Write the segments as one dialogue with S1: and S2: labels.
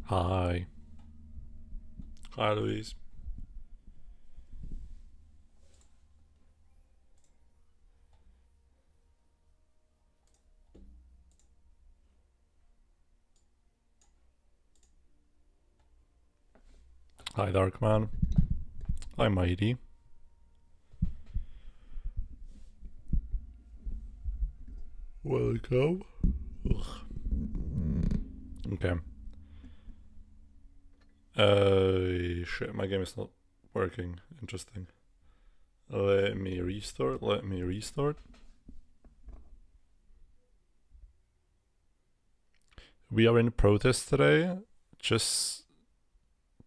S1: Hi. Hi, Louise. Hi, Darkman. Hi, Mighty. Welcome. Ugh. Okay. Shit, my game is not working. Interesting. Let me restart. We are in protest today. Just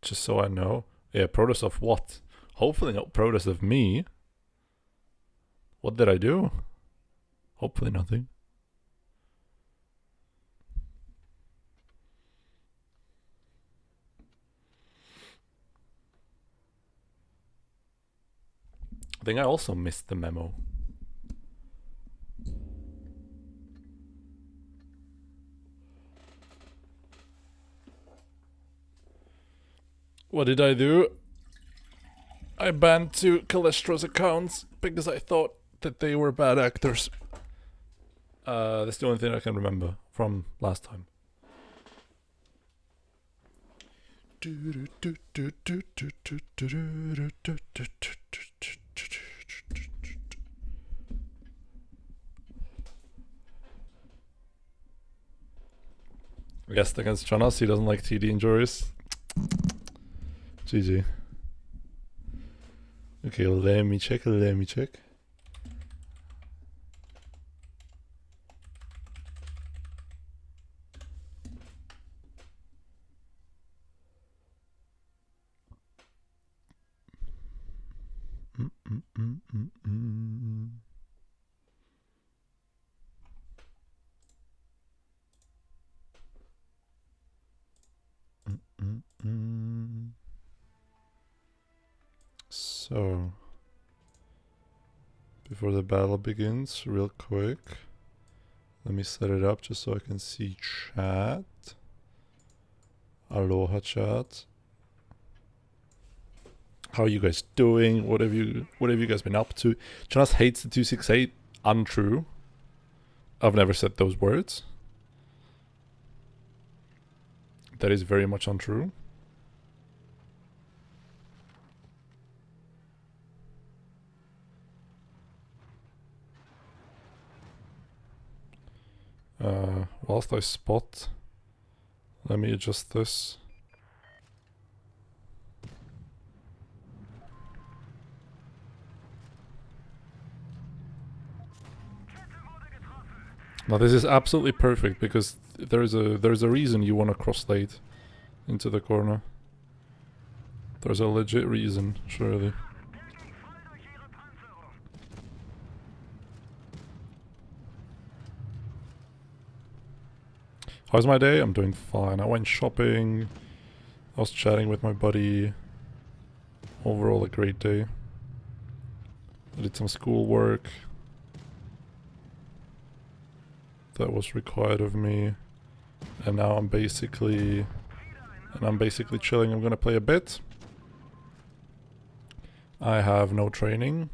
S1: so I know. Yeah, protest of what? Hopefully not protest of me. What did I do? Hopefully nothing. I think I also missed the memo. What did I do? I banned 2 Calestro's accounts because I thought that they were bad actors. That's the only thing I can remember from last time. I guess against Jonas, he doesn't like TD injuries. GG. Okay, let me check. So, before the battle begins, real quick, let me set it up just so I can see chat. Aloha chat. How are you guys doing? What have you guys been up to? Jonas hates the 268. Untrue. I've never said those words. That is very much untrue. Whilst I spot, let me adjust this. Now this is absolutely perfect because there's a reason you want to cross late into the corner. There's a legit reason, surely. How's my day? I'm doing fine. I went shopping. I was chatting with my buddy. Overall a great day. I did some schoolwork that was required of me. And now I'm basically chilling. I'm gonna play a bit. I have no training,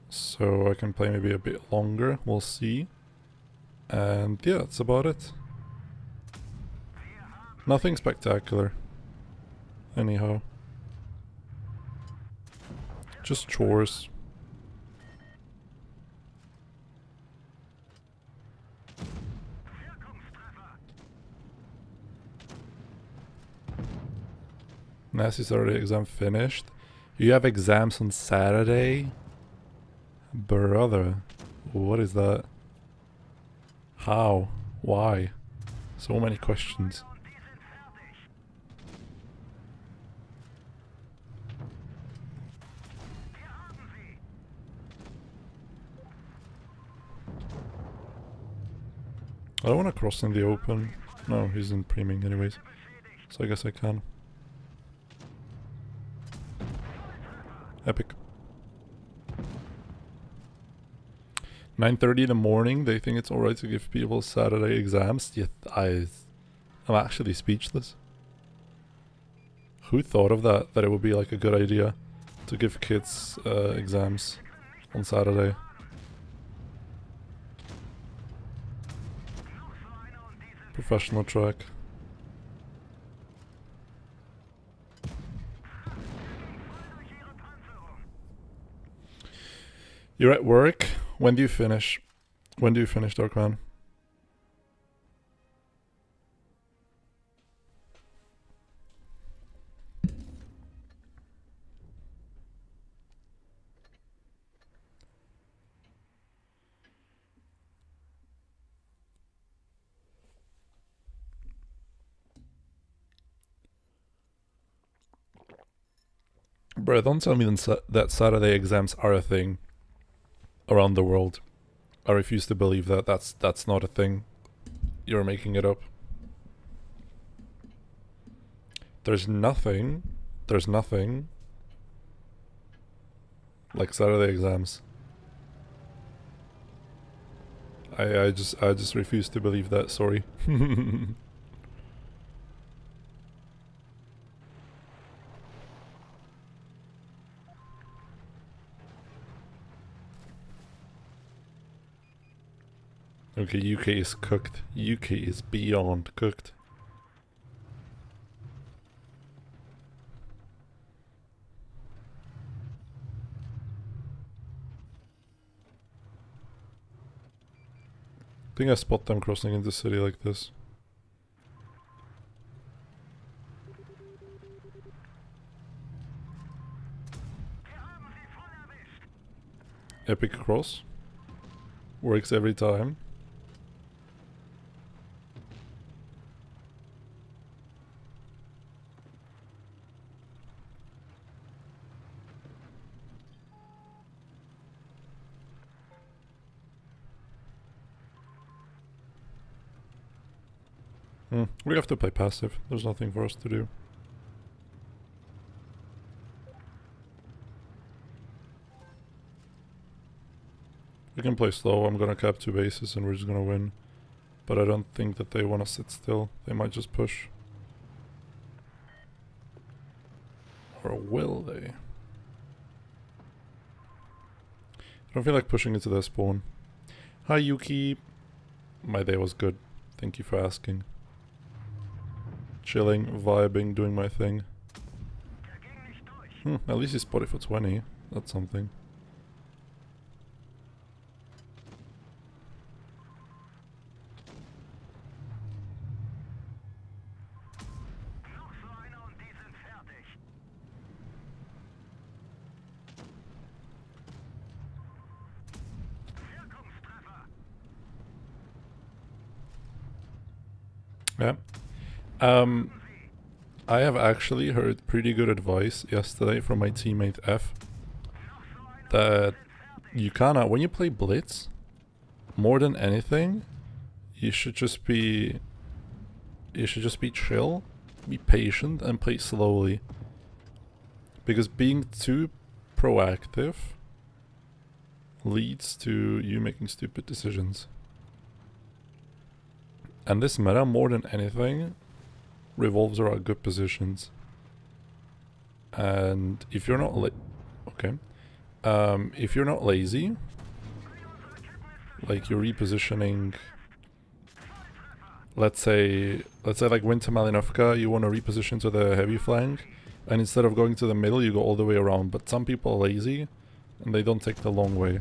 S1: so I can play maybe a bit longer. We'll see. And yeah, that's about it. Nothing spectacular. Anyhow. Just chores. Nasty Saturday exam finished. You have exams on Saturday? Brother. What is that? How? Why? So many questions. I don't want to cross in the open. No, he's in priming anyways. So I guess I can. Epic. 9:30 in the morning, they think it's alright to give people Saturday exams. Yeah, I I'm actually speechless. Who thought of that? That it would be like a good idea to give kids exams on Saturday. Professional track. You're at work? When do you finish? When do you finish, Darkman? Bro, don't tell me that Saturday exams are a thing around the world. I refuse to believe that that's not a thing. You're making it up. There's nothing like Saturday exams. I just refuse to believe that, sorry. Okay, UK is cooked. UK is beyond cooked. I think I spot them crossing into the city like this. Epic cross. Works every time. We have to play passive. There's nothing for us to do. We can play slow. I'm gonna cap 2 bases and we're just gonna win. But I don't think that they wanna sit still. They might just push. Or will they? I don't feel like pushing into their spawn. Hi Yuki. My day was good. Thank you for asking. Chilling, vibing, doing my thing. At least he spotted for 20. That's something. Yeah. I have actually heard pretty good advice yesterday from my teammate F. That you cannot, when you play Blitz, more than anything, you should just be chill, be patient, and play slowly. Because being too proactive leads to you making stupid decisions. And this meta, more than anything, revolves around good positions. And if you're not if you're not lazy, like you're repositioning, let's say like Winter Malinovka, you want to reposition to the heavy flank, and instead of going to the middle, you go all the way around. But some people are lazy, and they don't take the long way.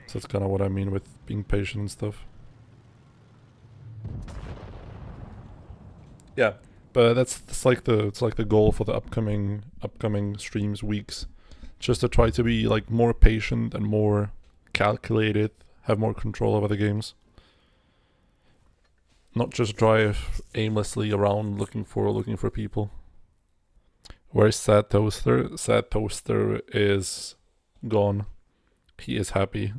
S1: So that's kind of what I mean with being patient and stuff. Yeah, but it's like the goal for the upcoming streams, weeks, just to try to be like more patient and more calculated, have more control over the games. Not just drive aimlessly around looking for people. Where's Sad Toaster? Sad Toaster is gone. He is happy.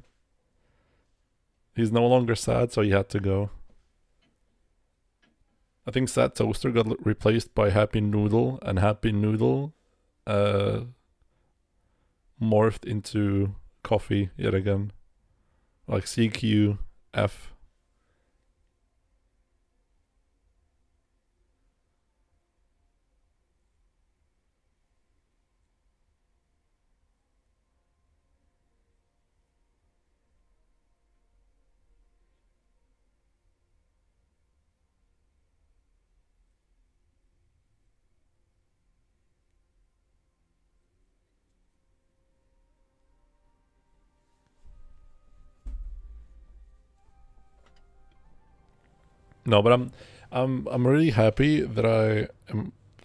S1: He's no longer sad, so he had to go. I think Sad Toaster got replaced by Happy Noodle, and Happy Noodle morphed into coffee yet again. Like CQF. No, but I'm really happy that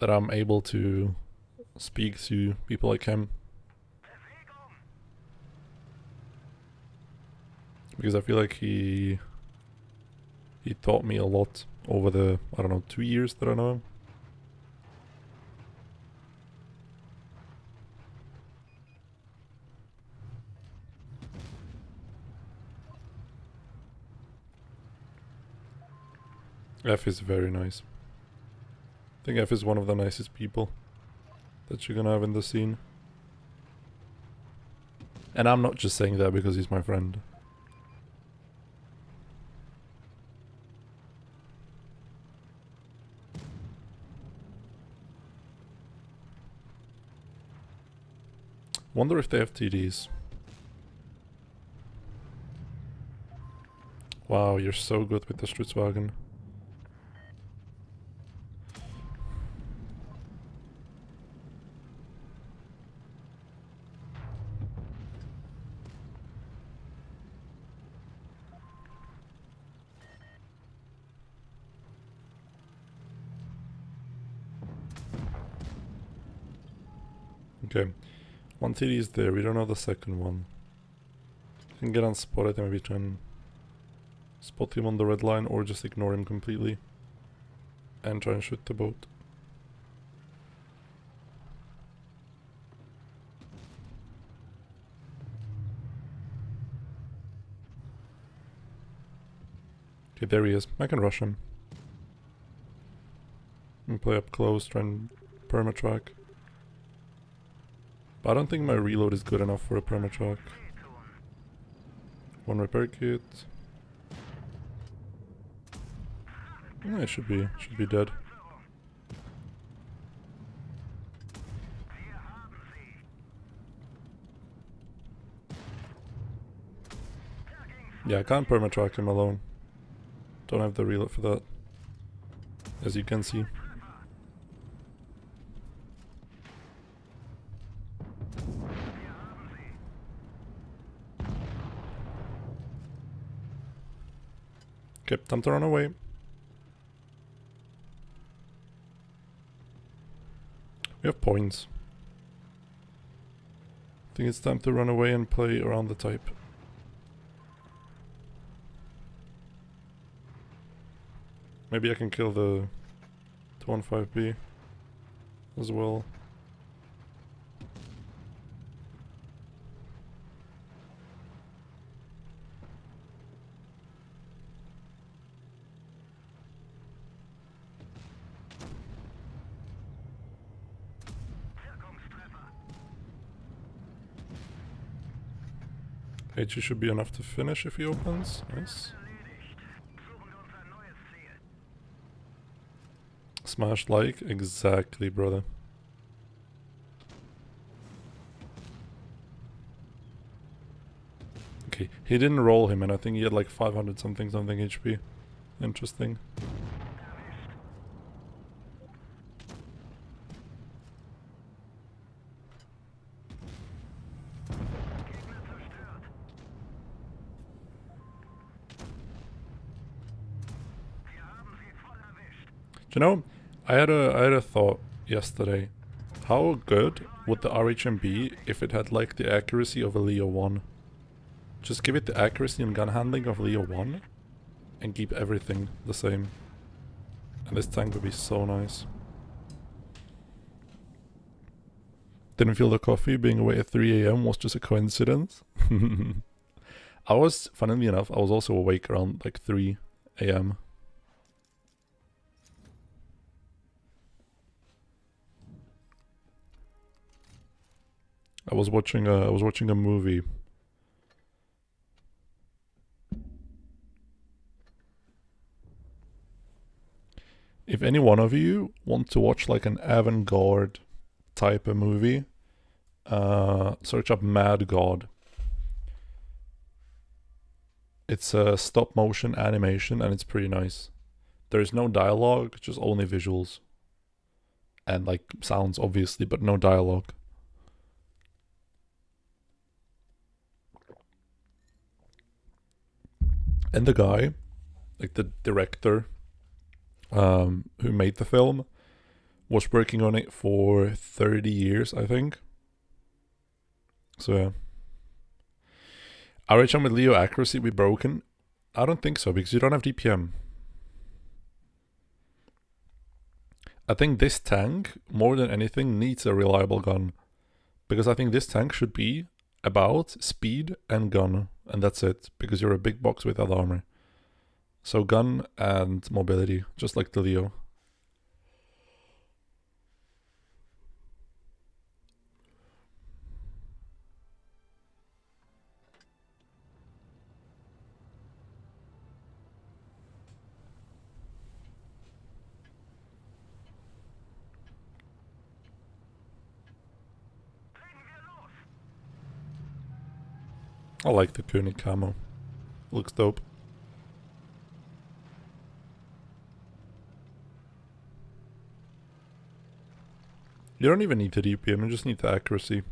S1: I'm able to speak to people like him, because I feel like he taught me a lot over the, I don't know, 2 years that I know him. F is very nice. I think F is one of the nicest people that you're gonna have in the scene. And I'm not just saying that because he's my friend. Wonder if they have TDs. Wow, you're so good with the Stritzwagen. Okay, one TD is there, we don't know the second one. You can get unspotted and maybe try and spot him on the red line, or just ignore him completely and try and shoot the boat. Okay, there he is. I can rush him. And play up close, try and permatrack. But I don't think my reload is good enough for a permatrack. One repair kit. No, it should be dead. Yeah, I can't permatrack him alone. Don't have the reload for that, as you can see. Okay, time to run away. We have points. I think it's time to run away and play around the type. Maybe I can kill the 215B as well. HE should be enough to finish if he opens. Nice. Smashed like? Exactly, brother. Okay, he didn't roll him, and I think he had like 500 something HP. Interesting. Do you know, I had a thought yesterday. How good would the RHM be if it had like the accuracy of a Leo 1? Just give it the accuracy and gun handling of Leo 1 and keep everything the same. And this tank would be so nice. Didn't feel the coffee. Being away at 3 AM was just a coincidence. I was, funnily enough, I was also awake around like 3 AM. I was watching a movie. If any one of you want to watch like an avant-garde type of movie, search up Mad God. It's a stop motion animation and it's pretty nice. There's no dialogue, just only visuals. And like sounds obviously, but no dialogue. And the guy, like the director, who made the film, was working on it for 30 years, I think. So yeah. RHM with Leo accuracy be broken? I don't think so, because you don't have DPM. I think this tank, more than anything, needs a reliable gun. Because I think this tank should be about speed and gun, and that's it, because you're a big box without armor. So gun and mobility, just like the Leo. I like the König camo. Looks dope. You don't even need the DPM, you just need the accuracy.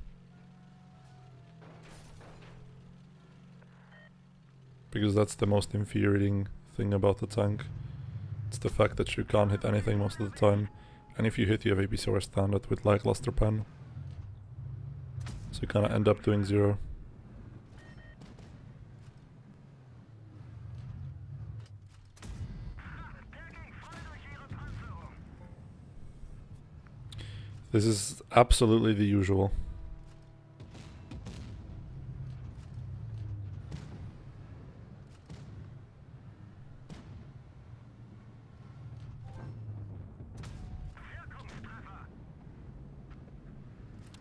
S1: Because that's the most infuriating thing about the tank. It's the fact that you can't hit anything most of the time. And if you hit, you have APCR standard with lackluster pen. So you kinda end up doing 0. This is absolutely the usual.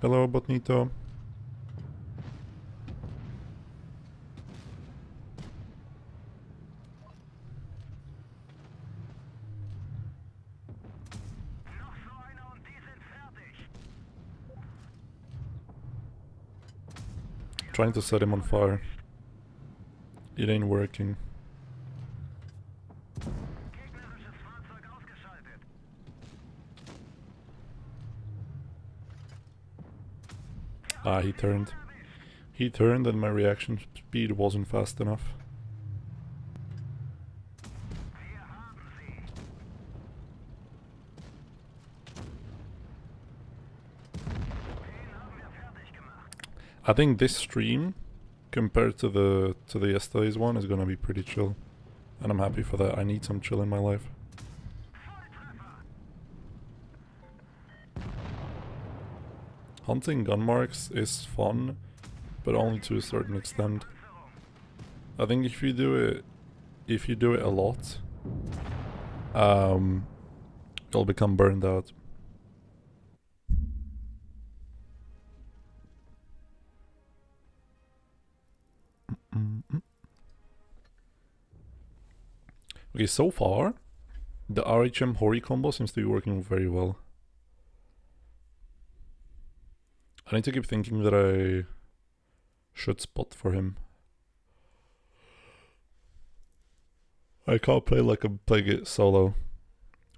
S1: Hello, Botnito. Trying to set him on fire. It ain't working. Ah, he turned. He turned and my reaction speed wasn't fast enough. I think this stream, compared to the yesterday's one, is gonna be pretty chill. And I'm happy for that. I need some chill in my life. Hunting gun marks is fun, but only to a certain extent. I think if you do it a lot, you'll become burned out. Okay, so far, the RHM Hori combo seems to be working very well. I need to keep thinking that I should spot for him. I can't play like I'm playing it solo,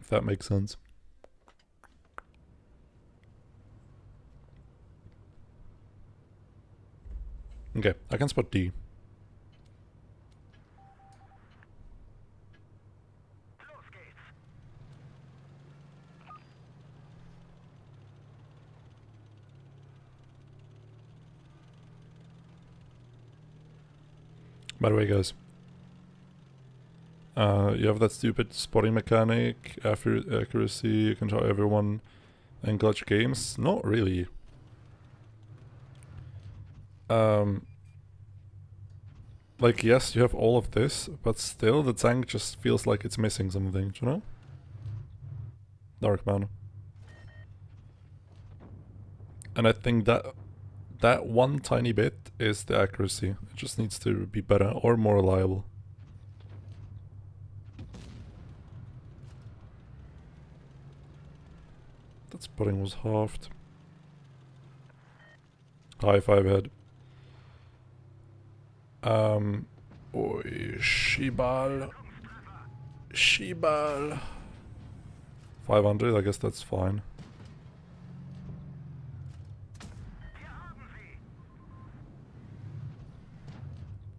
S1: if that makes sense. Okay, I can spot D. By the way, guys, you have that stupid spotting mechanic after accuracy, you can show everyone and clutch games. Not really. Like, yes, you have all of this, but still the tank just feels like it's missing something, do you know? Dark man. And I think that one tiny bit is the accuracy. It just needs to be better or more reliable. That spotting was halved. High five head. Oi, Shibal. Shibal. 500, I guess that's fine.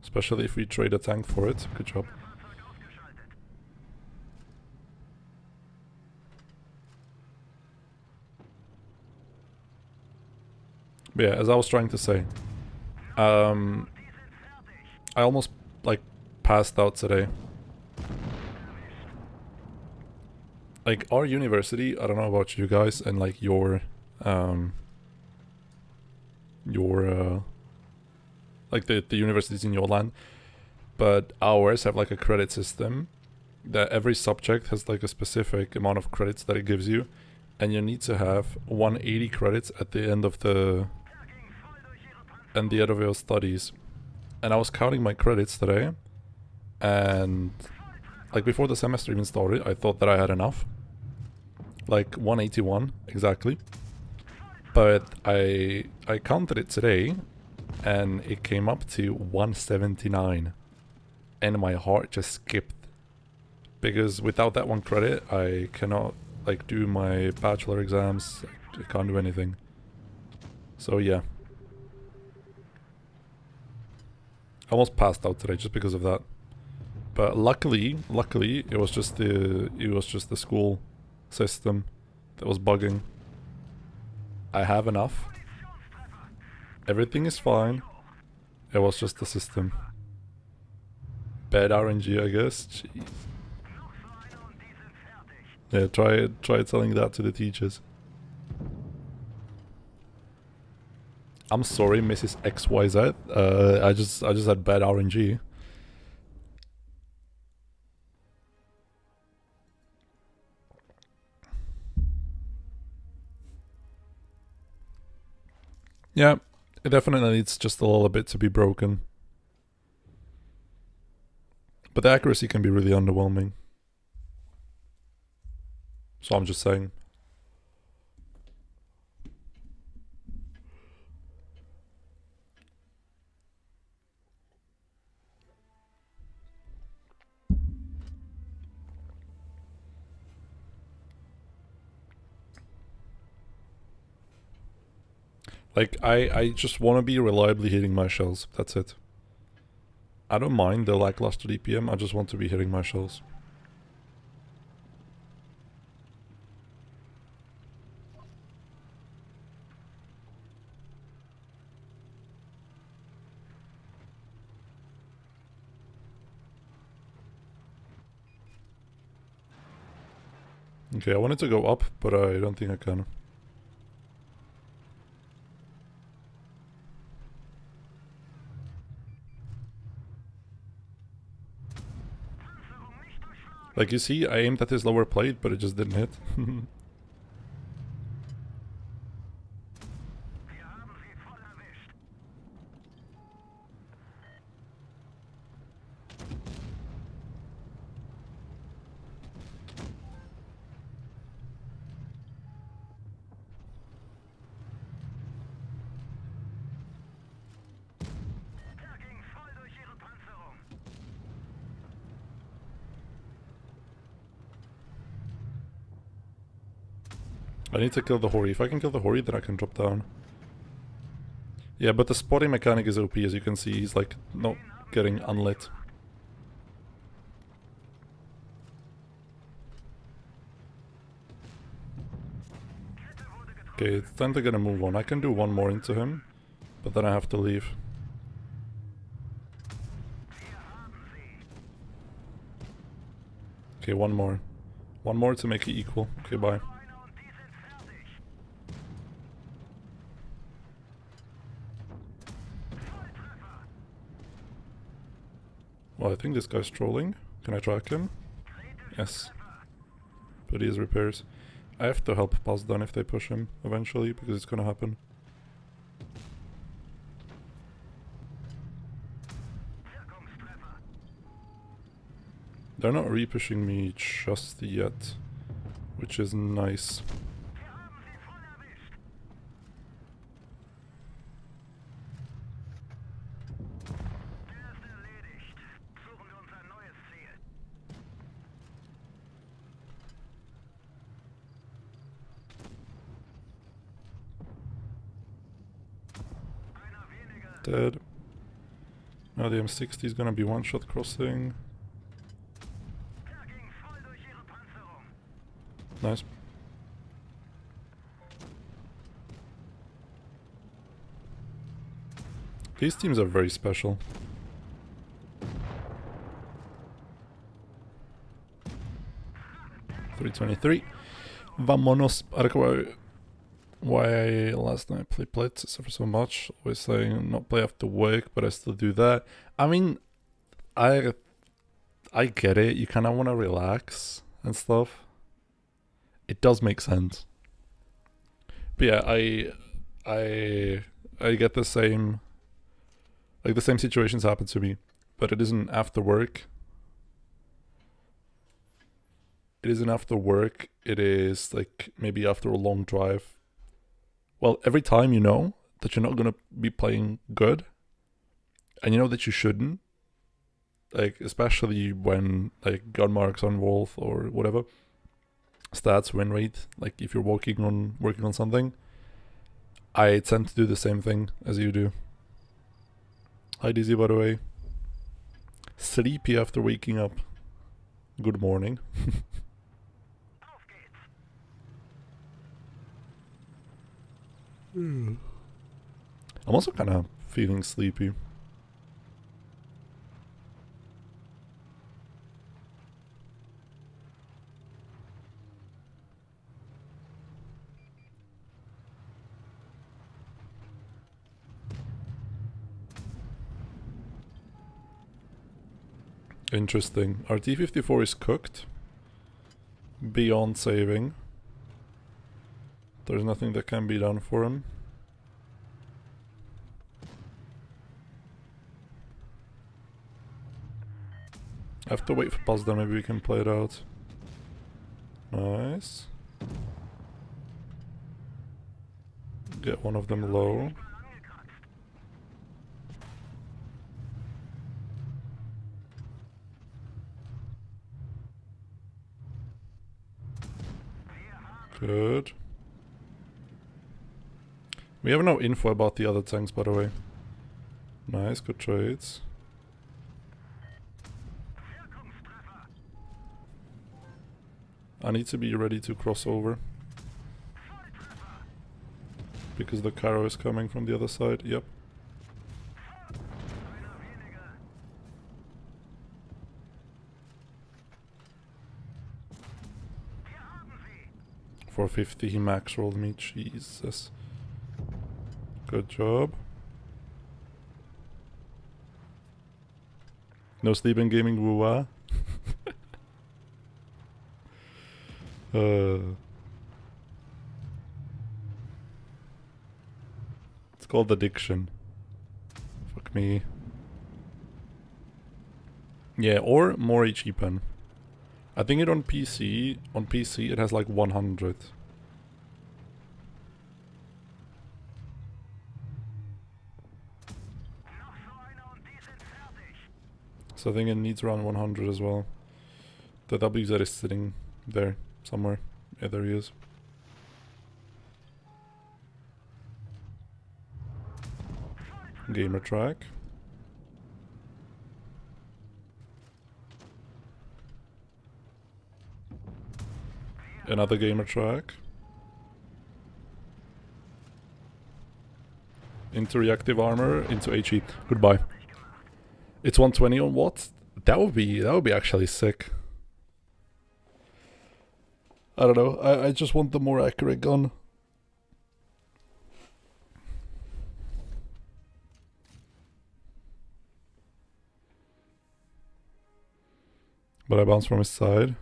S1: Especially if we trade a tank for it. Good job. But yeah, as I was trying to say, I almost like passed out today. Like our university, I don't know about you guys and like your like the universities in your land, but ours have like a credit system that every subject has like a specific amount of credits that it gives you, and you need to have 180 credits at the end of your studies. And I was counting my credits today, and like before the semester even started, I thought that I had enough, like 181 exactly. But I counted it today, and it came up to 179, and my heart just skipped, because without that one credit, I cannot like do my bachelor exams. I can't do anything. So yeah, I almost passed out today just because of that. But luckily, it was just the school system that was bugging. I have enough. Everything is fine. It was just the system. Bad RNG, I guess. Jeez. Yeah, try telling that to the teachers. I'm sorry, Mrs. XYZ. I just had bad RNG. Yeah, it definitely needs just a little bit to be broken. But the accuracy can be really underwhelming. So I'm just saying. Like, I just want to be reliably hitting my shells. That's it. I don't mind the lackluster DPM, I just want to be hitting my shells. Okay, I wanted to go up, but I don't think I can. Like, you see, I aimed at his lower plate, but it just didn't hit. I need to kill the Hori. If I can kill the Hori, then I can drop down. Yeah, but the spotting mechanic is OP, as you can see. He's like not getting unlit. Okay, it's time to get a move on. I can do one more into him, but then I have to leave. Okay, one more. One more to make it equal. Okay, bye. Well, I think this guy's trolling. Can I track him? Yes. But he has repairs. I have to help pass down if they push him eventually, because it's gonna happen. They're not re-pushing me just yet, which is nice. Dead. Now the M60 is gonna be one-shot crossing. Nice. These teams are very special. $323. Vamonos. I don't know why last night I played Blitz for so much. Always saying not play after work, but I still do that. I mean, I get it. You kind of want to relax and stuff. It does make sense. But yeah, I get the same. Like the same situations happen to me, but it isn't after work. It isn't after work. It is like maybe after a long drive. Well, every time you know that you're not gonna be playing good, and you know that you shouldn't. Like especially when like gun marks on Wolf or whatever, stats, win rate. Like if you're working on something, I tend to do the same thing as you do. Hi Dizzy, by the way. Sleepy after waking up. Good morning. I'm also kind of feeling sleepy. Interesting. Our T-54 is cooked. Beyond saving. There's nothing that can be done for him. I have to wait for Pazda, maybe we can play it out. Nice. Get one of them low. Good. We have no info about the other tanks, by the way. Nice, good trades. I need to be ready to cross over. Because the Caro is coming from the other side, yep. $450, he max rolled me, Jesus. Good job. No sleep in gaming, woo-wah. It's called addiction. Fuck me. Yeah, or more HE pen. I think it on PC it has like 100. So I think it needs around 100 as well. The WZ is sitting there somewhere. Yeah, there he is. Gamer track. Another gamer track. Into reactive armor, into HE. Goodbye. It's 120 on what? That would be actually sick. I don't know. I just want the more accurate gun. But I bounce from his side.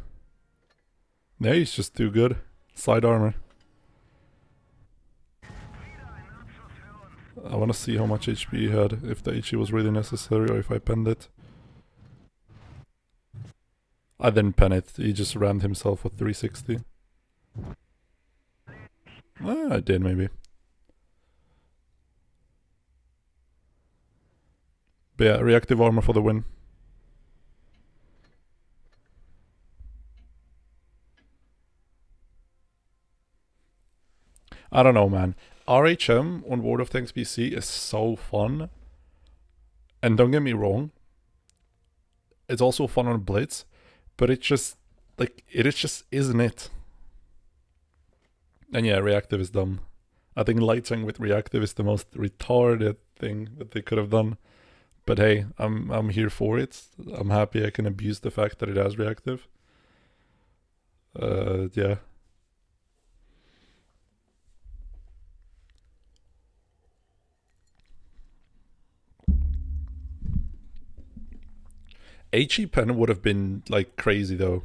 S1: Yeah, he's just too good. Side armor. I want to see how much HP he had, if the HE was really necessary or if I penned it. I didn't pen it, he just rammed himself with 360. I did maybe. But yeah, reactive armor for the win. I don't know, man. RHM on World of Tanks PC is so fun. And don't get me wrong, it's also fun on Blitz, but it just, like, it is just isn't it. And yeah, reactive is dumb. I think lighting with reactive is the most retarded thing that they could have done. But hey, I'm here for it. I'm happy I can abuse the fact that it has reactive. Yeah. HE pen would have been like crazy though.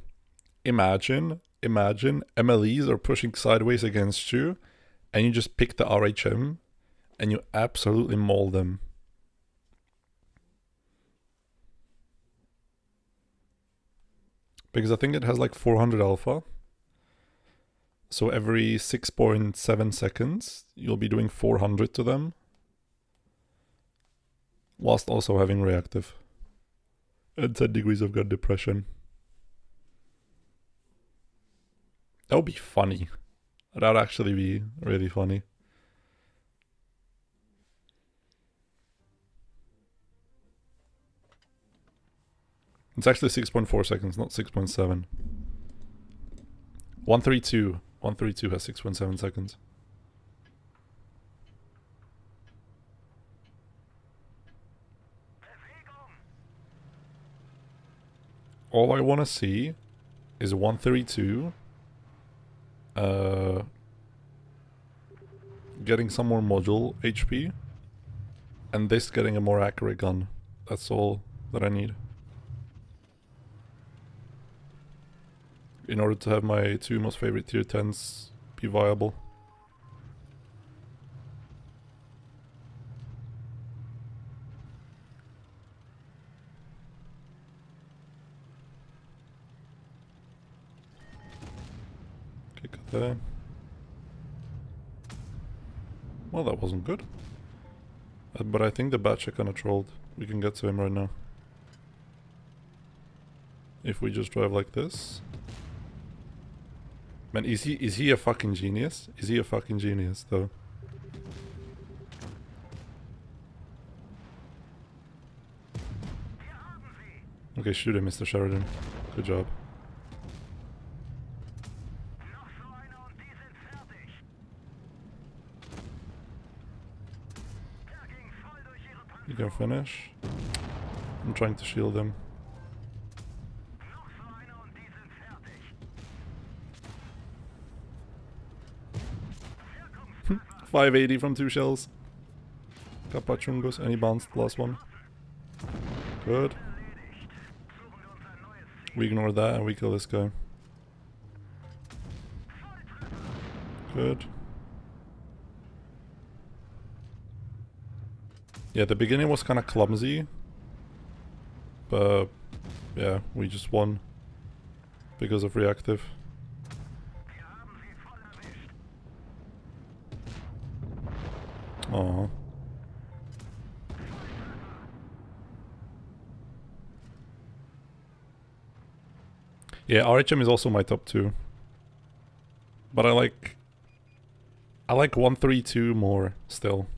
S1: Imagine MLEs are pushing sideways against you, and you just pick the RHM, and you absolutely maul them. Because I think it has like 400 alpha. So every 6.7 seconds, you'll be doing 400 to them, whilst also having reactive. And 10 degrees of gut depression. That would be funny. That would actually be really funny. It's actually 6.4 seconds, not 6.7. 132. 132 has 6.7 seconds. All I want to see is 132 getting some more module HP, and this getting a more accurate gun. That's all that I need in order to have my two most favorite tier 10s be viable. Okay, got that. Well, that wasn't good. But I think the batch kinda trolled. We can get to him right now. If we just drive like this. Man, is he a fucking genius? Is he a fucking genius, though? Okay, shoot him, Mr. Sheridan. Good job. You can finish. I'm trying to shield him. 580 from 2 shells. Capachungos, and he bounced the last one. Good. We ignore that and we kill this guy. Good. Yeah, the beginning was kind of clumsy. But yeah, we just won because of reactive. Aww. Yeah, RHM is also my top 2. But I like 132 more still.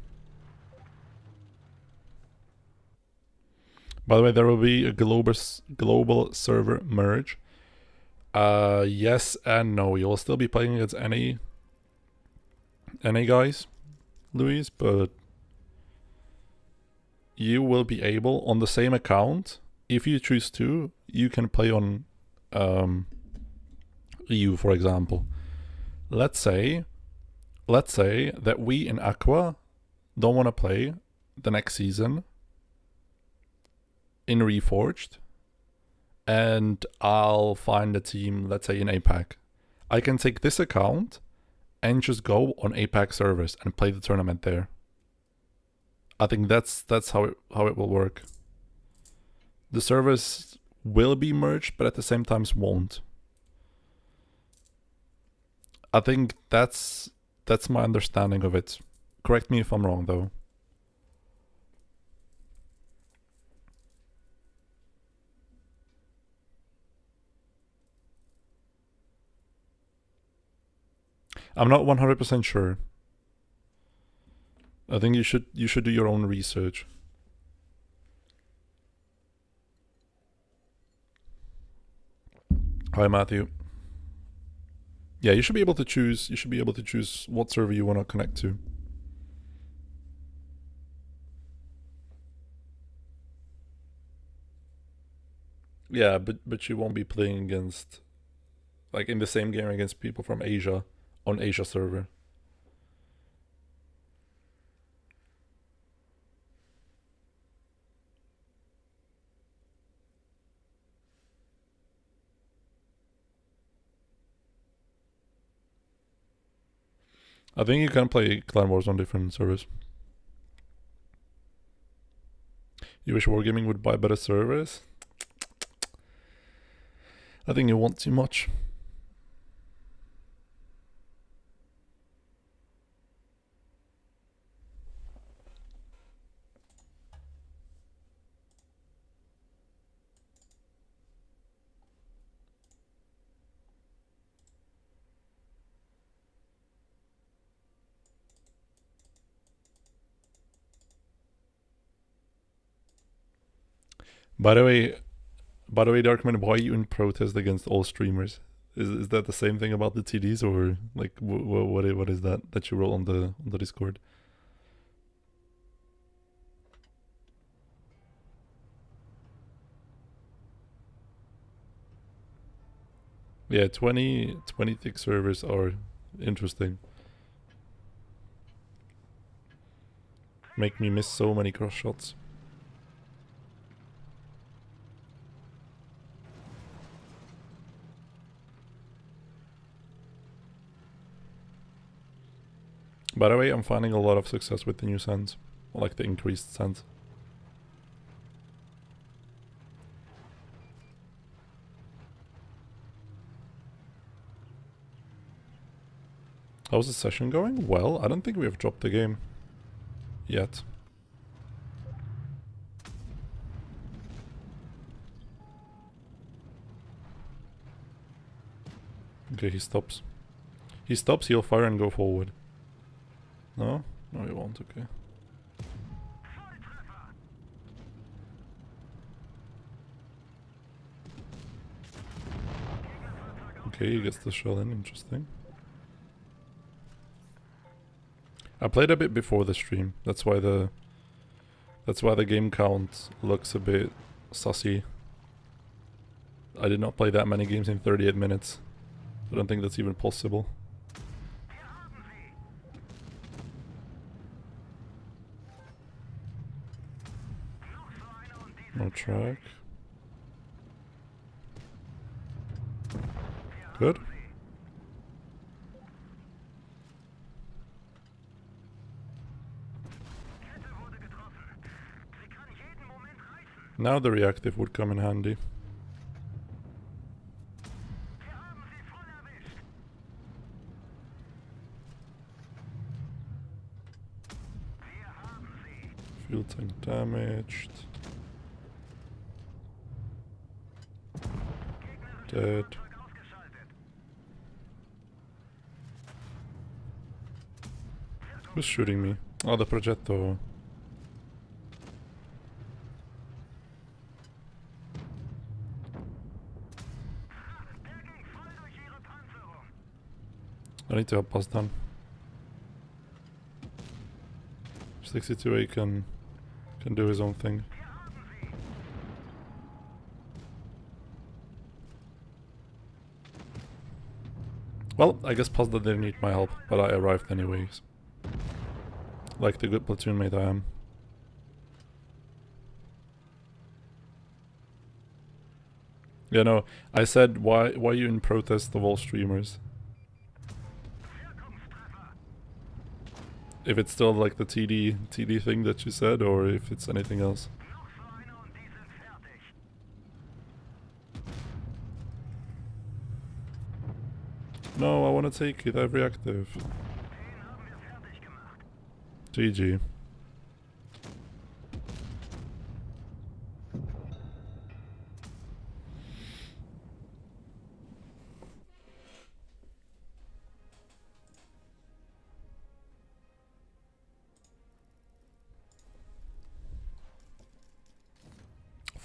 S1: By the way, there will be a global server merge. Yes and no. You'll still be playing against any guys, Luis, but you will be able, on the same account, if you choose to, you can play on EU, for example. Let's say that we in Aqua don't want to play the next season in Reforged, and I'll find a team, let's say in APAC. I can take this account and just go on APAC servers and play the tournament there. I think that's how it will work. The servers will be merged, but at the same time won't. I think that's my understanding of it. Correct me if I'm wrong, though. I'm not 100% sure. I think you should do your own research. Hi, Matthew. Yeah, you should be able to choose. You should be able to choose what server you want to connect to. Yeah, but you won't be playing against, like, in the same game against people from Asia on Asia server. I think you can play Clan Wars on different servers. You wish Wargaming would buy better servers? I think you want too much. By the way, Darkman, why are you in protest against all streamers? Is that the same thing about the TDs, or like what is that you wrote on the Discord? Yeah, 20 tick servers are interesting. Make me miss so many cross shots. By the way, I'm finding a lot of success with the new sands. I like the increased sands. How's the session going? Well, I don't think we have dropped the game yet. Okay, he stops. He stops, he'll fire and go forward. No? No, he won't, okay. Okay, he gets the shell in, interesting. I played a bit before the stream, that's why the game count looks a bit sussy. I did not play that many games in 38 minutes. I don't think that's even possible. No track. Good. Now the reactive would come in handy. Fuel tank damaged. Dead. Who's shooting me? Oh, the Progetto. I need to help pass down. 62A can do his own thing. Well, I guess Pazda didn't need my help, but I arrived anyways. Like the good platoon mate I am. Yeah, no, I said why are you in protest of all streamers? If it's still like the TD thing that you said, or if it's anything else. No, I want to take it, I have reactive. GG.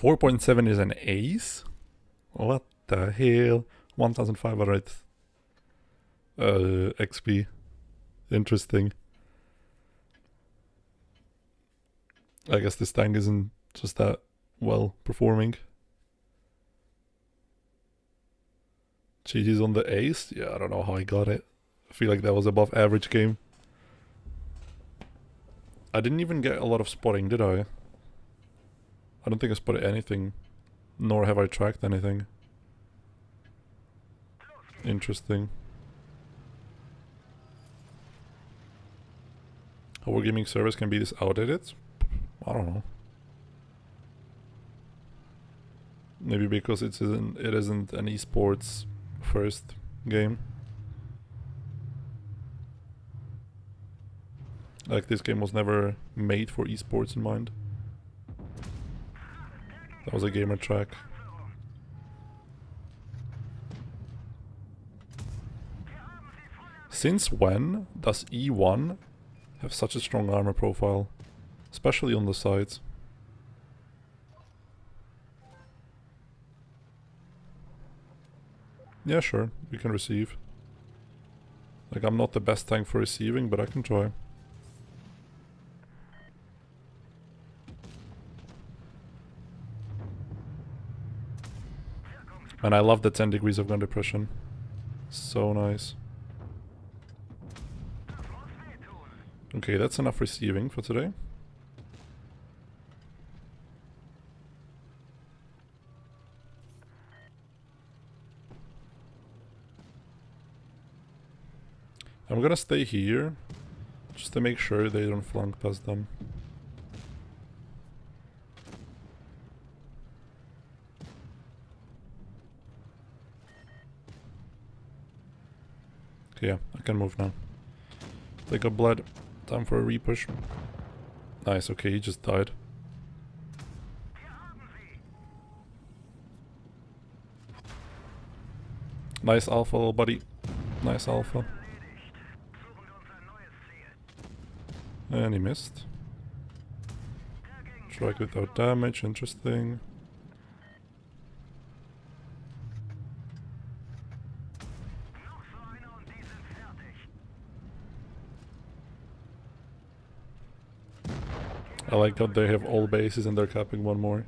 S1: .7 is an ace? What the hell? 1500. XP. Interesting. I guess this tank isn't just that well performing. GG's on the ace? Yeah, I don't know how I got it. I feel like that was above average game. I didn't even get a lot of spotting, did I? I don't think I spotted anything. Nor have I tracked anything. Interesting. A wargaming service can be this outdated? I don't know. Maybe because it isn't an esports first game. Like, this game was never made for esports in mind. That was a gamer track. Since when does E1 have such a strong armor profile? Especially on the sides. Yeah, sure, we can receive. Like, I'm not the best tank for receiving, but I can try. And I love the 10 degrees of gun depression. So nice. Okay, that's enough receiving for today. I'm gonna stay here, just to make sure they don't flank past them. Okay, yeah, I can move now. They got blood. Time for a repush. Nice, okay, he just died. Nice alpha, little buddy. Nice alpha. And he missed. Strike without damage, interesting. I like that they have all bases and they're capping one more.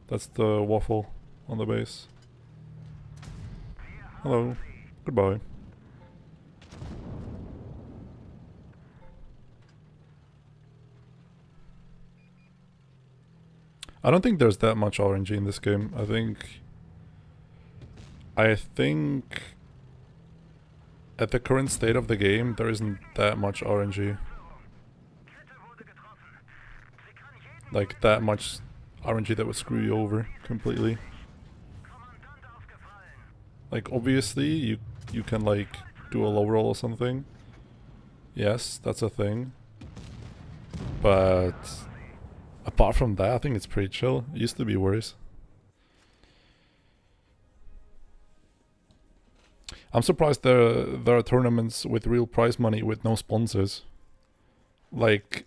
S1: That's the waffle on the base. Hello. Goodbye. I don't think there's that much RNG in this game. I think at the current state of the game, there isn't that much RNG. Like, that much RNG that would screw you over completely. Like, obviously, you can, like, do a low roll or something. Yes, that's a thing. But apart from that, I think it's pretty chill. It used to be worse. I'm surprised there are tournaments with real prize money with no sponsors. Like,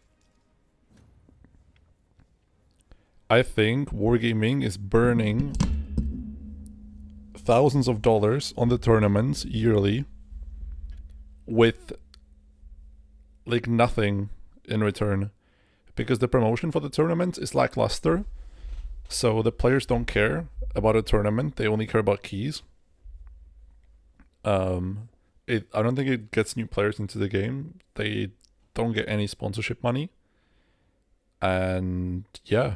S1: I think Wargaming is burning thousands of dollars on the tournaments yearly with like nothing in return, because the promotion for the tournament is lackluster. So the players don't care about a tournament, they only care about keys. I don't think it gets new players into the game. They don't get any sponsorship money. And yeah,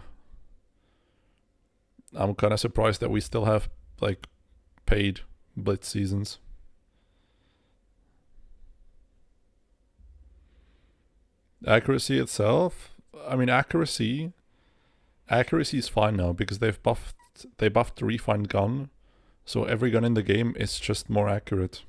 S1: I'm kind of surprised that we still have like paid blitz seasons. Accuracy itself, I mean, accuracy is fine now because they buffed the refined gun, so every gun in the game is just more accurate.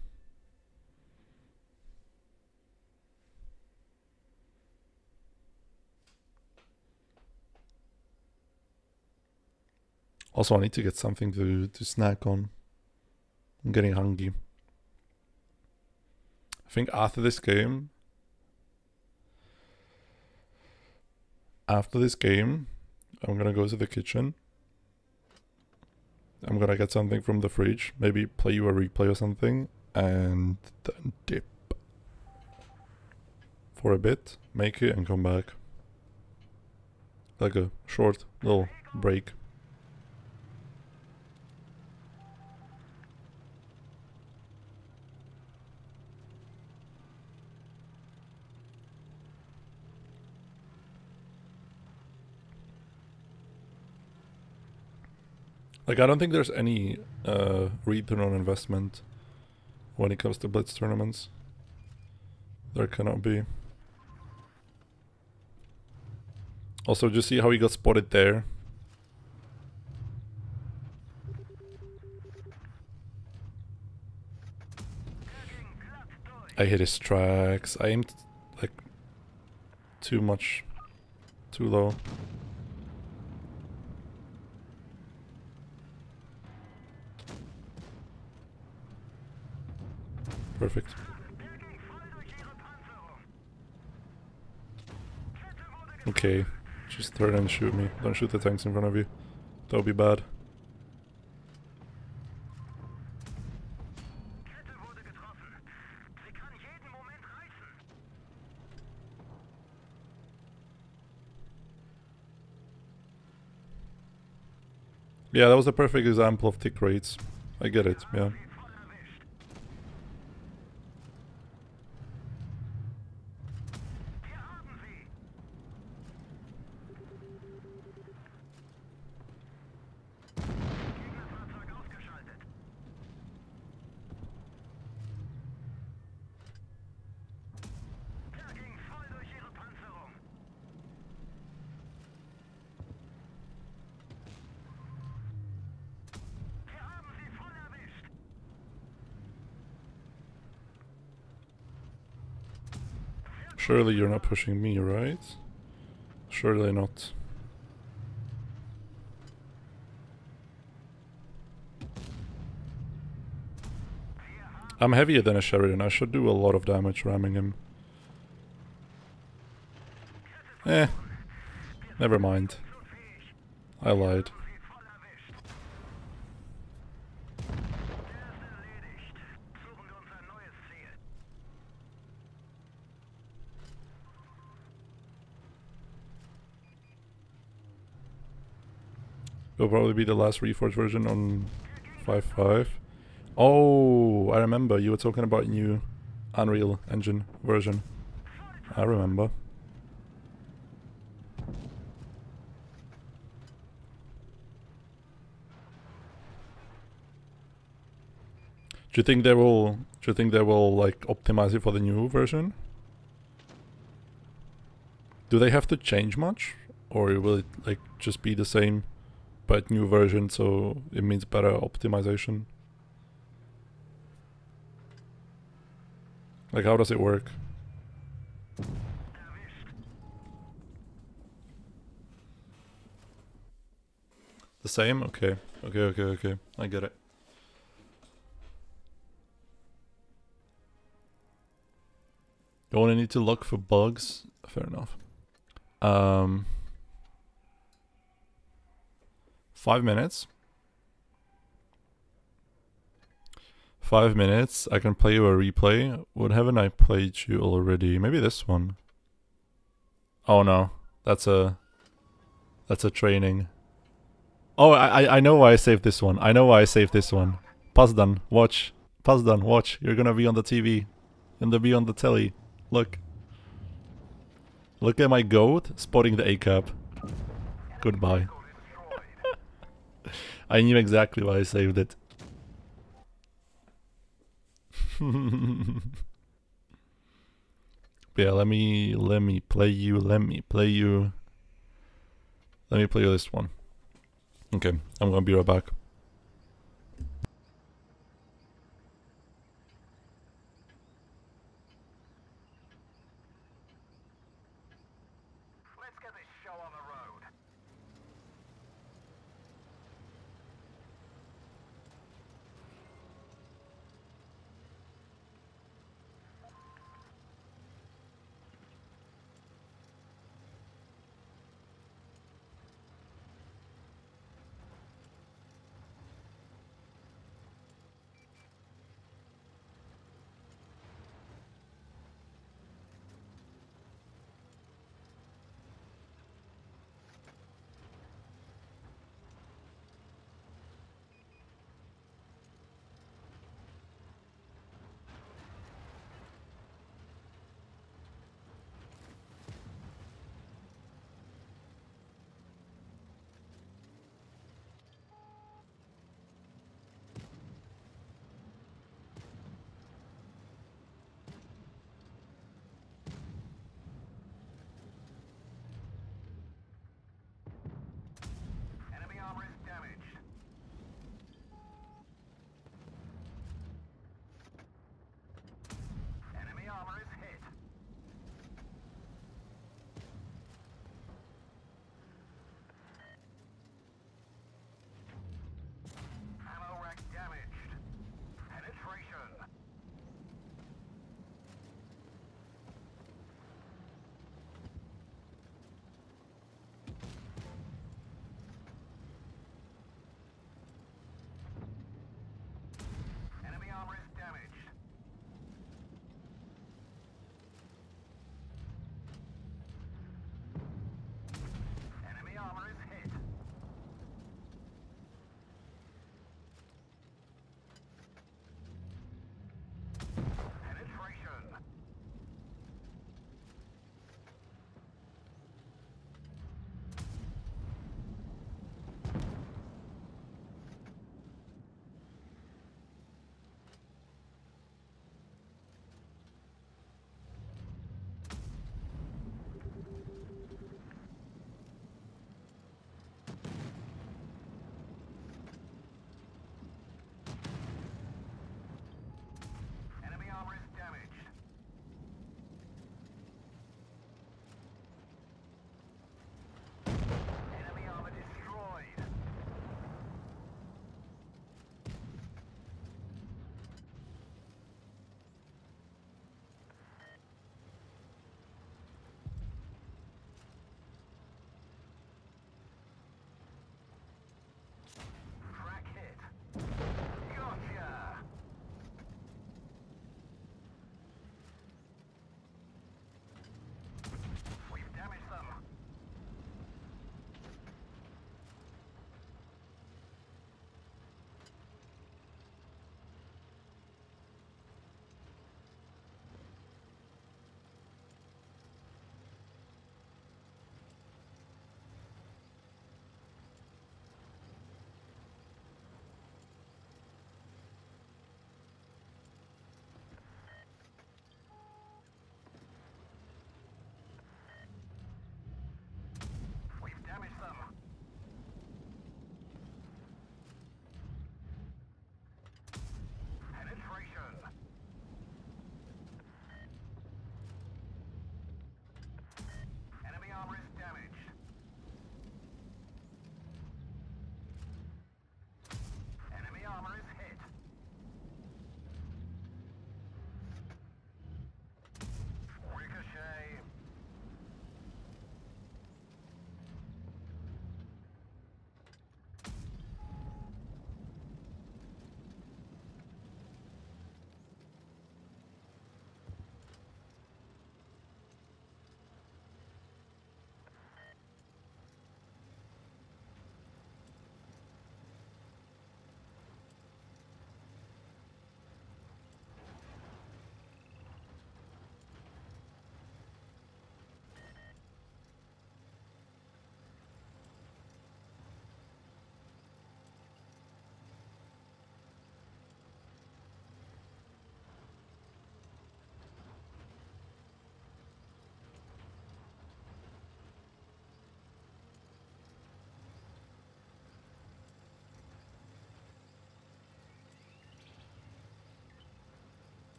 S1: Also, I need to get something to snack on. I'm getting hungry. I think after this game, I'm gonna go to the kitchen. I'm gonna get something from the fridge, maybe play you a replay or something, and then dip for a bit, make it and come back. Like a short little break. Like, I don't think there's any return on investment when it comes to Blitz tournaments. There cannot be. Also, just see how he got spotted there. I hit his tracks. I aimed like too much, too low. Perfect. Okay, just turn and shoot me. Don't shoot the tanks in front of you. That would be bad. Yeah, that was a perfect example of tick rates. I get it, yeah. Surely you're not pushing me, right? Surely not. I'm heavier than a Sheridan. I should do a lot of damage ramming him. Never mind. I lied. It'll probably be the last Reforged version on 5.5. Oh, I remember. You were talking about new Unreal Engine version. I remember. Do you think they will? Do you think they will like optimize it for the new version? Do they have to change much, or will it like just be the same, but new version? So it means better optimization. Like, how does it work? The same? Okay. Okay. I get it. You only need to look for bugs. Fair enough. 5 minutes. 5 minutes. I can play you a replay. What haven't I played you already? Maybe this one. Oh no. That's a training. Oh, I know why I saved this one. I know why I saved this one. Pazdan, watch. Pazdan, watch. You're gonna be on the TV. You're gonna be on the telly. Look. Look at my goat spotting the A-cap. Goodbye. I knew exactly why I saved it. Yeah, let me play you. Let me play you this one. Okay, I'm gonna be right back.
S2: Let's get this show on the road.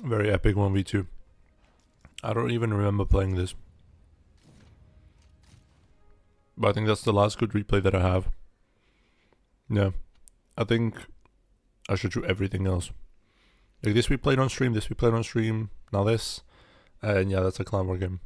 S1: Very epic 1v2. I don't even remember playing this. But I think that's the last good replay that I have. Yeah. I think I should do everything else. Like this we played on stream, now this. And yeah, that's a clan war game.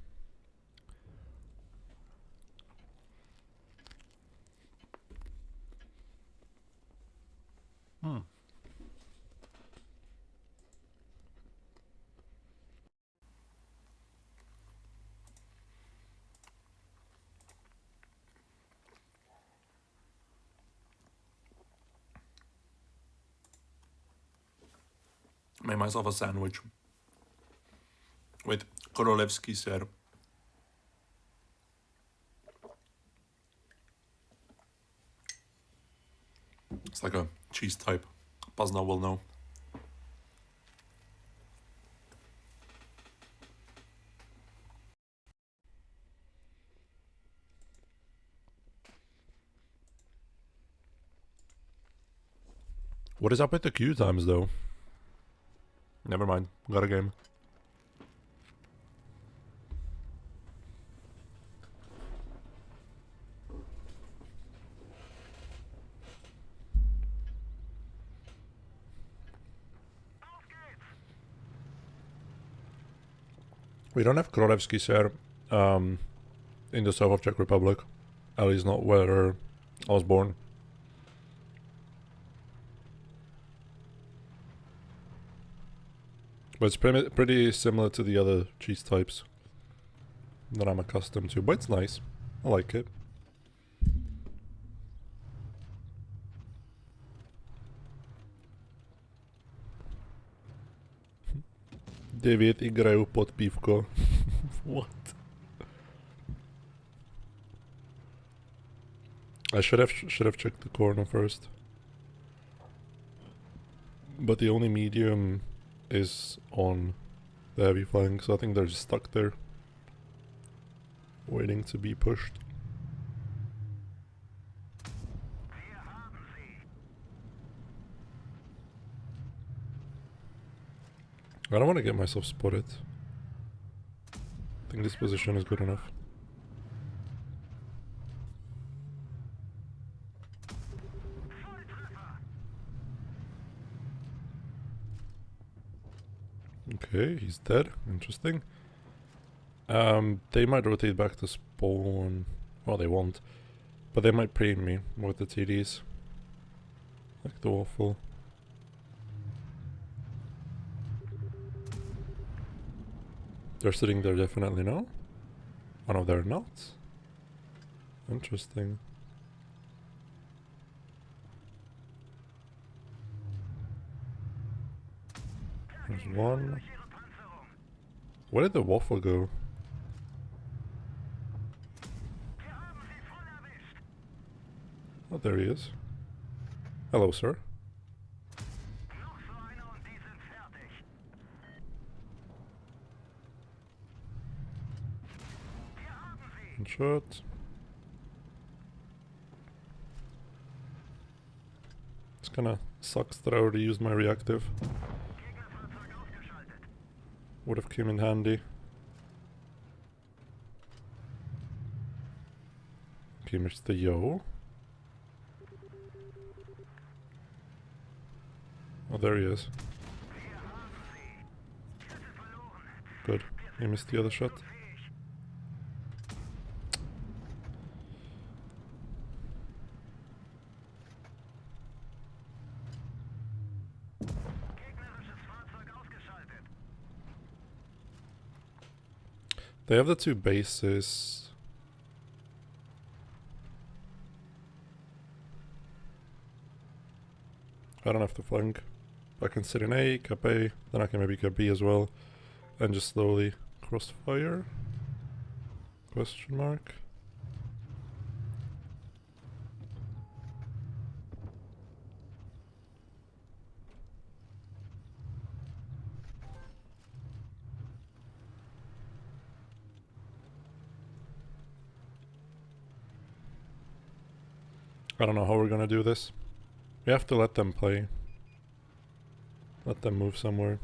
S1: Made myself a sandwich with Korolevsky syr. It's like a cheese type. Pazna will know. What is up with the queue times though? Never mind. Got a game. We don't have Krolevsky syr in the south of Czech Republic. At least not where I was born. But it's pretty similar to the other cheese types that I'm accustomed to. But it's nice. I like it. Devět i graju pod pívko. What? I should have checked the corner first. But the only medium is on the heavy flank, so I think they're just stuck there, waiting to be pushed. I don't want to get myself spotted. I think this position is good enough. Okay, he's dead. Interesting. They might rotate back to spawn. Well, they won't. But they might pre me with the TDs. Like the waffle. They're sitting there definitely now. Oh no, they're not. Interesting. There's one. Where did the waffle go? Oh, there he is. Hello, sir. One shot. It's kinda sucks that I already used my reactive. Would have came in handy. Okay, Mr. Yo. Oh, there he is. Good. He missed the other shot. They have the two bases. I don't have to flank. I can sit in A, cap A, then I can maybe cap B as well. And just slowly crossfire? Question mark. I don't know how we're gonna do this. We have to let them play. Let them move somewhere.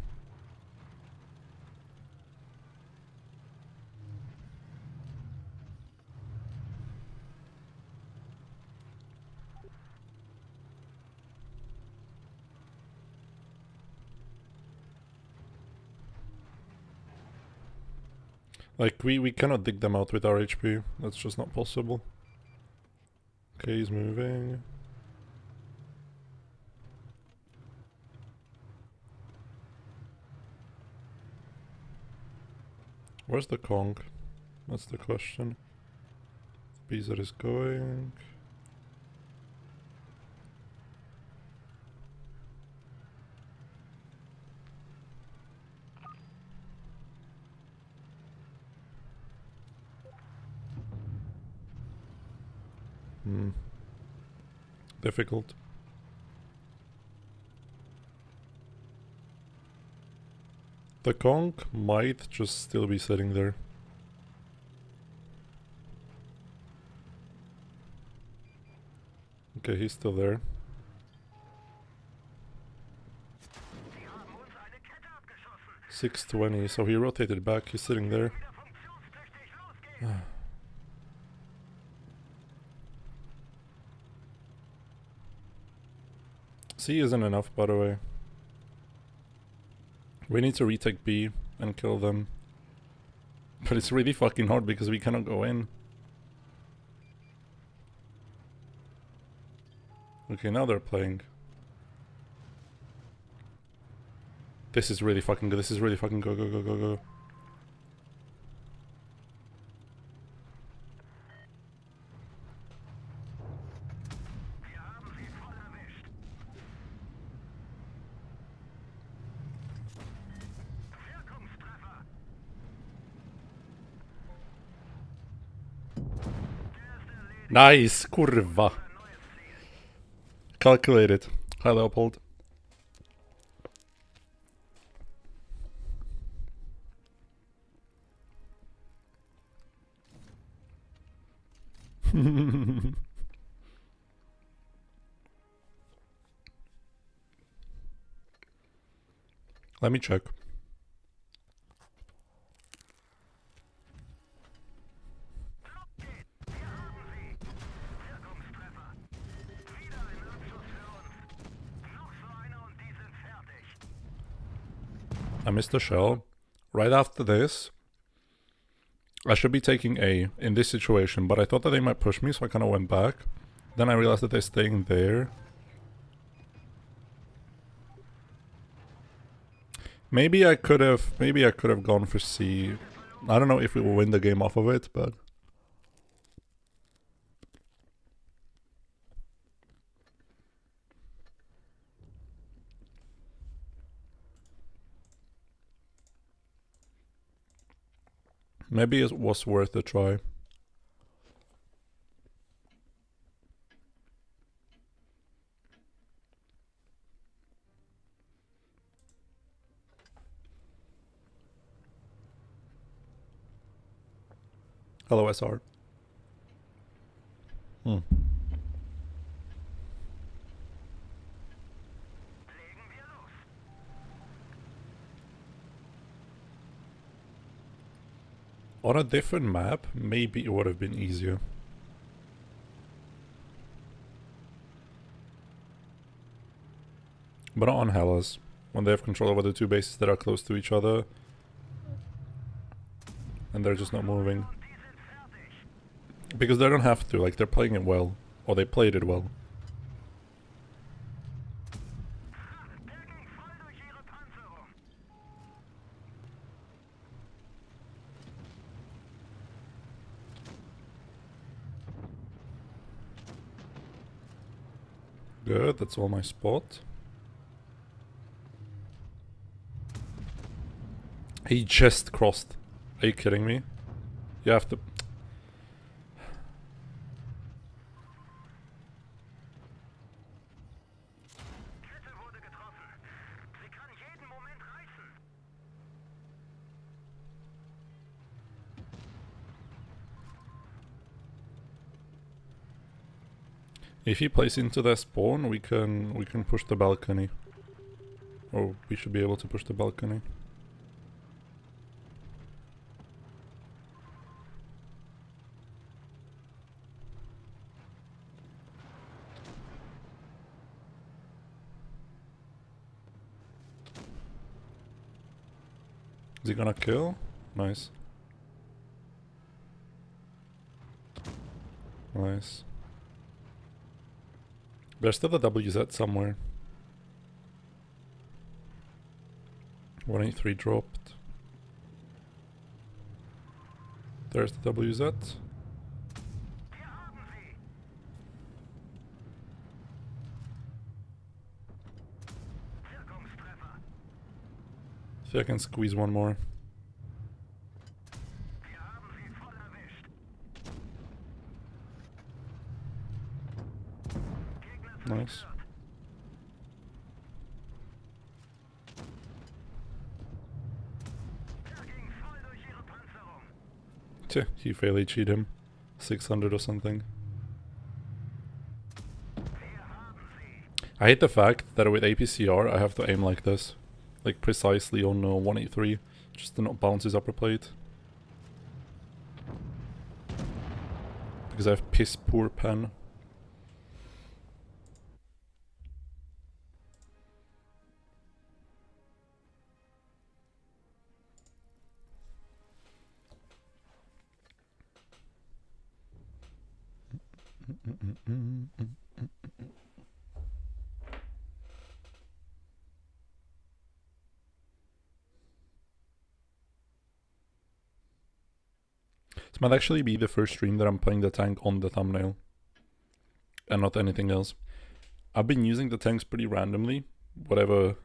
S1: Like, we cannot dig them out with our HP. That's just not possible. Okay, he's moving. Where's the Kong? That's the question. Beezer is going. Difficult. The Kong might just still be sitting there. Okay, he's still there. 620, so he rotated back, he's sitting there. C isn't enough, by the way. We need to retake B and kill them. But it's really fucking hard because we cannot go in. Okay, now they're playing. This is really fucking good. This is really fucking go, go, go, go, go. Nice, kurwa. Calculated. Hi, Leopold. Let me check. I missed the shell. Right after this, I should be taking A in this situation, but I thought that they might push me, so I kind of went back. Then I realized that they're staying there. Maybe I could have gone for C. I don't know if we will win the game off of it, but maybe it was worth a try. Hello, SR. On a different map, maybe it would have been easier. But not on Hellas, when they have control over the two bases that are close to each other. And they're just not moving. Because they don't have to, like, they're playing it well. Or they played it well. Good, that's all my spot. He just crossed. Are you kidding me? You have to... If he plays into their spawn, we can push the balcony. Or we should be able to push the balcony. Is he gonna kill? Nice. Nice. There's still a WZ somewhere. 183 dropped. There's the WZ. See if I can squeeze one more. Nice. Tch, he fairly cheat him. 600 or something. I hate the fact that with APCR I have to aim like this. Like precisely on 183. Just to not bounce his upper plate. Because I have piss poor pen. This might actually be the first stream that I'm putting the tank on the thumbnail. And not anything else. I've been using the tanks pretty randomly. Whatever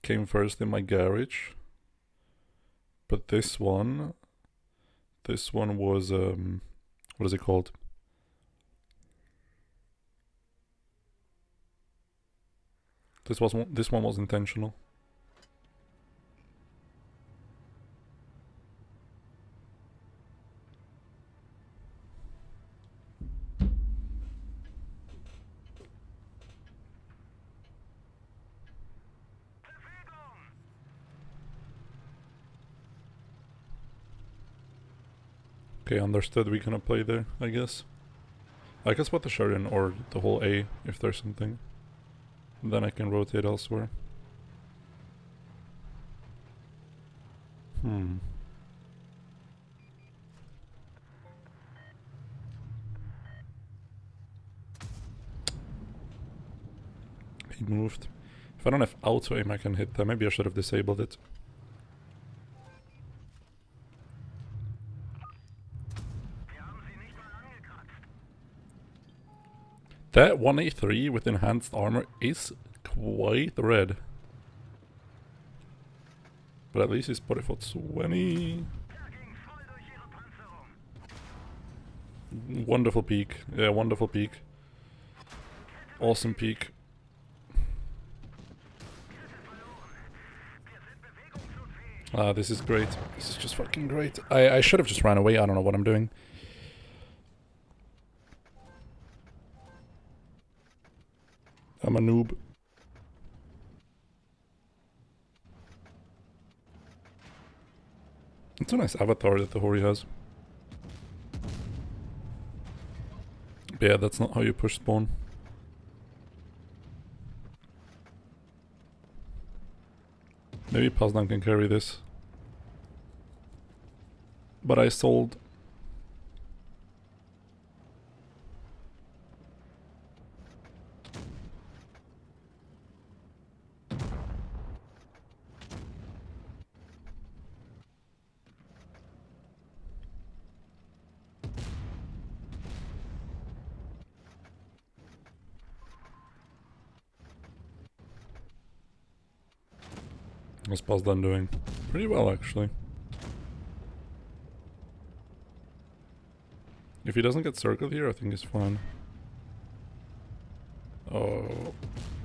S1: came first in my garage. But this one was, what is it called? This one was intentional. Okay, understood. We gonna play there, I guess. I guess what the Shuriken or the whole A if there's something. Then I can rotate elsewhere. He moved. If I don't have auto aim I can hit that. Maybe I should have disabled it. That 183 with enhanced armor is quite red. But at least he's put it for 20. Wonderful peak. Yeah, wonderful peak. Awesome peak. This is great. This is just fucking great. I should have just ran away. I don't know what I'm doing. I'm a noob. It's a nice avatar that the Hori has. But yeah, that's not how you push spawn. Maybe Pazdan can carry this. But I sold. What's Pazdan doing? Pretty well, actually. If he doesn't get circled here, I think he's fine. Oh,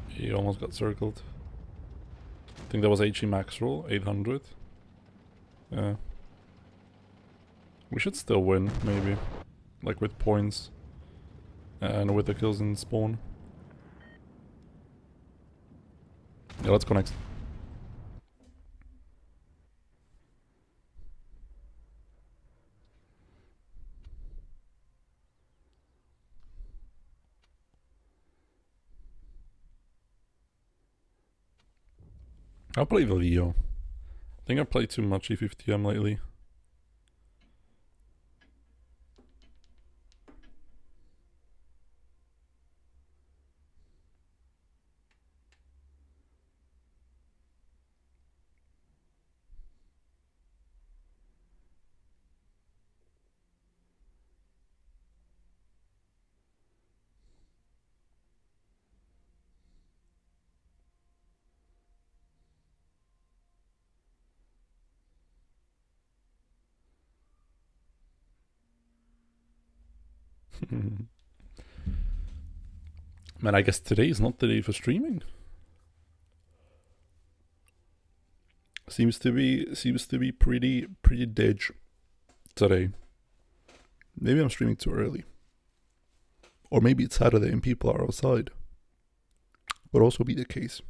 S1: he almost got circled. I think that was HE max roll, 800. Yeah. We should still win, maybe. Like with points. And with the kills in spawn. Yeah, let's go next. I'll play the Leo. I think I played too much E50M lately. Man, I guess today is not the day for streaming. Seems to be pretty dead today. Maybe I'm streaming too early. Or maybe it's Saturday and people are outside. Would also be the case.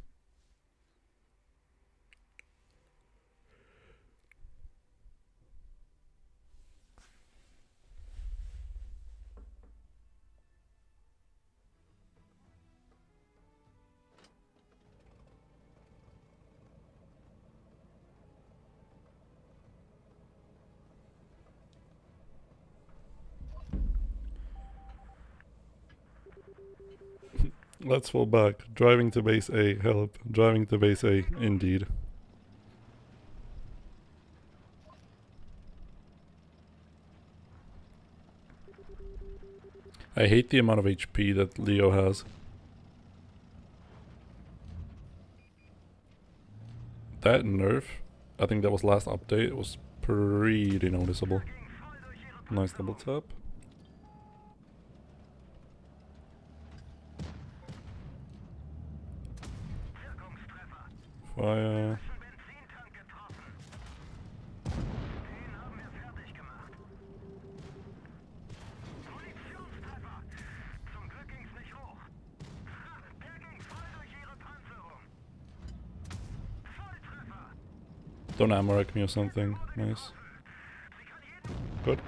S1: Let's fall back. Driving to base A, help. Driving to base A, indeed. I hate the amount of HP that Leo has. That nerf, I think that was last update, was pretty noticeable. Nice double tap. Fire. Don't ammo wreck me or something. Nice. Good.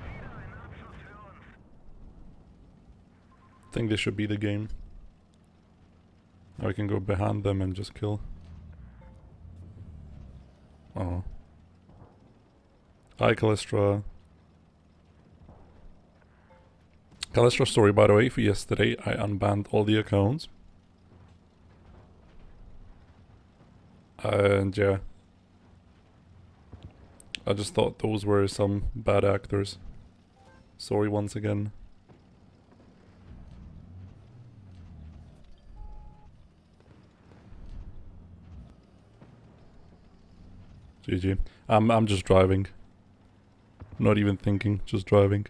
S1: I think this should be the game. Now I can go behind them and just kill. Oh. Hi, Calestra. Calestra story, by the way, for yesterday, I unbanned all the accounts. And yeah. I just thought those were some bad actors. Sorry once again. GG. I'm just driving. Not even thinking, just driving.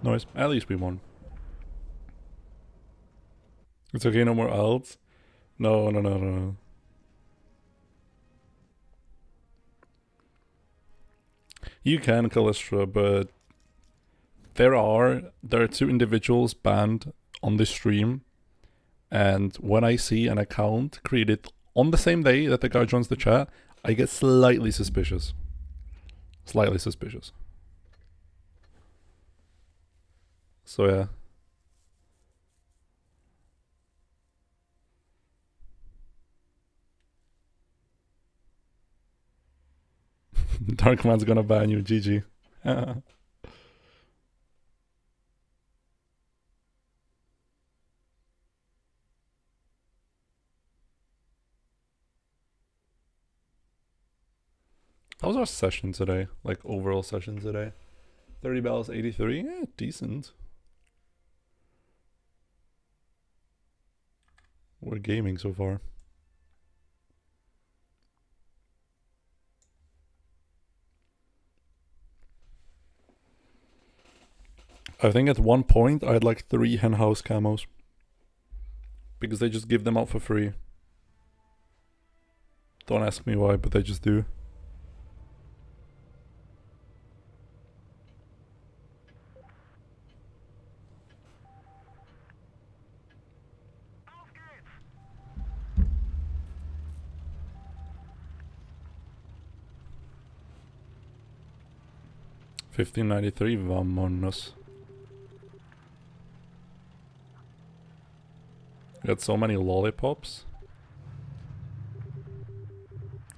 S1: Nice. At least we won. It's okay, no more alts? No. You can, Calestra, but there are 2 individuals banned on this stream, and when I see an account created on the same day that the guy joins the chat, I get slightly suspicious. Slightly suspicious. So yeah. Darkman's gonna ban you, GG. How was our session today? Like overall session today? 30 battles, 83? Yeah, decent. We're gaming so far. I think at one point I had like 3 henhouse camos. Because they just give them out for free. Don't ask me why, but they just do. $15.93, vamonos. Got so many lollipops.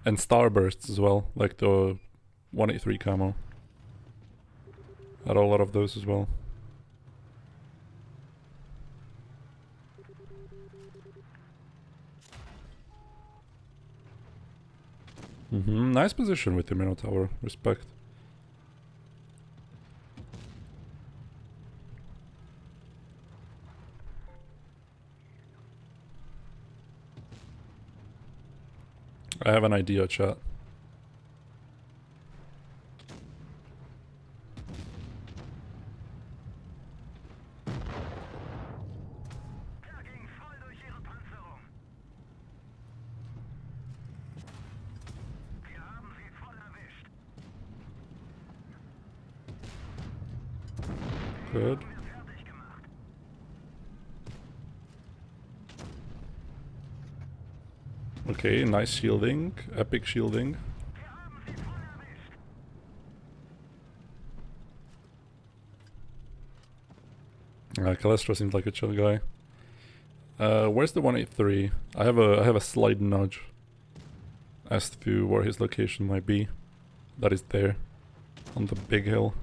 S1: And starbursts as well, like the 183 camo. Had a lot of those as well. Nice position with the Minotaur, respect. I have an idea, chat.
S2: Der ging voll durch ihre Panzerung. Wir haben sie voll erwischt.
S1: Good.
S2: Wir fertig gemacht.
S1: Okay, nice shielding. Epic shielding.
S2: Wir haben sie voll erwischt.
S1: Calestro seems like a chill guy. Where's the 183? I have a slight nudge as to where his location might be. That is there, on the big hill.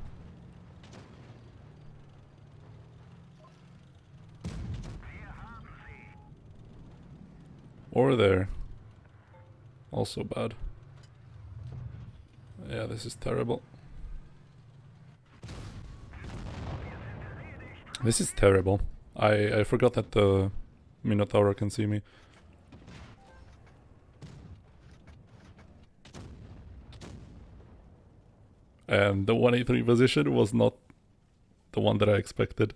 S2: Wir haben sie.
S1: Or there. Also bad. Yeah, this is terrible. This is terrible. I forgot that the Minotaur can see me. And the 183 position was not the one that I expected.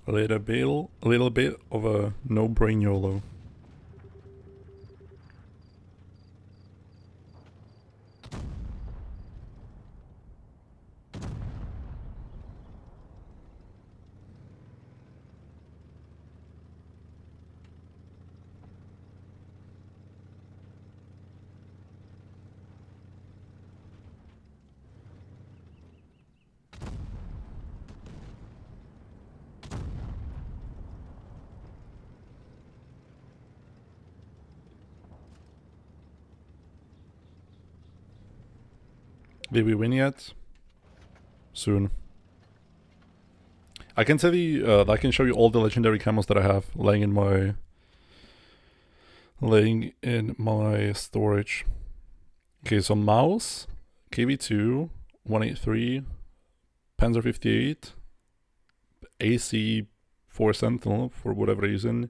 S1: A little bit of a no-brain YOLO. Did we win yet? Soon. I can tell you, I can show you all the legendary camos that I have laying in my storage. Okay, so mouse, KV2, 183, Panzer 58, AC 4 Sentinel for whatever reason,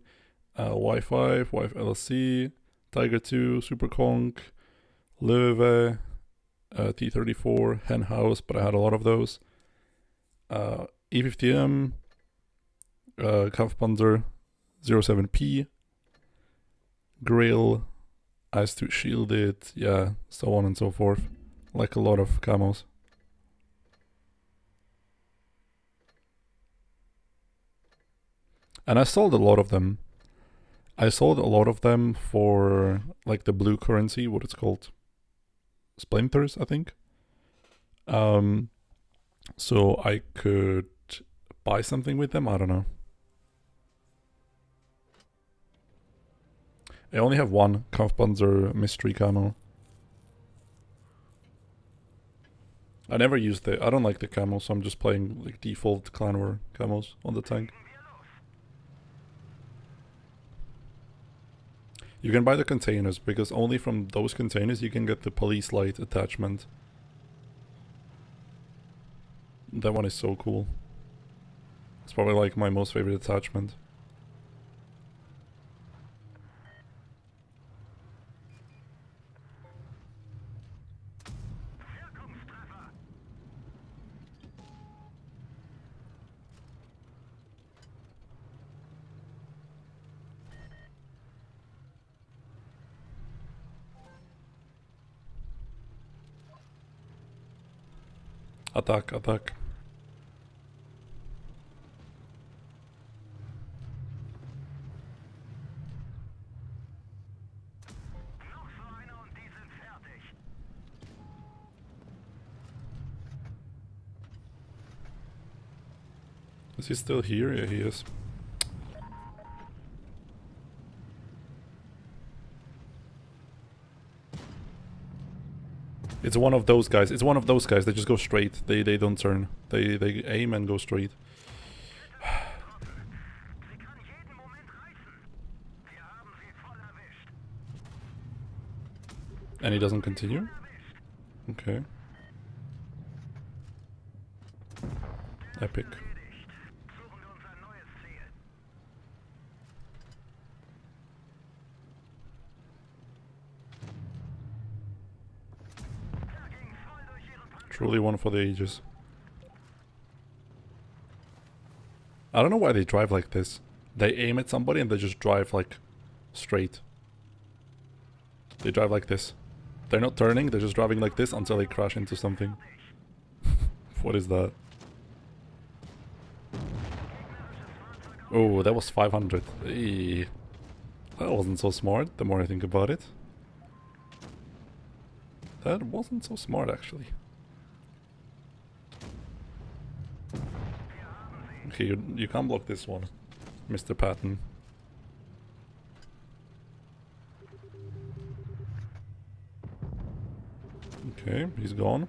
S1: Y5, Y5 LSC, Tiger 2, Super Conk, Löwe, T34, Henhouse, but I had a lot of those. E50M, Kampfpanzer 07P, Grill, Ice2 Shielded, yeah, so on and so forth. Like a lot of camos. And I sold a lot of them. I sold a lot of them for like the blue currency, what it's called. Splinters, I think. So I could buy something with them, I don't know. I only have one Kampfpanzer mystery camo. I never used it. I don't like the camo, so I'm just playing like default clan war camos on the tank. You can buy the containers, because only from those containers you can get the police light attachment. That one is so cool. It's probably like my most favorite attachment. Attack, attack.
S2: Noch so einer und die sind fertig.
S1: Is he still here? Yeah, he is. It's one of those guys. It's one of those guys. They just go straight. They don't turn. They aim and go straight.
S2: Sie kann jeden Moment reißen. Wir haben sie voll erwischt.
S1: And he doesn't continue? Okay. Epic.
S2: Erledigt. Suchen wir uns ein neues Ziel.
S1: Truly one for the ages. I don't know why they drive like this. They aim at somebody and they just drive like straight. They drive like this. They're not turning, they're just driving like this until they crash into something. What is that? Oh, that was 500. Eee. That wasn't so smart, the more I think about it. That wasn't so smart, actually. Okay, you can't block this one, Mr. Patton. Okay, he's gone.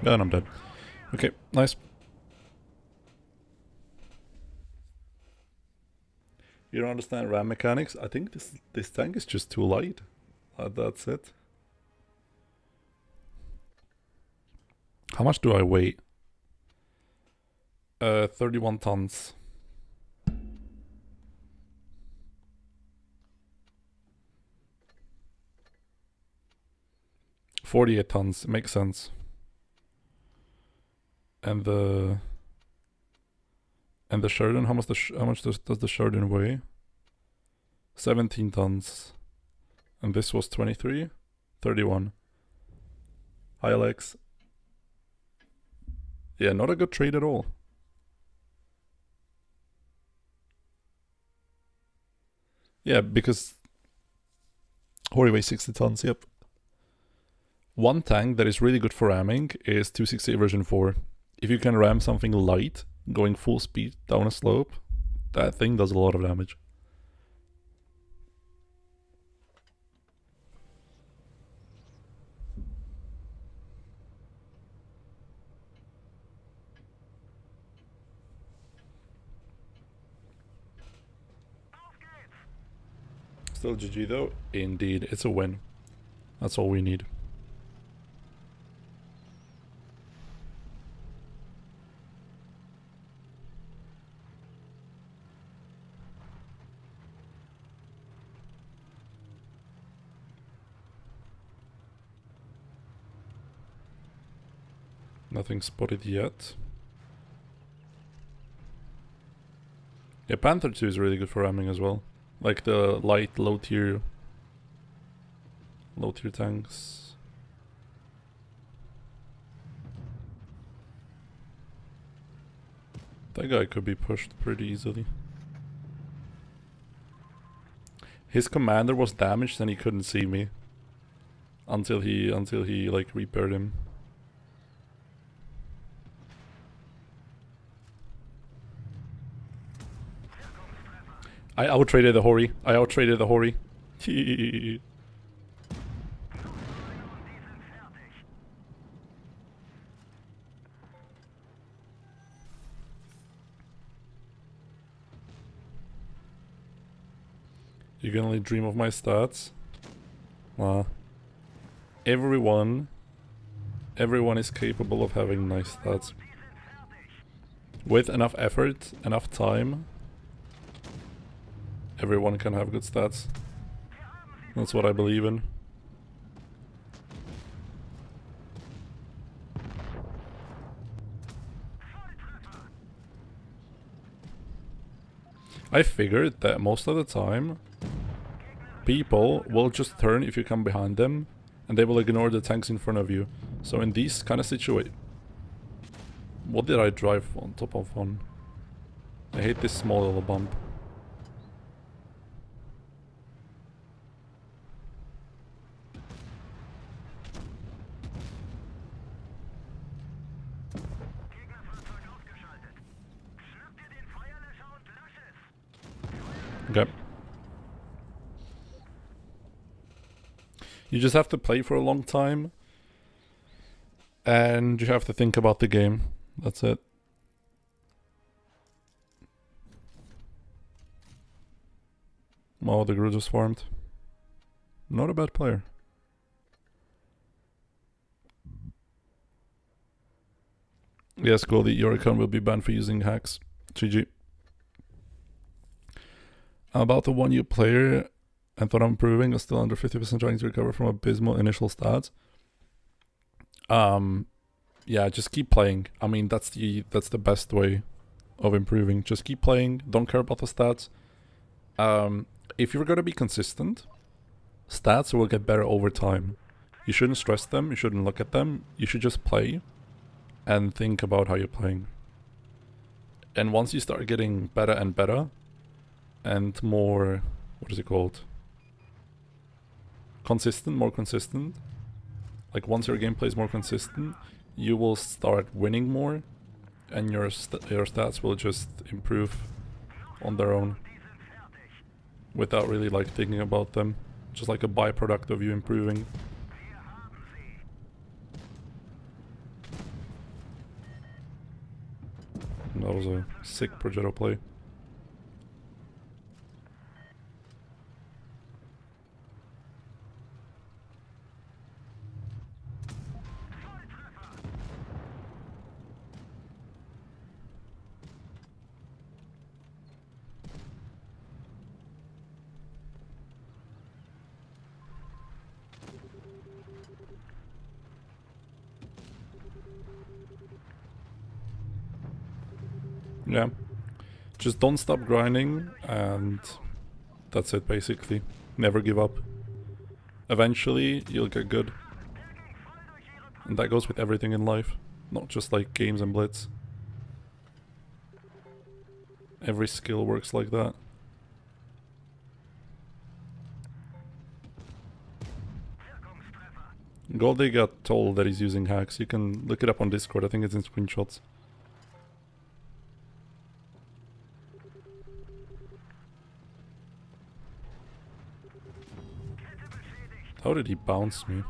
S1: And I'm dead. Okay, nice. You don't understand RAM mechanics? I think this tank is just too light. That's it. How much do I weigh? 31 tons. $48 tons, makes sense. And the Sheridan, how much does the Sheridan weigh? 17 tons. And this was 23? 31. Hi Alex. Yeah, not a good trade at all. Yeah, because Hori weighs 60 tons, yep. One tank that is really good for ramming is 268 version 4. If you can ram something light, going full speed down a slope, that thing does a lot of damage. Still GG though? Indeed, it's a win. That's all we need. Nothing spotted yet. Yeah, Panther 2 is really good for ramming as well. Like the light, low tier tanks. That guy could be pushed pretty easily. His commander was damaged and he couldn't see me. Until he like repaired him. I outtraded the Hori. You can only dream of my stats. Everyone is capable of having nice stats. With enough effort, enough time, everyone can have good stats. That's what I believe in. I figured that most of the time, people will just turn if you come behind them, and they will ignore the tanks in front of you. So in these kind of situations... What did I drive on top of on? I hate this small little bump. Okay. You just have to play for a long time. And you have to think about the game. That's it. Oh, the Groot just farmed. Not a bad player. Yes, Goldie, your account will be banned for using hacks. GG. I'm about to 1 year player and thought I'm improving. I'm still under 50% trying to recover from abysmal initial stats. Yeah, just keep playing. I mean, that's the best way of improving. Just keep playing. Don't care about the stats. If you're gonna be consistent, stats will get better over time. You shouldn't stress them. You shouldn't look at them. You should just play and think about how you're playing. And once you start getting better and better and more, what is it called? Consistent, more consistent. Like once your gameplay is more consistent, you will start winning more and your stats will just improve on their own without really like thinking about them. Just like a byproduct of you improving. That was a sick Progetto play. Yeah. Just don't stop grinding and that's it basically. Never give up. Eventually you'll get good. And that goes with everything in life. Not just like games and blitz. Every skill works like that. Goldie got told that he's using hacks. You can look it up on Discord. I think it's in screenshots. How did he bounce me?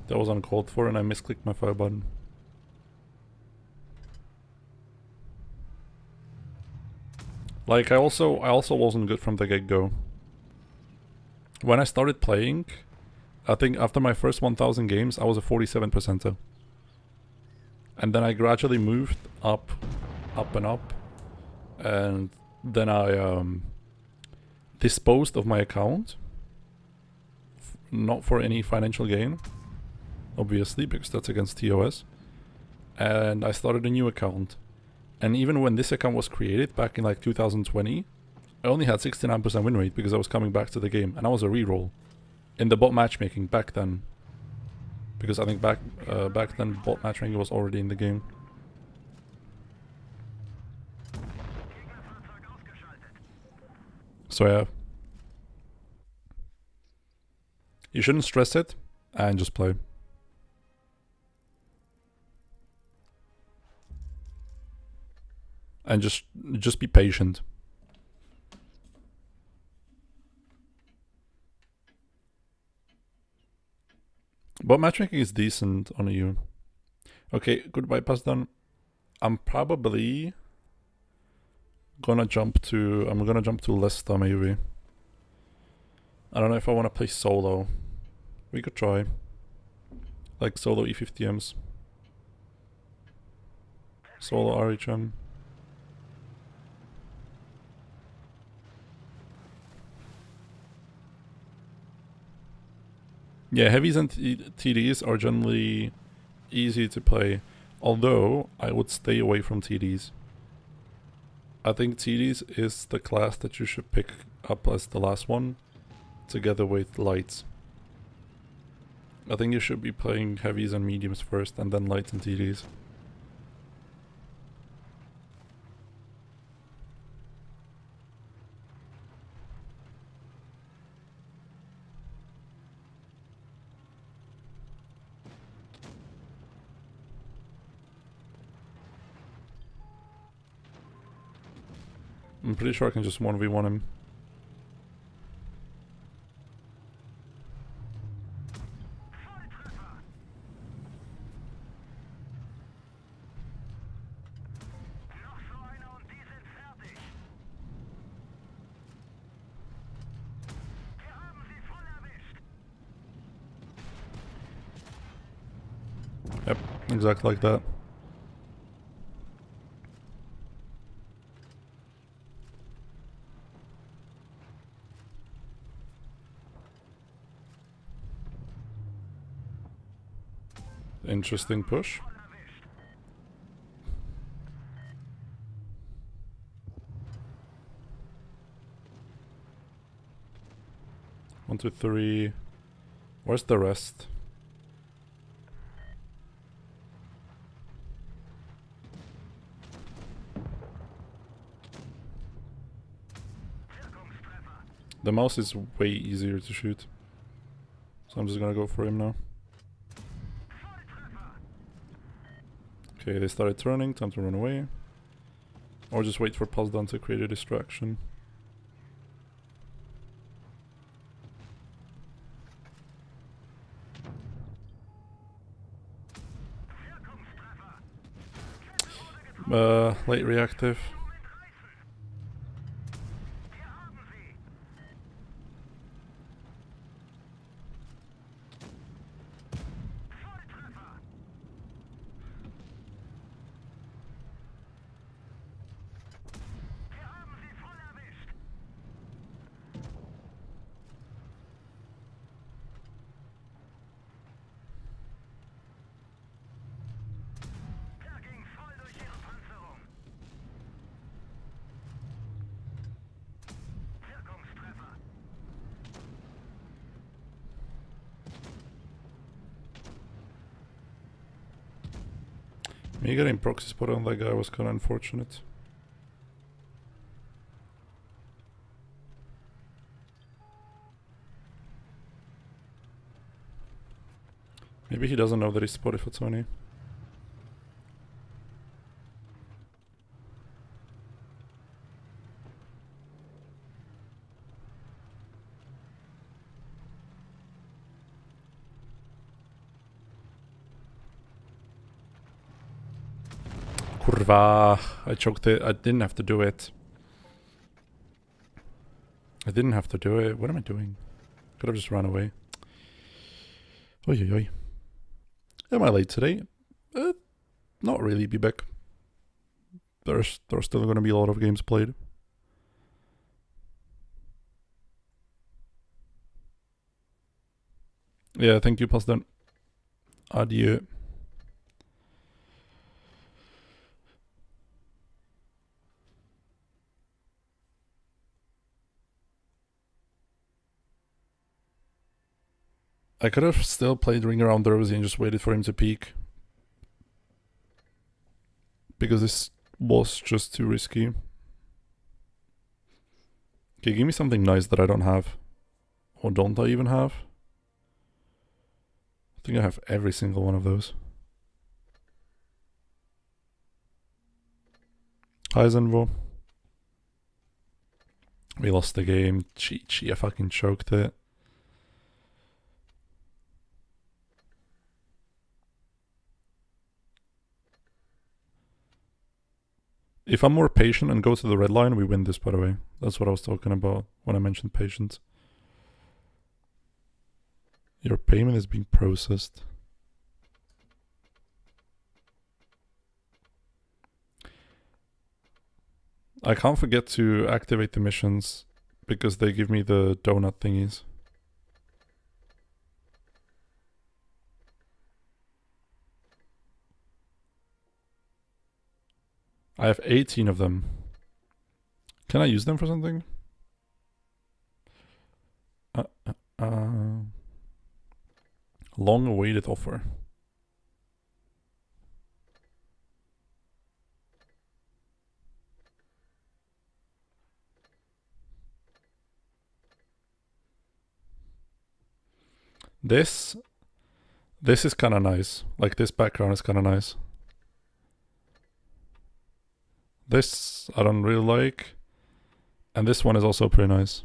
S1: That was uncalled for and I misclicked my fire button. Like I also wasn't good from the get-go. When I started playing, I think after my first 1000 games, I was a 47%er. And then I gradually moved up and up. And then I disposed of my account. Not for any financial gain, obviously, because that's against TOS. And I started a new account. And even when this account was created back in like 2020, I only had 69% win rate because I was coming back to the game. And I was a reroll in the bot matchmaking back then. Because I think back then bot matchmaking was already in the game. So yeah. You shouldn't stress it and just play. And just be patient. But matchmaking is decent on you. Okay, goodbye, pass done. I'm probably gonna jump to Leicester maybe. I don't know if I wanna play solo. We could try. Like solo E50Ms. Solo RHM. Yeah, heavies and TDs are generally easy to play, although I would stay away from TDs. I think TDs is the class that you should pick up as the last one, together with lights. I think you should be playing heavies and mediums first, and then lights and TDs. I'm pretty sure I can just 1v1 him. Exactly like that. Interesting push.
S2: Voll erwischt.
S1: 1, 2, 3. Where's the rest?
S2: Wirkungstreffer.
S1: The mouse is way easier to shoot. So I'm just gonna go for him now.
S2: Volltreffer.
S1: Okay, they started turning, time to run away. Or just wait for pulse down to create a distraction.
S2: Wirkungstreffer.
S1: Late reactive.
S2: Moment reißen. Wir haben sie. Volltreffer. Wir haben sie voll erwischt. Der ging voll durch ihre Panzerung. Wirkungstreffer.
S1: Me getting proxy spot on that guy was kinda unfortunate. Maybe he doesn't know that he's spotted for 20. Kurva. I choked it. I didn't have to do it. I didn't have to do it. What am I doing? Could have just run away. Oi, oi, oi. Am I late today? Not really, be back. There's still going to be a lot of games played. Yeah, thank you, Pasden. Adieu. I could have still played Ring Around the Rosie and just waited for him to peak. Because this was just too risky. Okay, give me something nice that I don't have. Or don't I even have? I think I have every single one of those. Hi Zenvo. We lost the game. Chi, I fucking choked it. If I'm more patient and go to the red line, we win this, by the way. That's what I was talking about when I mentioned patience. Your payment is being processed. I can't forget to activate the missions because they give me the donut thingies. I have 18 of them. Can I use them for something? Long-awaited offer. This is kind of nice. Like, this background is kind of nice. This I don't really like. And this one is also pretty nice.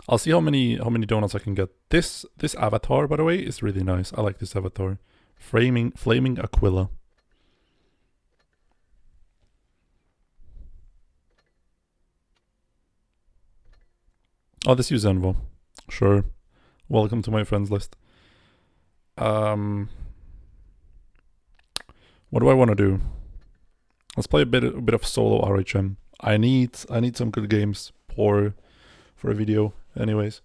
S1: I'll see how many donuts I can get. This avatar, by the way, is really nice. I like this avatar. Flaming Aquila. Oh, this is Zenvo. Sure. Welcome to my friends list. What do I want to do? Let's play a bit of solo RHM. I need some good games for a video. Anyways.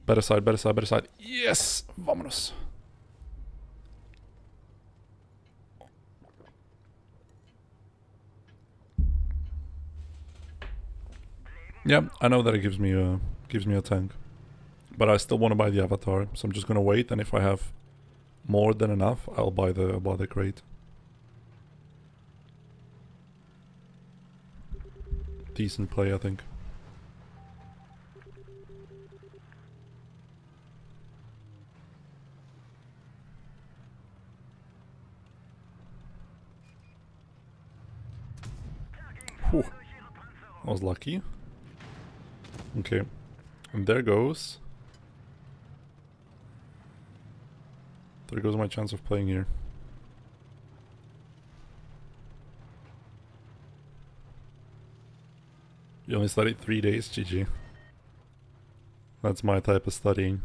S1: Better side. Yes! Vámonos. Yeah, I know that it gives me a tank. But I still want to buy the avatar, so I'm just gonna wait, and if I have more than enough, I'll buy the crate. Decent play, I think. Whew. I was lucky. Okay. And there goes my chance of playing here. You only studied 3 days, GG. That's my type of studying.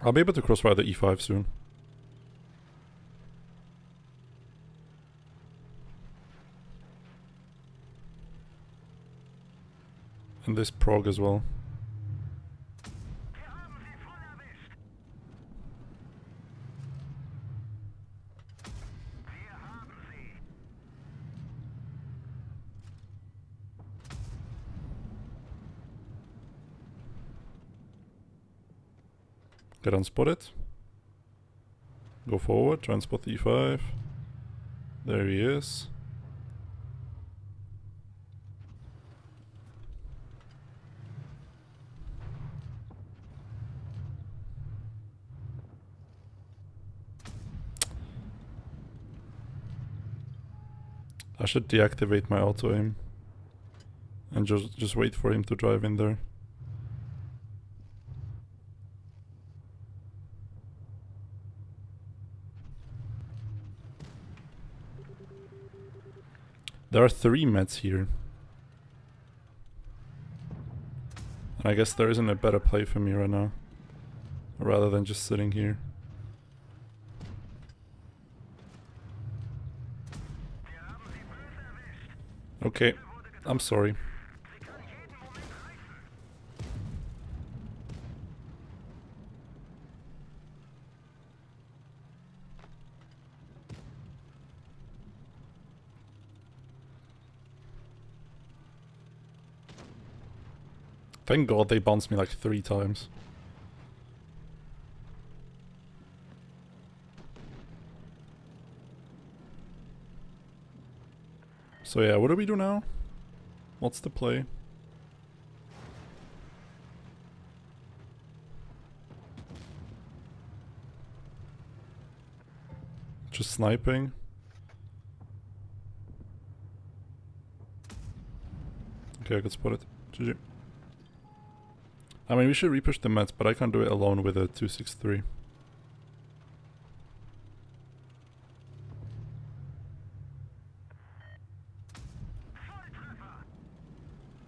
S1: I'll be able to crossfire the E5 soon. And this prog as well. Get unspotted. Go forward, try and spot the E5. There he is. I should deactivate my auto aim and just wait for him to drive in there. There are 3 meds here. And I guess there isn't a better play for me right now, rather than just sitting here. Okay, I'm sorry. Thank God they bounced me like 3 times. So yeah, what do we do now? What's the play? Just sniping. Okay, I got spotted. GG. I mean, we should repush the meds, but I can't do it alone with a 263.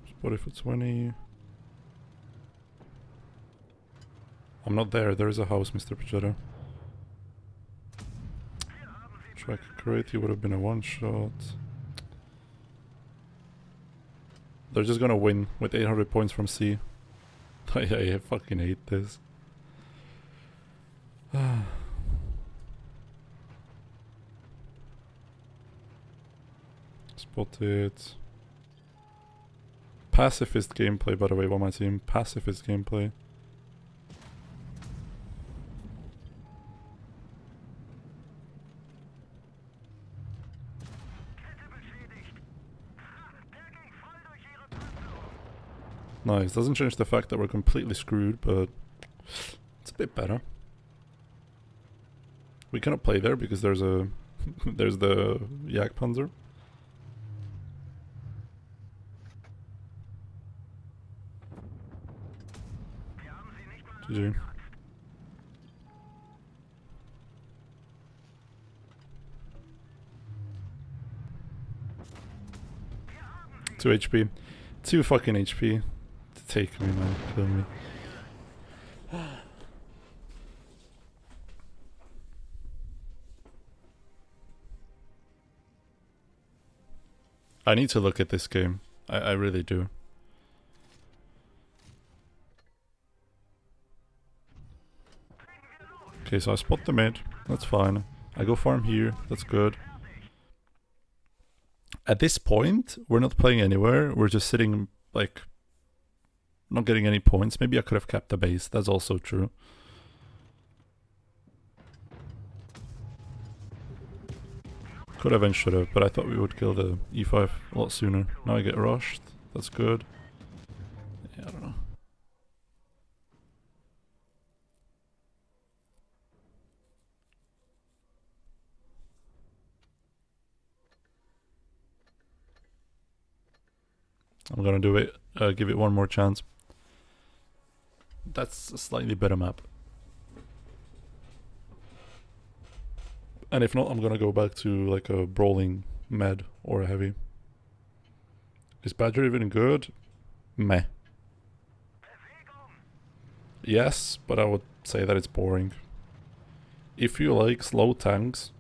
S1: Spotted for 20. I'm not there. There is a house, Mr. Pajero. Track crate, he would have been a one-shot. They're just gonna win with 800 points from C. I fucking hate this. Spotted. Pacifist gameplay, by the way, by my team. Pacifist gameplay. Nice. Doesn't change the fact that we're completely screwed, but it's a bit better. We cannot play there because there's a there's the Yak Panzer. GG. 2 HP. 2 fucking HP. Take me, man. Kill me. I need to look at this game. I really do. Okay, so I spot the mid. That's fine. I go farm here. That's good. At this point, we're not playing anywhere. We're just sitting, like, not getting any points. Maybe I could have kept the base. That's also true. Could have and should have, but I thought we would kill the E5 a lot sooner. Now I get rushed. That's good. Yeah, I don't know. I'm gonna do it. Give it one more chance. That's a slightly better map. And if not, I'm gonna go back to like a brawling med or a heavy. Is Badger even good? Meh. Yes, but I would say that it's boring. If you like slow tanks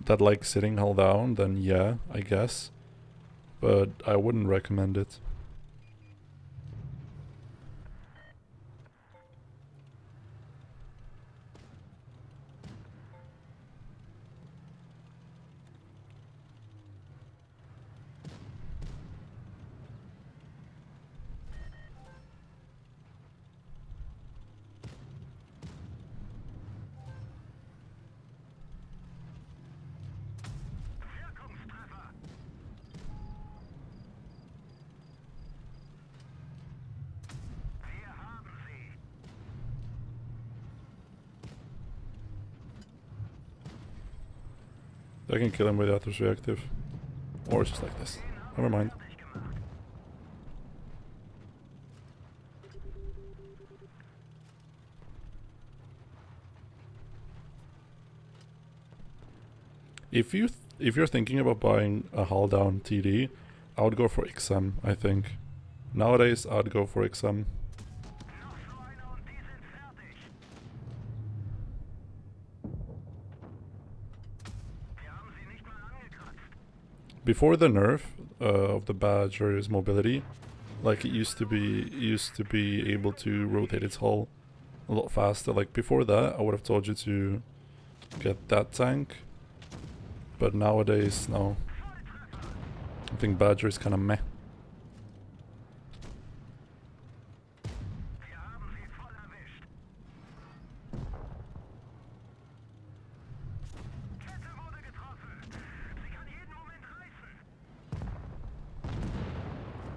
S1: that like sitting held down, then yeah, I guess. But I wouldn't recommend it. I can kill him with Athos reactive. Or just like this. Never mind. If you're thinking about buying a hull down TD, I would go for XM, I think. Nowadays I'd go for XM. Before the nerf of the Badger's mobility, like it used to be able to rotate its hull a lot faster. Like before that, I would have told you to get that tank, but nowadays, no. I think Badger is kind of meh.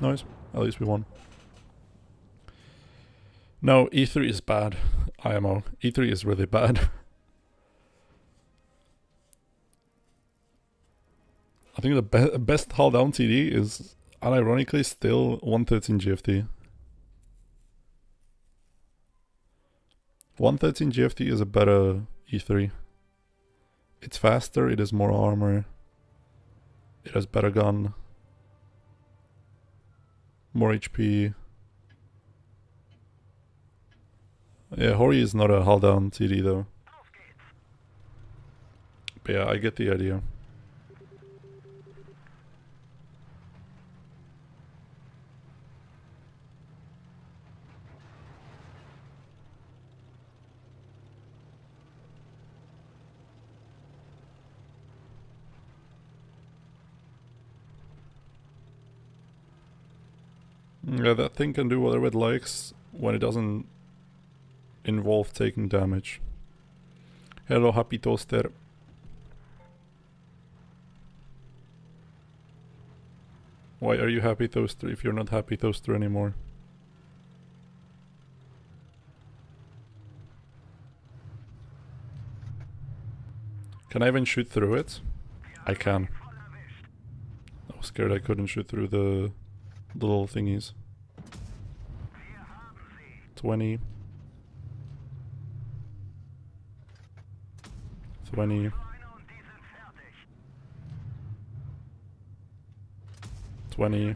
S1: Nice. At least we won. No, E3 is bad. IMO. E3 is really bad. I think the best hull down TD is, unironically, still 113 GFT. 113 GFT is a better E3. It's faster, it has more armor, it has better gun, more HP. Yeah, Hori is not a hull down TD though. But yeah, I get the idea. Yeah, that thing can do whatever it likes when it doesn't involve taking damage. Hello, Happy Toaster. Why are you Happy Toaster if you're not Happy Toaster anymore? Can I even shoot through it? I can. I was scared I couldn't shoot through the little thingies. 20. 20. 20.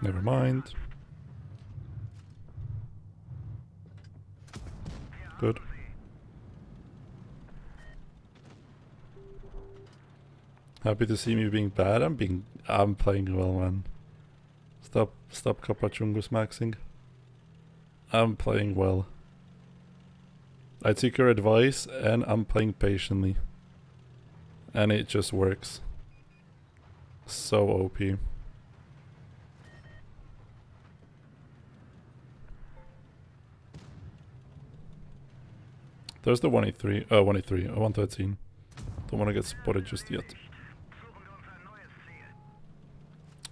S1: Never mind. Good. Happy to see me being bad. I'm playing well, man. Stop Kapachungus maxing. I'm playing well. I took your advice and I'm playing patiently. And it just works. So OP. There's the 183, 113. Don't want to get spotted just yet.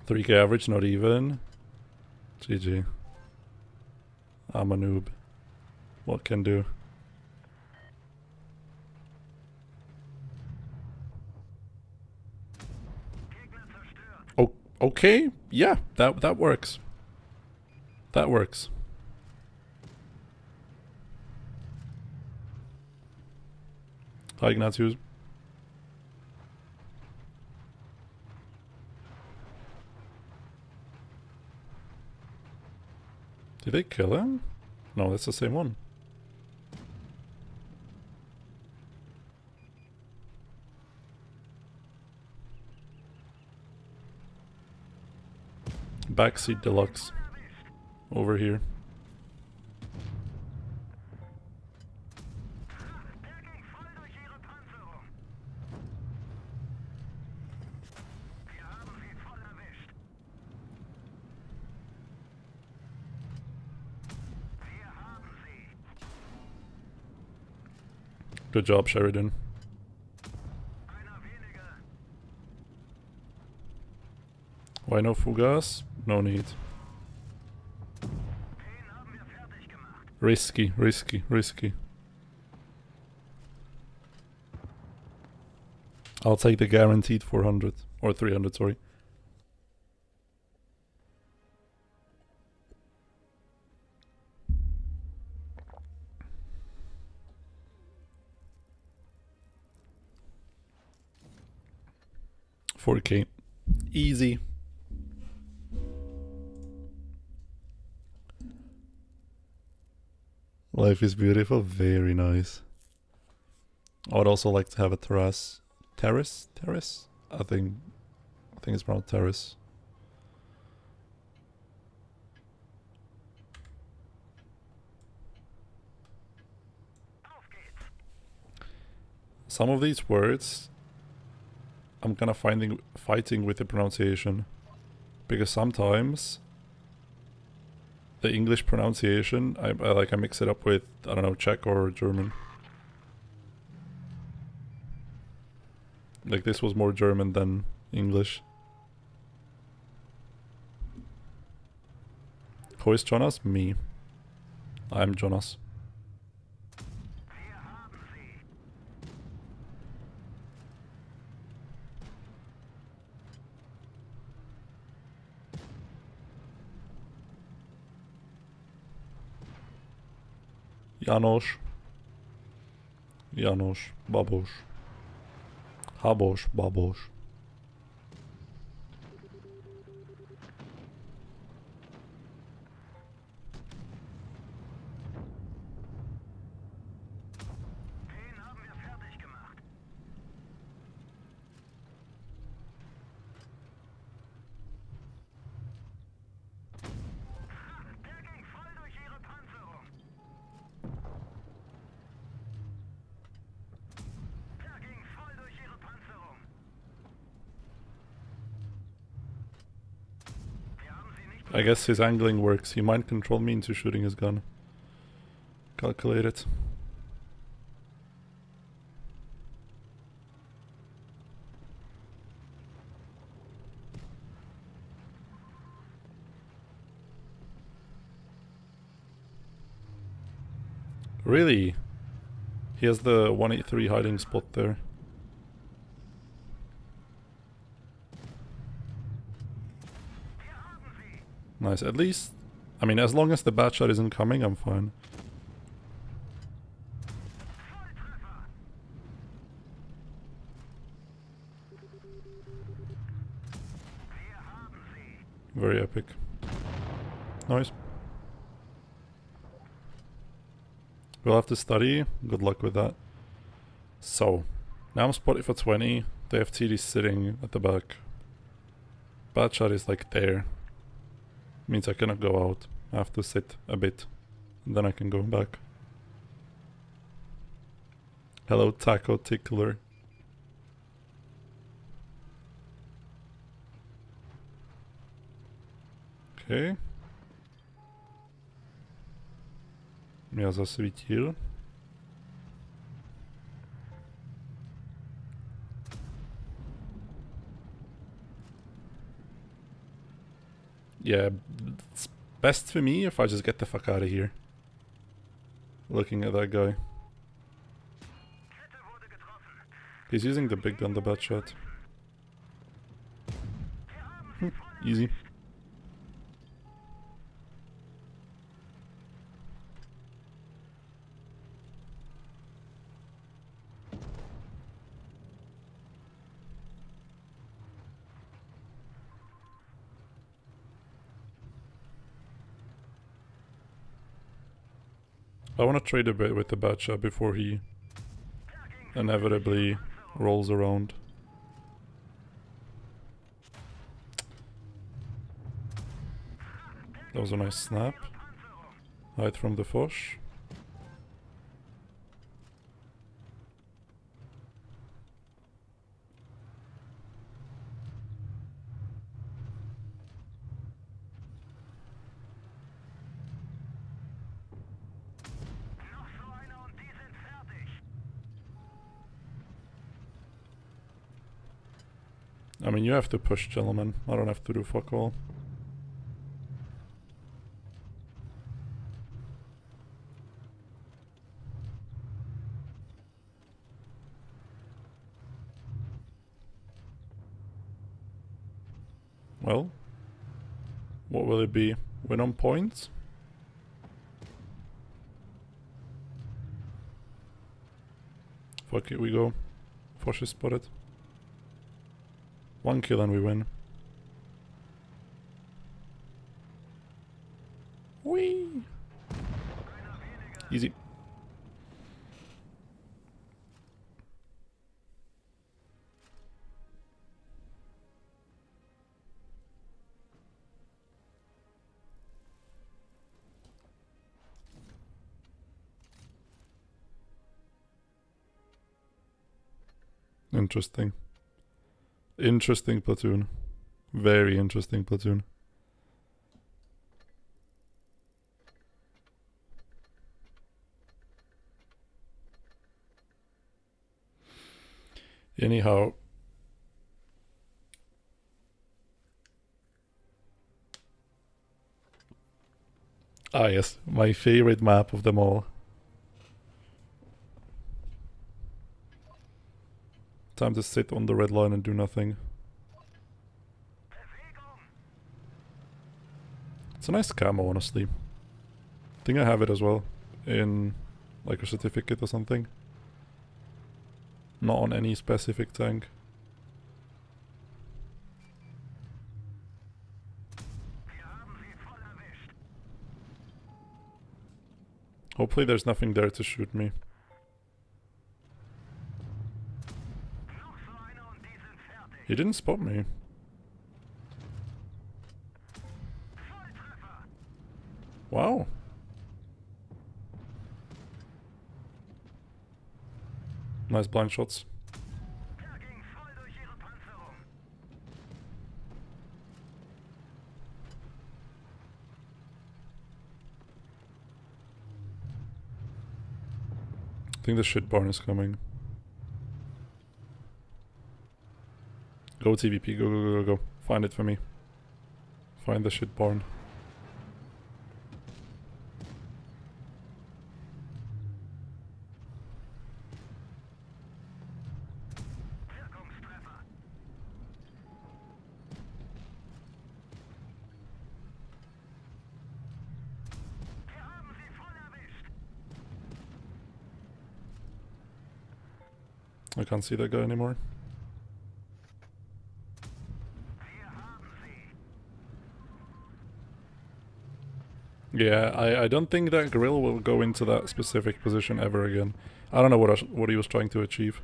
S1: 3k average, not even. GG. I'm a noob. What can do? Oh, okay. Yeah, that works. That works. Hi, Ignatius. Did they kill him? No, that's the same one. Backseat deluxe. Over here. Good job, Sheridan. Why no Fugas? No need. Risky, risky, risky. I'll take the guaranteed 400. Or 300, sorry. $4K. Easy. Life is beautiful. Very nice. I would also like to have a terrace. Terrace? I think it's pronounced terrace. Some of these words I'm kind of fighting with the pronunciation, because sometimes the English pronunciation I mix it up with, I don't know, Czech or German. Like this was more German than English. Who is Jonas? Me. I'm Jonas. Janos. Babos. Habos, babos. I guess his angling works. He mind controlled me into shooting his gun. Calculate it. Really? He has the 183 hiding spot there. Nice, at least, I mean, as long as the bad shot isn't coming, I'm fine. Very epic. Nice. We'll have to study. Good luck with that. So, now I'm spotted for 20. They have TD sitting at the back. Bad shot is like there. Means I cannot go out. I have to sit a bit. And then I can go back. Hello, Taco Tickler. Okay. Já zasvítil. Yeah, it's best for me if I just get the fuck out of here. Looking at that guy. He's using the big gun, the bad shot. Easy. I want to trade a bit with the bad shot before he inevitably rolls around. That was a nice snap. Hide from the Fosh. I mean, you have to push, gentlemen. I don't have to do fuck all. Well, what will it be? Win on points? Fuck it, we go. Fosh is spotted. 1 kill and we win. Whee! Easy. Interesting. Interesting platoon. Very interesting platoon. Anyhow. Ah yes, my favorite map of them all. Time to sit on the red line and do nothing. It's a nice camo, honestly. I think I have it as well. In like a certificate or something. Not on any specific tank. Hopefully there's nothing there to shoot me. He didn't spot me. Wow. Nice blind shots. I think the shit barn is coming. Go TVP, go, go, go, go, go. Find it for me. Find the shit barn. I can't see that guy anymore. Yeah, I don't think that grill will go into that specific position ever again. I don't know what he was trying to achieve.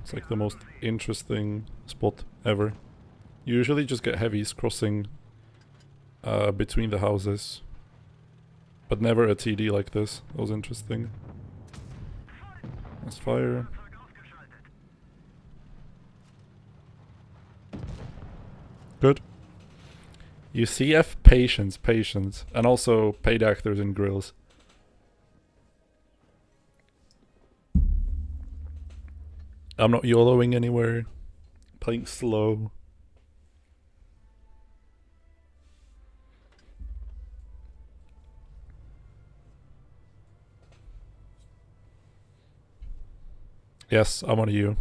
S1: It's like the most interesting spot ever. You usually just get heavies crossing between the houses. But never a TD like this. That was interesting. Let's fire. Good. You CF patience, patience. And also paid actors in grills. I'm not YOLOing anywhere. Playing slow. Yes, I'm on you.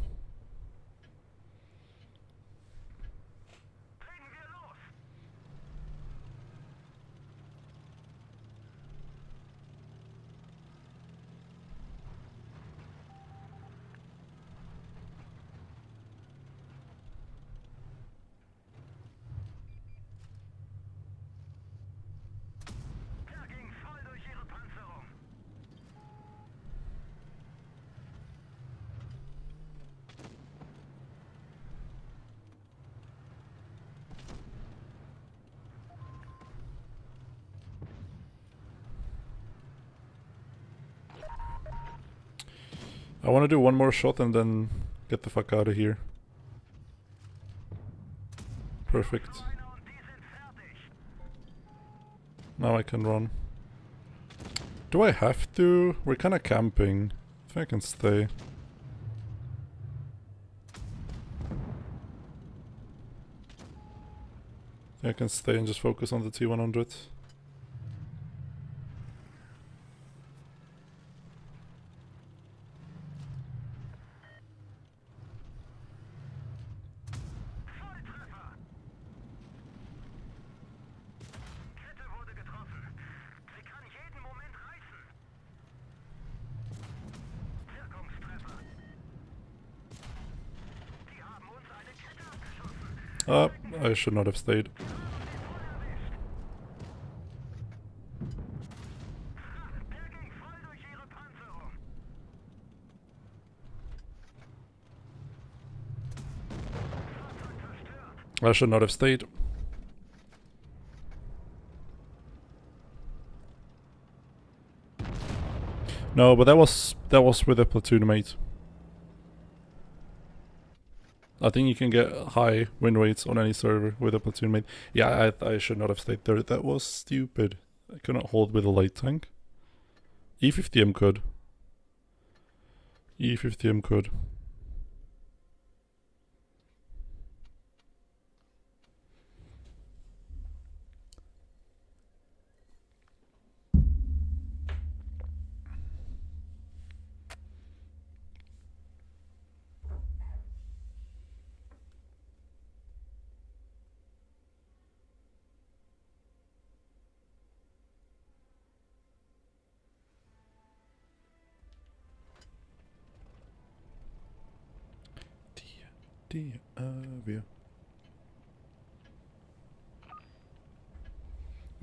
S1: I want to do one more shot and then get the fuck out of here. Perfect. Now I can run. Do I have to? We're kind of camping. I think I can stay. I can stay and just focus on the T100. I should not have stayed. I should not have stayed. No, but that was with a platoon mate. I think you can get high win rates on any server with a platoon mate. Yeah, I should not have stayed there. That was stupid. I couldn't hold with a light tank. E50M could. E50M could.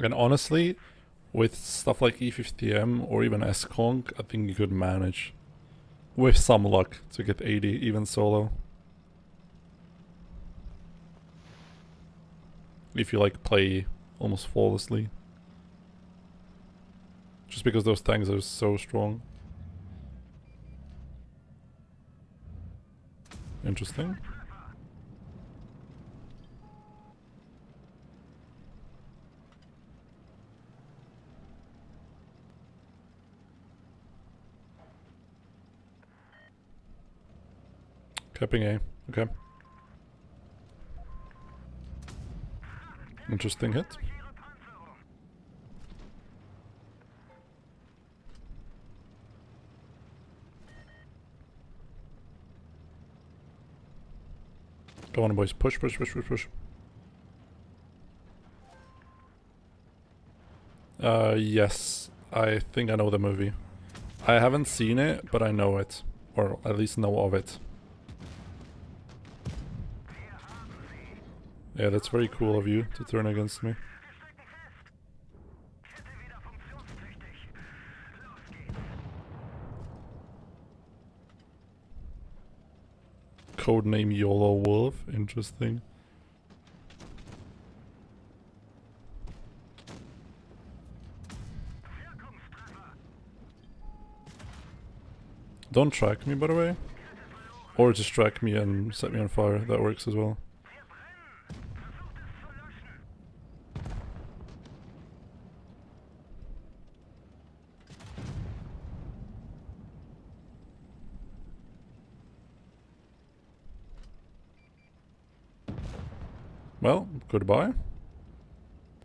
S1: And honestly, with stuff like E50M or even S-Conk, I think you could manage, with some luck, to get 80 even solo. If you like play almost flawlessly. Just because those tanks are so strong. Interesting. Capping A. Okay. Interesting hit. Go on, boys. Push, push, push, push, push. Yes. I think I know the movie. I haven't seen it, but I know it. Or at least know of it. Yeah, that's very cool of you to turn against me. Codename YOLO Wolf. Interesting. Don't track me, by the way. Or just track me and set me on fire. That works as well. Well, goodbye.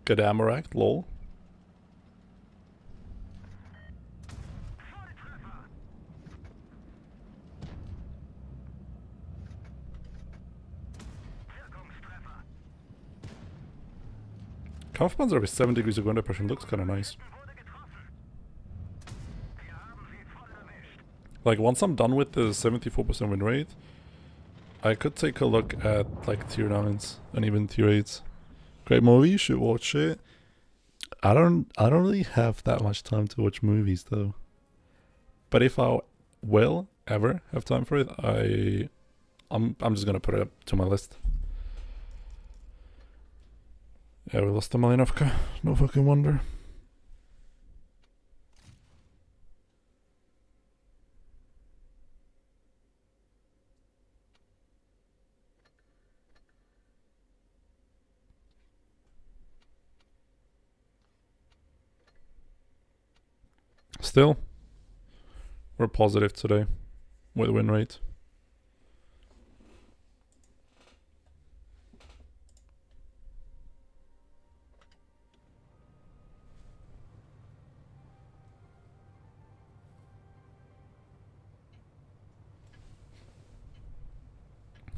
S1: Good Amaract, lol. Kampfpanzer with 7 degrees of ground depression looks kinda nice. Like, once I'm done with the 74% win rate, I could take a look at, like, tier 9s and even tier 8s. Great movie, you should watch it. I don't really have that much time to watch movies, though. But if I will ever have time for it, I'm just gonna put it up to my list. Yeah, we lost the Malinovka. No fucking wonder. Still, we're positive today with win rate.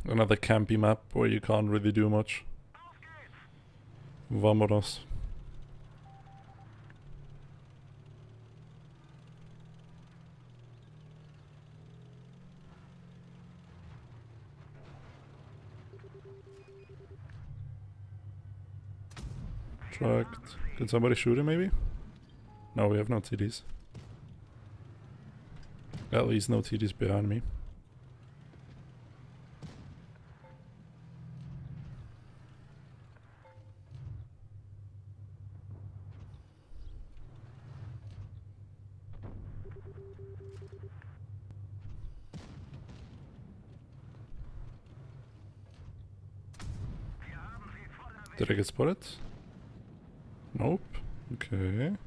S1: Another campy map where you can't really do much. Vamonos. Tracked. Can somebody shoot him maybe? No, we have no TDs. At least no TDs behind me. Did I get spotted? Nope. Okay.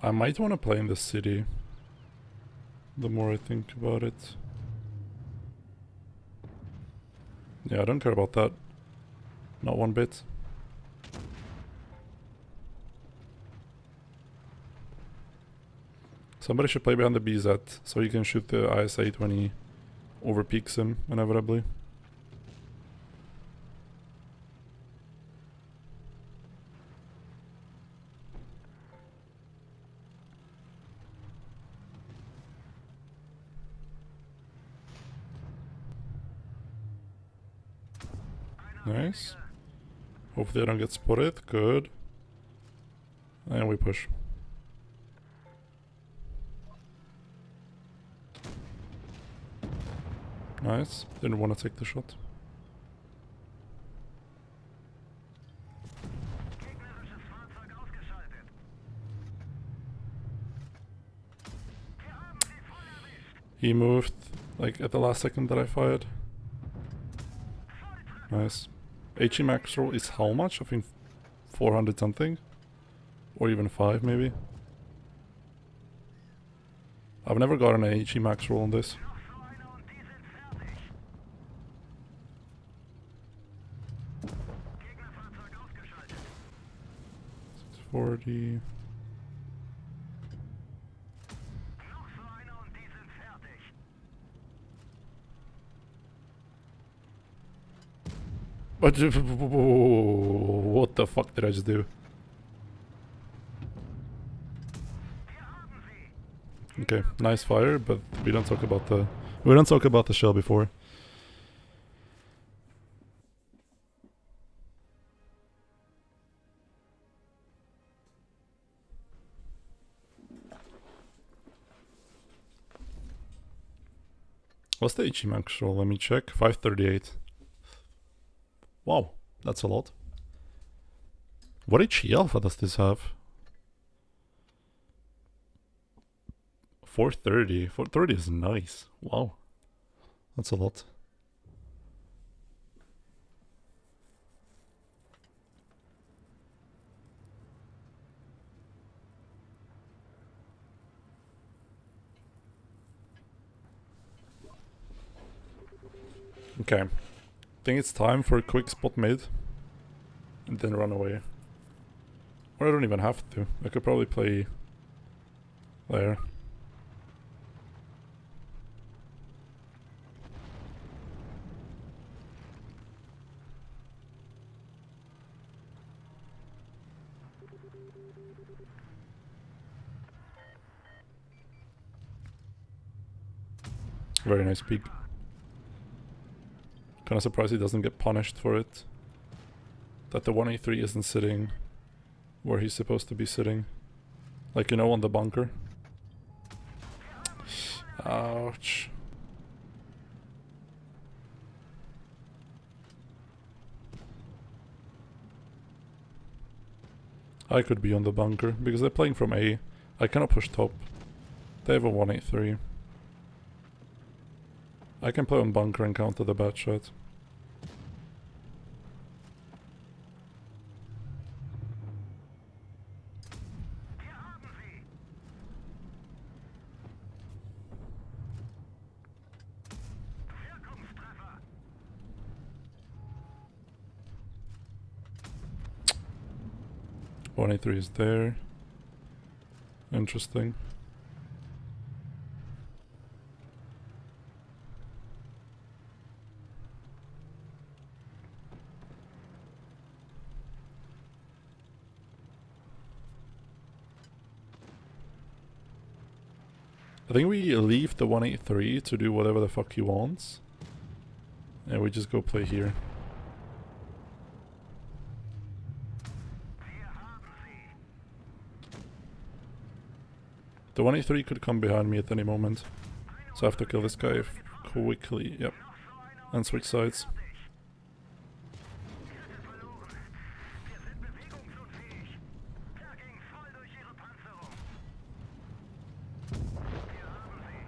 S1: I might want to play in the city. The more I think about it. Yeah, I don't care about that. Not one bit. Somebody should play behind the BZ so he can shoot the IS-8 when he overpeaks him, inevitably. Nice. Hopefully I don't get spotted. Good. And we push. Nice. Didn't want to take the shot. He moved like at the last second that I fired. Nice. HE max roll is how much? I think 400 something. Or even 5 maybe. I've never gotten an HE max roll on this. 640. What the fuck did I just do? Okay, nice fire, but we don't talk about the shell before. What's the HE max roll? Let me check. 538. Wow, that's a lot. What HE alpha does this have? 430. 430 is nice. Wow. That's a lot. Okay. I think it's time for a quick spot mid. And then run away. Or I don't even have to. I could probably play there. Very nice peek. Kinda surprised he doesn't get punished for it. That the 183 isn't sitting where he's supposed to be sitting. Like, you know, on the bunker. Ouch. I could be on the bunker because they're playing from A. I cannot push top. They have a 183. I can play on bunker and counter the bad shot.
S2: Hier haben Sie. Wirkungstreffer.
S1: 183 is there. Interesting. I think we leave the 183 to do whatever the fuck he wants. And we just go play here.
S2: Hier haben Sie.
S1: The 183 could come behind me at any moment. So I have to kill this guy quickly. Yep. And switch sides.
S2: Kette verloren. Wir sind bewegungsunfähig. Der ging voll durch Ihre Panzerung. Hier haben Sie.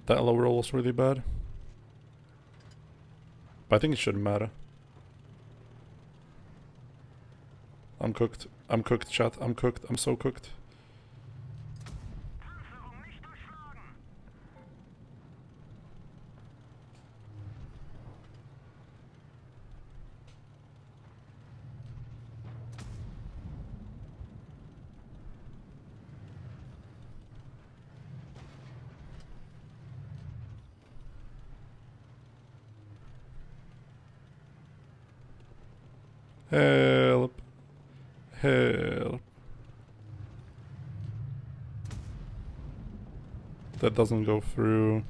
S1: That low roll was really bad. But I think it shouldn't matter. I'm cooked. I'm cooked, chat. I'm cooked. I'm so cooked.
S2: Panzerung nicht durchschlagen.
S1: Help. Help. That doesn't go through.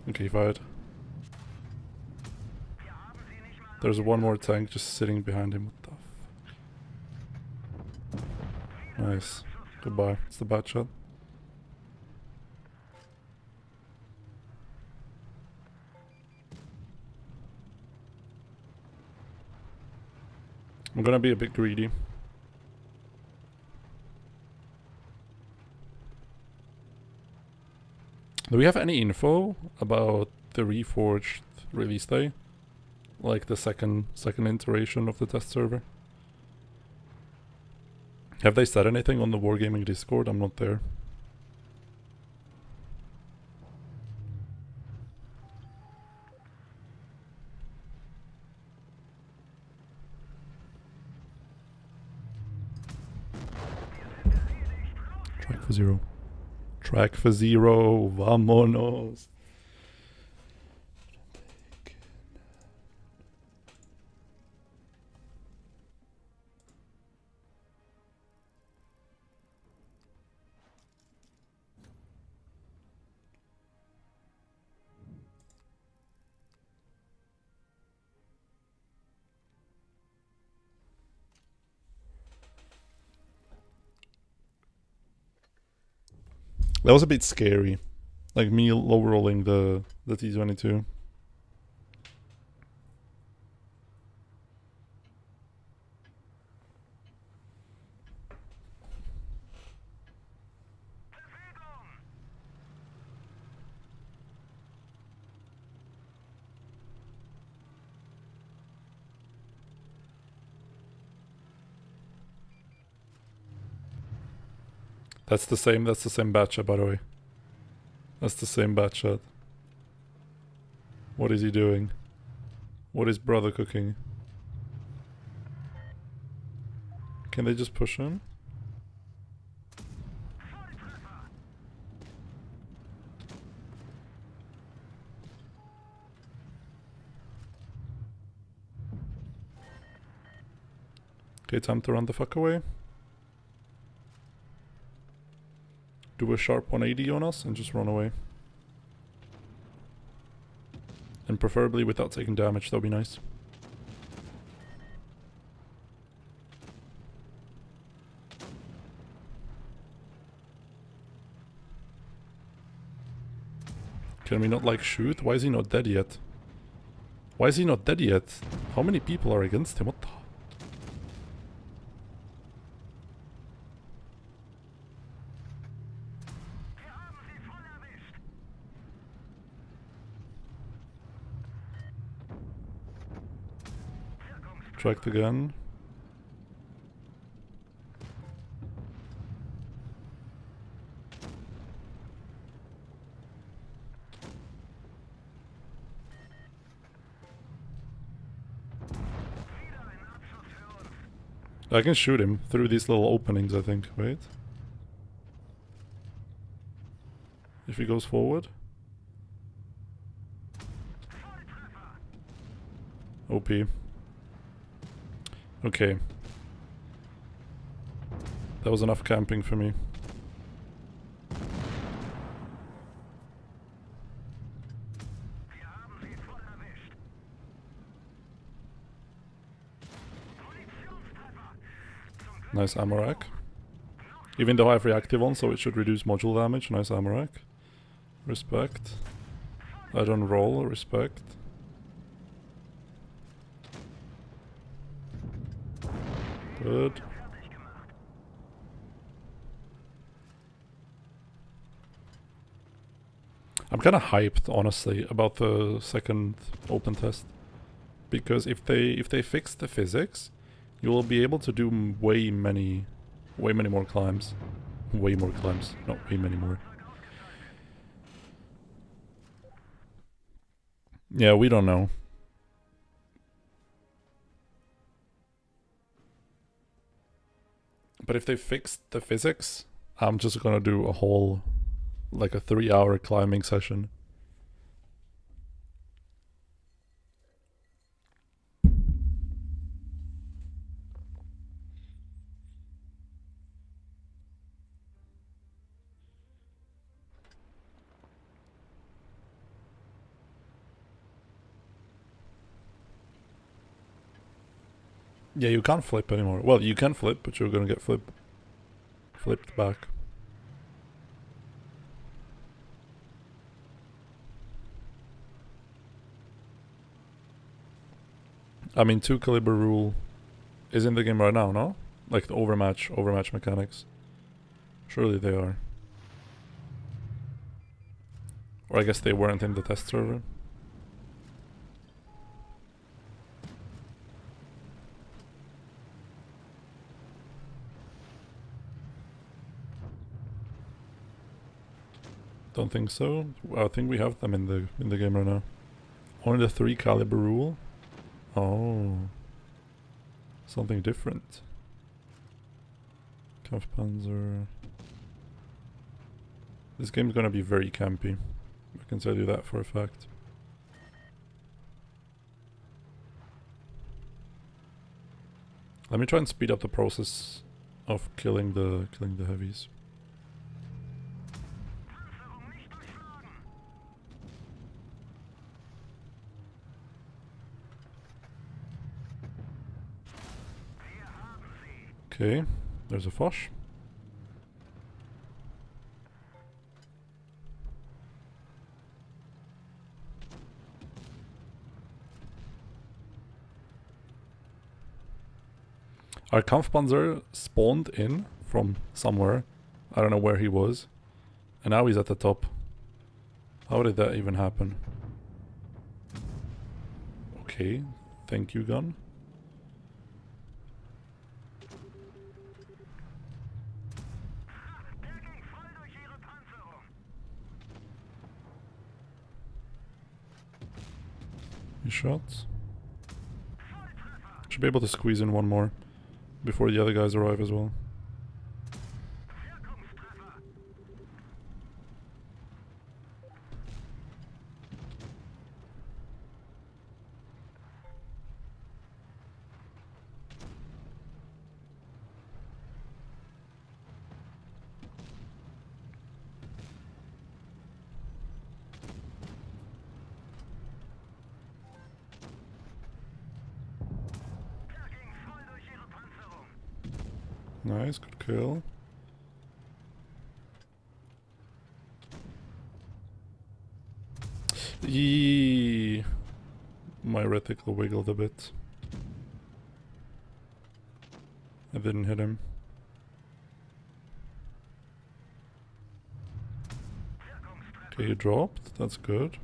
S1: Okay, fight.
S2: Wir haben Sie nicht mal.
S1: There's one more tank just sitting behind him. What the f. Nice. Goodbye. It's the bad shot. I'm gonna be a bit greedy. Do we have any info about the Reforged release day? Like the second iteration of the test server? Have they said anything on the Wargaming Discord? I'm not there. Track for zero. Track for zero. Vamonos. That was a bit scary. Like me low rolling the T22. That's the same bat chat, by the way. That's the same bat chat. What is he doing? What is brother cooking? Can they just push him? Okay, time to run the fuck away. Do a sharp 180 on us and just run away. And preferably without taking damage, that'll be nice. Can we not like shoot? Why is he not dead yet? Why is he not dead yet? How many people are against him? What the? Tracked again. I can shoot him through these little openings, I think. Wait. If he goes forward. OP. Okay. That was enough camping for me. Nice ammo rack. Even though I have reactive on, so it should reduce module damage. Nice ammo rack. Respect. I don't roll. Respect. Good. I'm kind of hyped, honestly, about the second open test, because if they fix the physics, you will be able to do way many more climbs. Way more climbs, not way many more. Yeah, we don't know. But if they fix the physics, I'm just gonna do a whole, like a 3-hour climbing session. Yeah, you can't flip anymore. Well, you can flip, but you're gonna get flipped back. I mean, 2 caliber rule is in the game right now, no? Like the overmatch mechanics. Surely they are. Or I guess they weren't in the test server. Don't think so. I think we have them in the game right now. Only the 3 caliber rule. Oh, something different. Kampfpanzer. This game's gonna be very campy. I can tell you that for a fact. Let me try and speed up the process of killing the heavies. Okay, there's a Foch. Our Kampfpanzer spawned in from somewhere. I don't know where he was. And now he's at the top. How did that even happen? Okay, thank you, gun. He shot. Should be able to squeeze in one more before the other guys arrive as well. Nice, good kill. Yee. My reticle wiggled a bit. I didn't hit him. Okay, he dropped. That's good.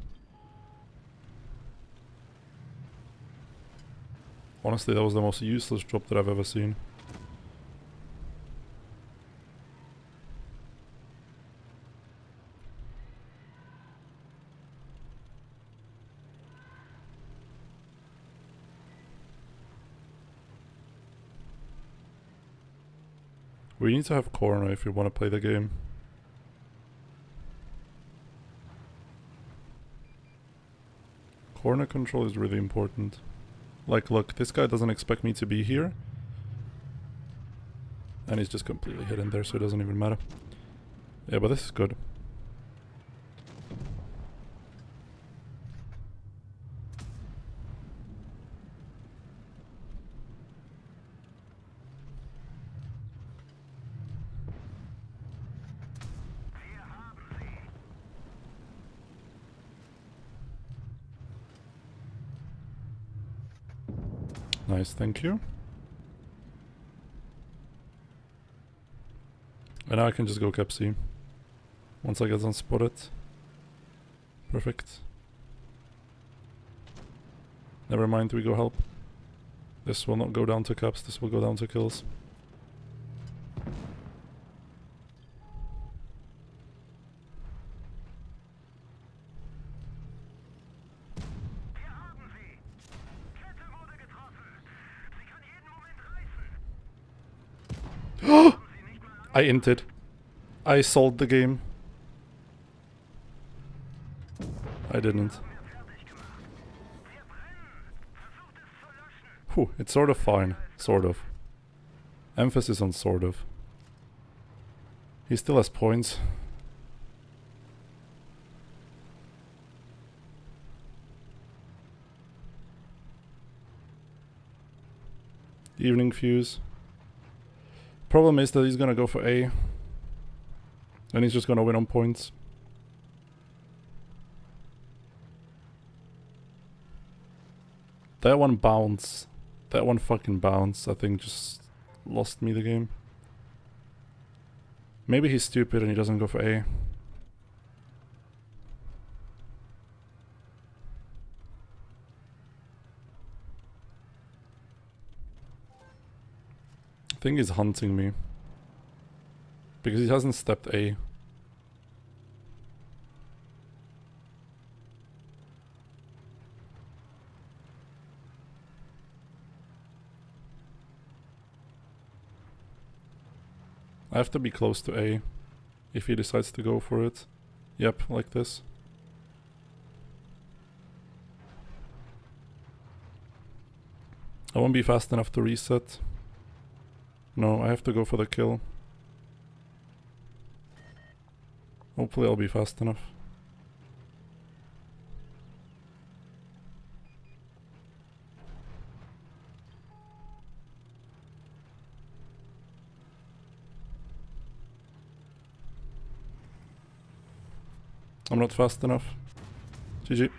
S1: Honestly, that was the most useless drop that I've ever seen. We need to have corner if we want to play the game. Corner control is really important. Like, look, this guy doesn't expect me to be here. And he's just completely hidden there, so it doesn't even matter. Yeah, but this is good. Nice, thank you. And now I can just go cap C. Once I get unspotted. Perfect. Never mind, we go help. This will not go down to caps, this will go down to kills. I inted. I sold the game. I didn't. Whew, it's sort of fine. Sort of. Emphasis on sort of. He still has points. Evening fuse. Problem is that he's gonna go for A. And he's just gonna win on points. That one bounced. That one fucking bounced. I think just lost me the game. Maybe he's stupid and he doesn't go for A. I think he's hunting me. Because he hasn't stepped A. I have to be close to A if he decides to go for it. Yep, like this. I won't be fast enough to reset. No, I have to go for the kill. Hopefully I'll be fast enough. I'm not fast enough. GG.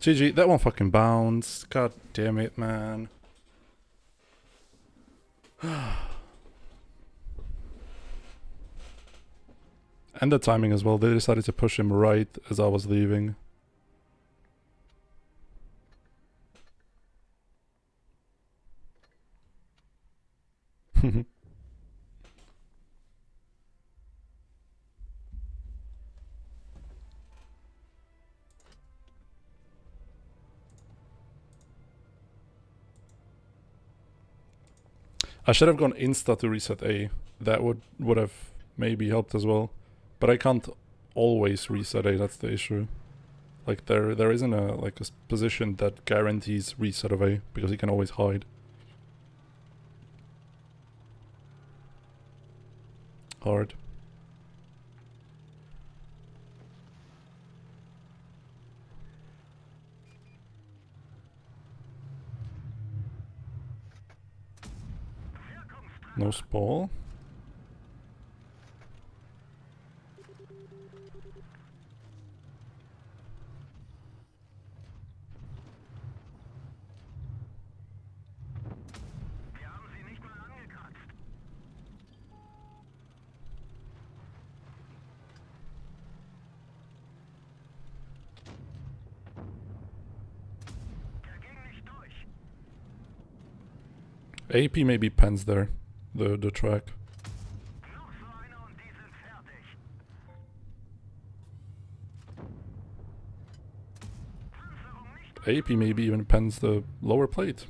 S1: GG, that one fucking bounced. God damn it, man. And the timing as well. They decided to push him right as I was leaving. I should have gone insta to reset A. That would have maybe helped as well. But I can't always reset A, that's the issue. Like there isn't a position that guarantees reset of A because he can always hide. Hard. No spawn.
S2: Wir haben sie nicht mal angekratzt. Der ging nicht durch.
S1: AP maybe pens there. The track.
S2: Noch so einer und die sind fertig. Panzerung nicht.
S1: AP maybe even pens the lower plate.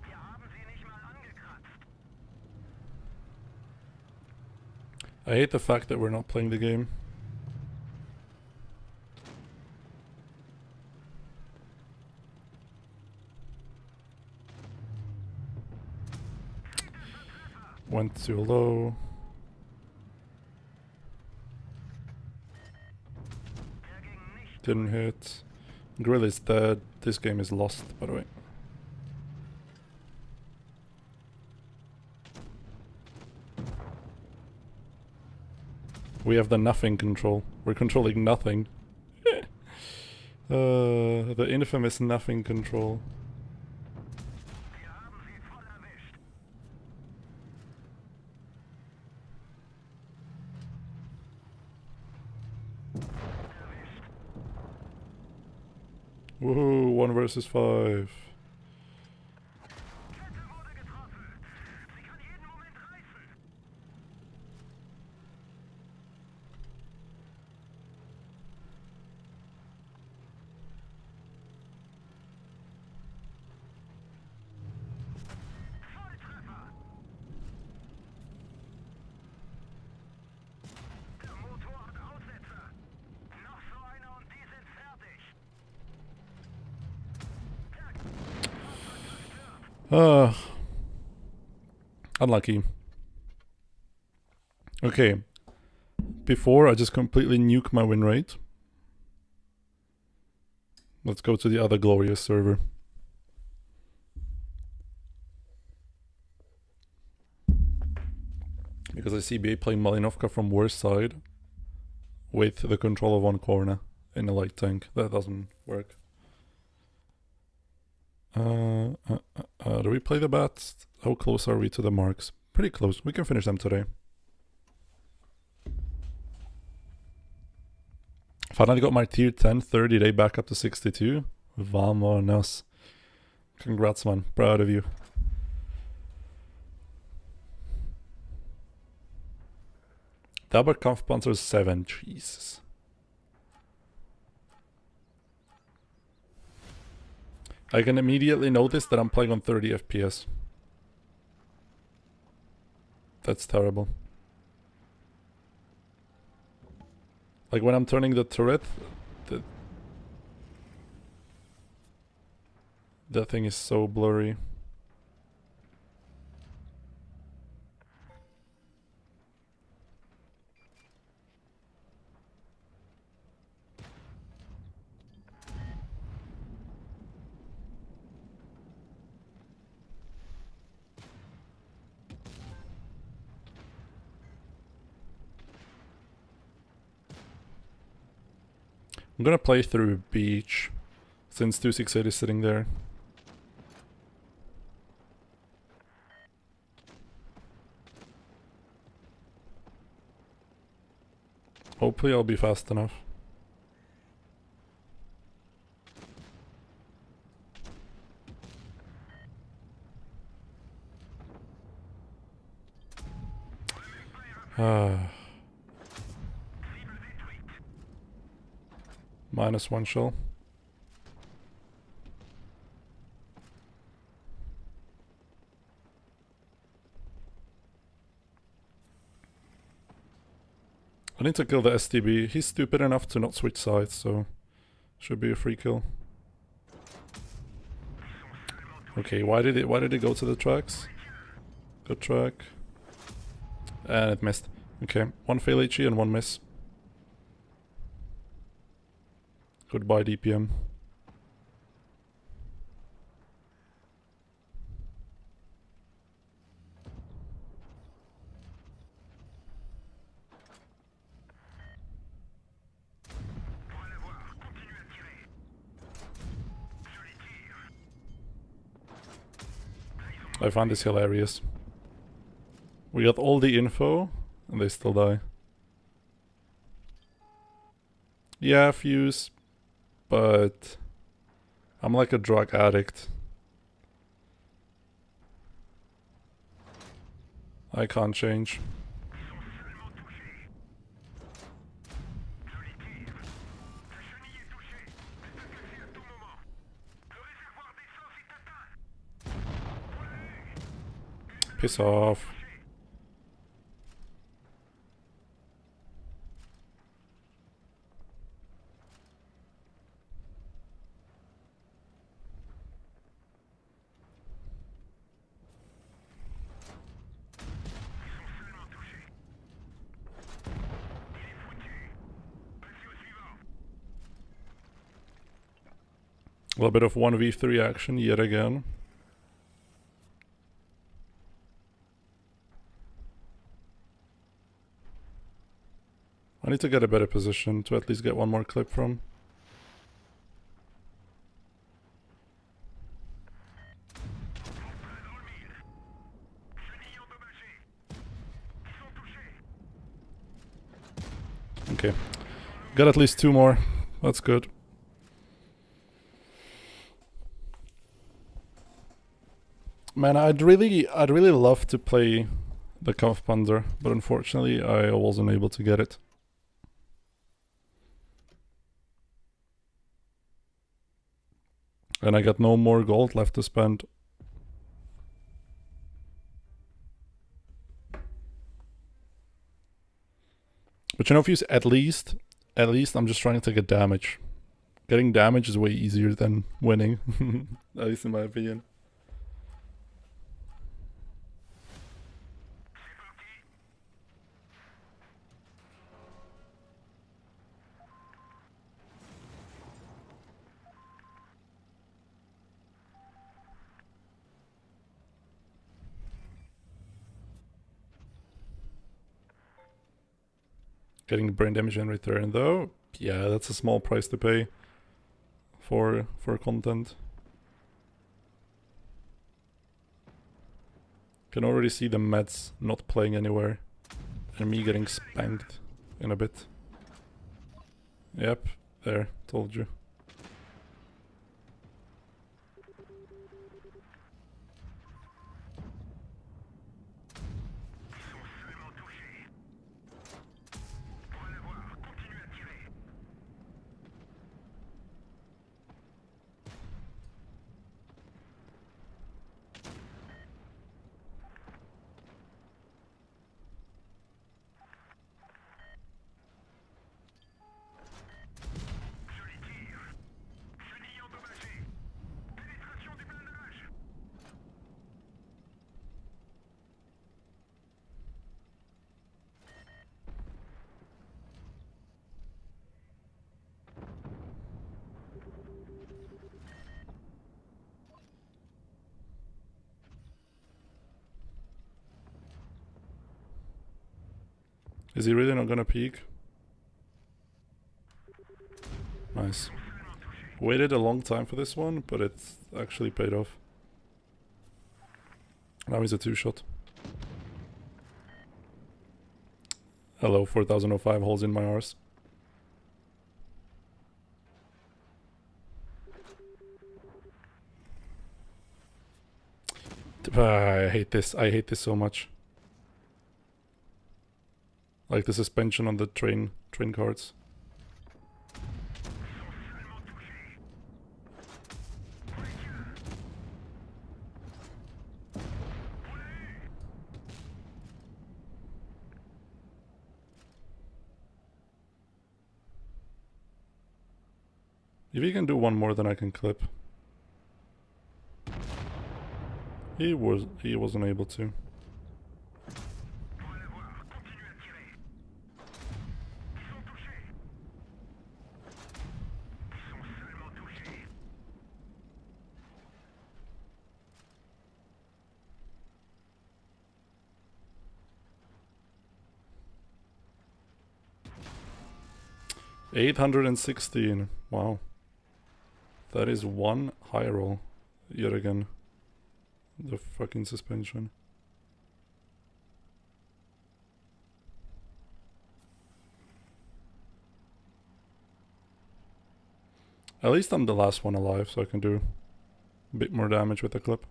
S2: Wir haben sie nicht mal angekratzt.
S1: I hate the fact that we're not playing the game. Went too low.
S2: Der ging nicht.
S1: Didn't hit. Grill is dead. This game is lost, by the way. We have the nothing control. We're controlling nothing. The infamous nothing control.
S2: Wir haben sie voll erwischt. Erwischt.
S1: Woohoo, 1 versus 5.
S2: Kette wurde getroffen. Sie kann jeden Moment reißen. Volltreffer. Der Motor hat Aussetzer. Noch so einer und die sind fertig.
S1: Unlucky. Okay. Before I just completely nuke my win rate. Let's go to the other glorious server. Because I see BA playing Malinovka from worst side with the control of one corner in a light tank. That doesn't work. Do we play the bats? How close are we to the marks? Pretty close. We can finish them today. Finally got my tier 10 30 day back up to 62. Vamonos. Congrats, man. Proud of you. Double Kampfpanzer 7. Jesus. I can immediately notice that I'm playing on 30 FPS. That's terrible. Like when I'm turning the turret, that thing is so blurry. I'm gonna play through beach, since 268 is sitting there. Hopefully I'll be fast enough. -1 shell. I need to kill the STB. He's stupid enough to not switch sides, so should be a free kill. Okay, why did it go to the tracks? Good track. And it missed. Okay, 1 fail HE and 1 miss. Goodbye DPM. I find this hilarious. We got all the info, and they still die. Yeah, Fuse, but I'm like a drug addict. I can't change. Piss off. A little bit of 1v3 action yet again. I need to get a better position to at least get one more clip from. Okay, got at least 2 more. That's good. Man, I'd really love to play the Kampfpanzer, but unfortunately I wasn't able to get it. And I got no more gold left to spend. But you know, if you at least I'm just trying to get damage. Getting damage is way easier than winning, at least in my opinion. Getting brain damage in return though, yeah, that's a small price to pay for content. Can already see the meds not playing anywhere and me getting spanked in a bit. Yep, there, told you. Is he really not gonna peek? Nice. Waited a long time for this one, but it's actually paid off. Now he's a 2-shot. Hello, 4005 holes in my arse. I hate this. I hate this so much. Like the suspension on the train cards. If he can do one more, then I can clip. He wasn't able to. $816. Wow. That is one high roll. Yet again. The fucking suspension. At least I'm the last one alive, so I can do a bit more damage with the clip.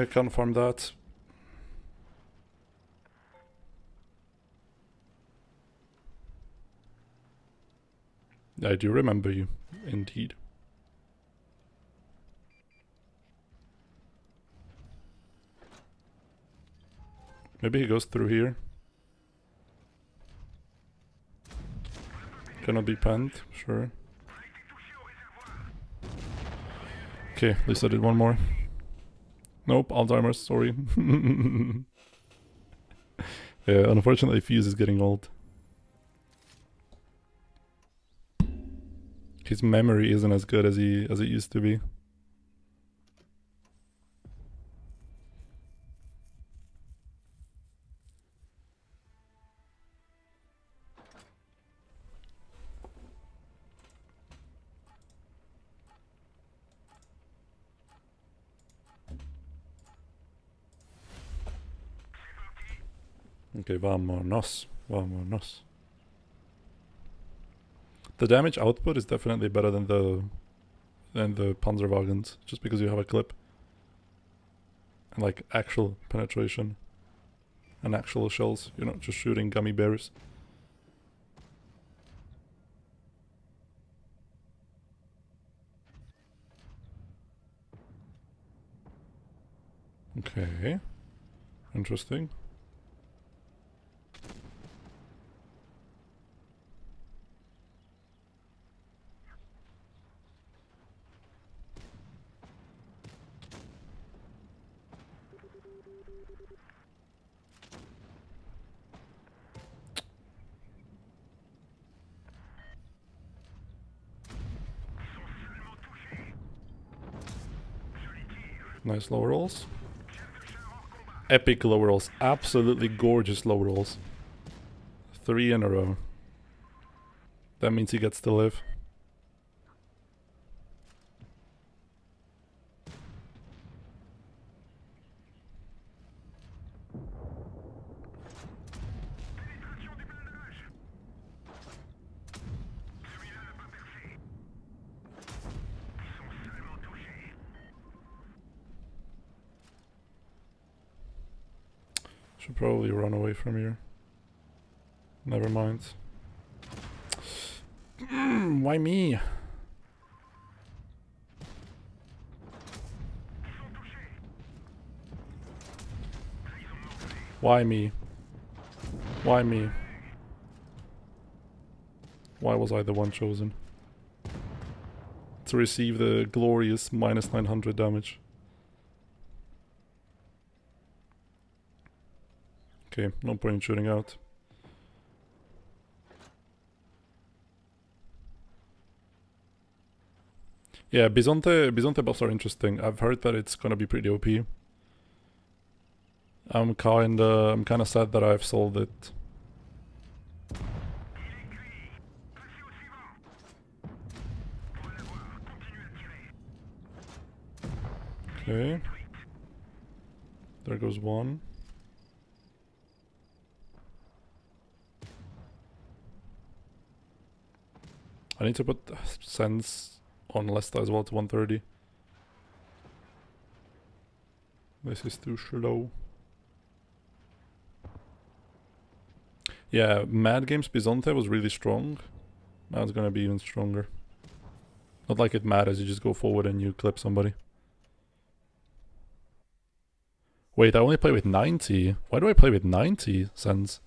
S1: Can't farm that. I do remember you, indeed. Maybe he goes through here. Cannot be penned, sure. Okay, at least I did one more. Nope, Alzheimer's, sorry. Yeah, unfortunately Fuse is getting old. His memory isn't as good as it used to be. Okay, vámonos. Vámonos. The damage output is definitely better than the Panzerwagens, just because you have a clip. And like actual penetration. And actual shells. You're not just shooting gummy bears. Okay. Interesting. Nice low rolls. Epic low rolls. Absolutely gorgeous low rolls. 3 in a row. That means he gets to live. Should probably run away from here. Never mind. Why me? Why me? Why me? Why was I the one chosen? To receive the glorious minus 900 damage. Okay, no point in shooting out. Yeah, Bisonte buffs are interesting. I've heard that it's gonna be pretty OP. I'm kinda sad that I've sold it. Okay. There goes one. I need to put sense on Lesta as well to 130. This is too slow. Yeah, Mad Games Bisonte was really strong. Now it's gonna be even stronger. Not like it matters, you just go forward and you clip somebody. Wait, I only play with 90. Why do I play with 90 sense?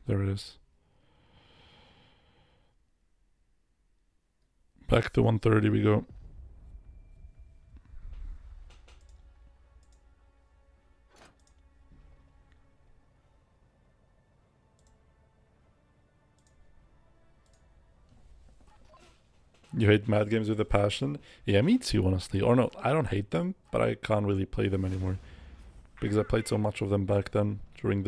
S1: There it is. Back to 130 we go. You hate Mad Games with a passion? Yeah, me too, honestly. Or no, I don't hate them, but I can't really play them anymore. Because I played so much of them back then, during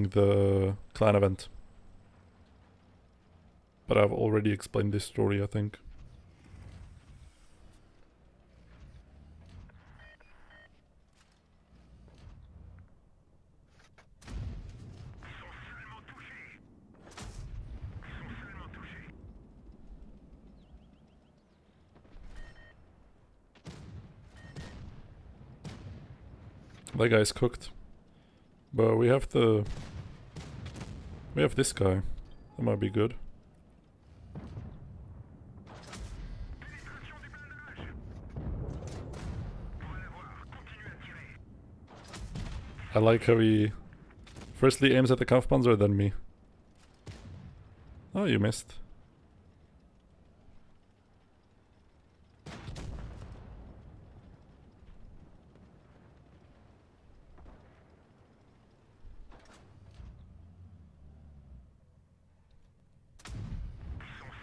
S1: the clan event. But I've already explained this story, I think. That guy's cooked. But we have this guy. That might be good. I like how he firstly aims at the Kampfpanzer, then me. Oh, you missed.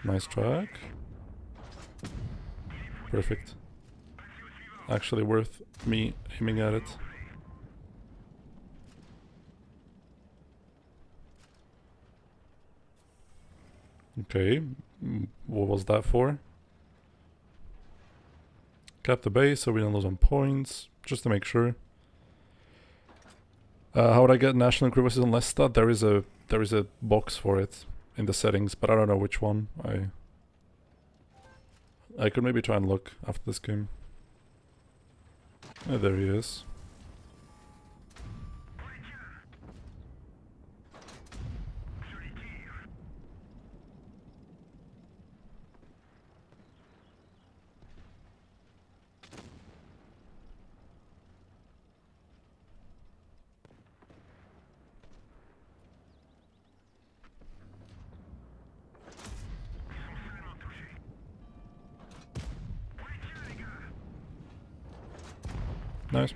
S1: Nice track. Perfect. Actually worth me aiming at it. Okay, what was that for? Cap the base so we don't lose on points, just to make sure. How would I get national crevices on Lesta? There is a box for it in the settings, but I don't know which one. I could maybe try and look after this game. Oh, there he is. Nice.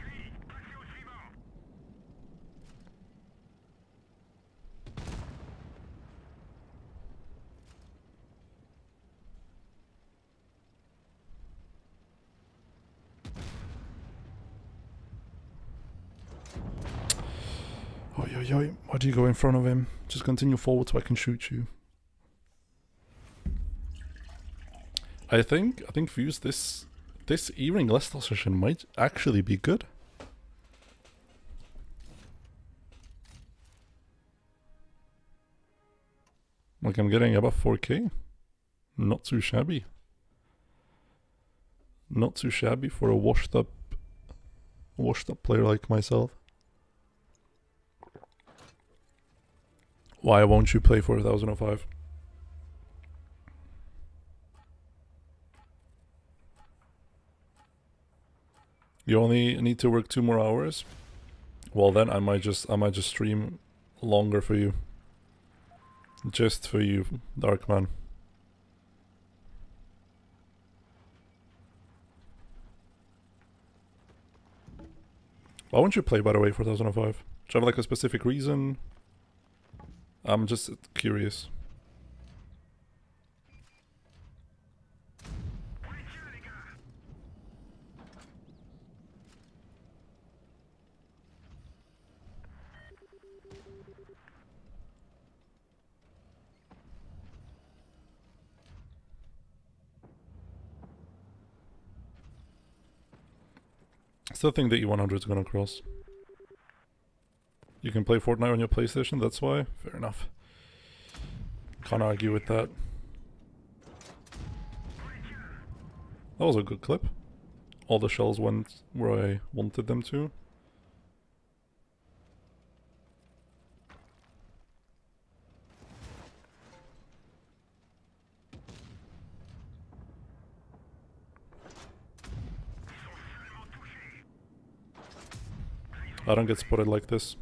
S1: Oi, oi, oi. Why do you go in front of him? Just continue forward so I can shoot you. I think Fuse, this evening Leicester session might actually be good. Like, I'm getting above 4k. Not too shabby. Not too shabby for a washed up player like myself. Why won't you play 4005? You only need to work 2 more hours? Well then I might just stream longer for you. Just for you, Darkman. Why won't you play, by the way, 4005? Do you have like a specific reason? I'm just curious. I still think that E100 is gonna cross. You can play Fortnite on your PlayStation, that's why? Fair enough. Can't argue with that. That was a good clip. All the shells went where I wanted them to. I don't get spotted like this.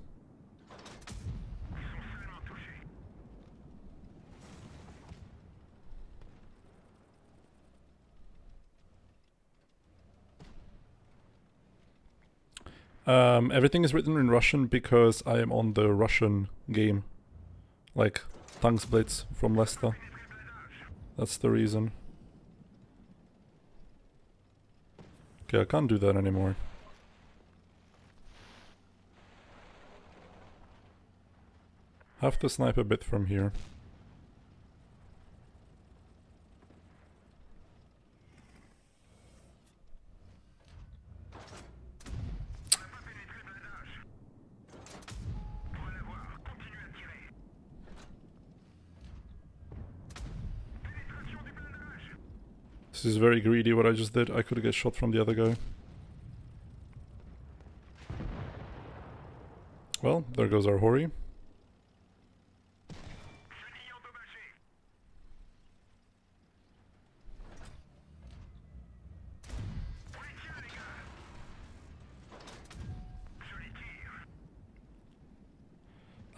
S1: Everything is written in Russian because I am on the Russian game. Like, Tanksblitz from Leicester. That's the reason. Okay, I can't do that anymore. Have to snipe a bit from here. This is very greedy what I just did. I could get shot from the other guy. Well, there goes our Hori.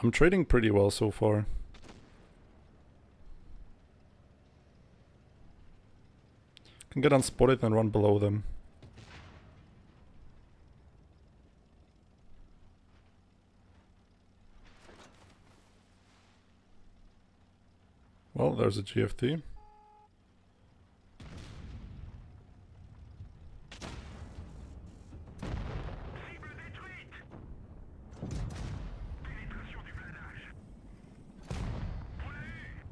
S1: I'm trading pretty well so far. Can get unspotted and run below them. Well, there's a GFT.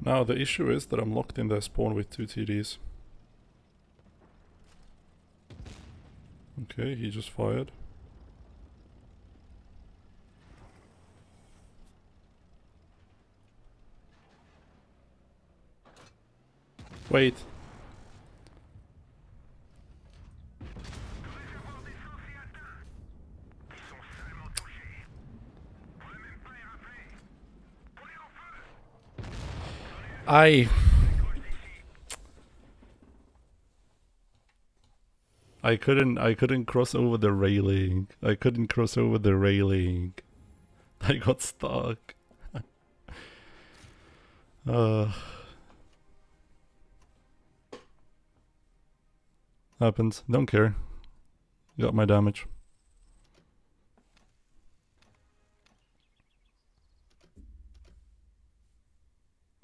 S1: Now the issue is that I'm locked in their spawn with 2 TDs. Okay, he just fired. Wait. I couldn't cross over the railing. I couldn't cross over the railing. I got stuck. Happens. Don't care. Got my damage.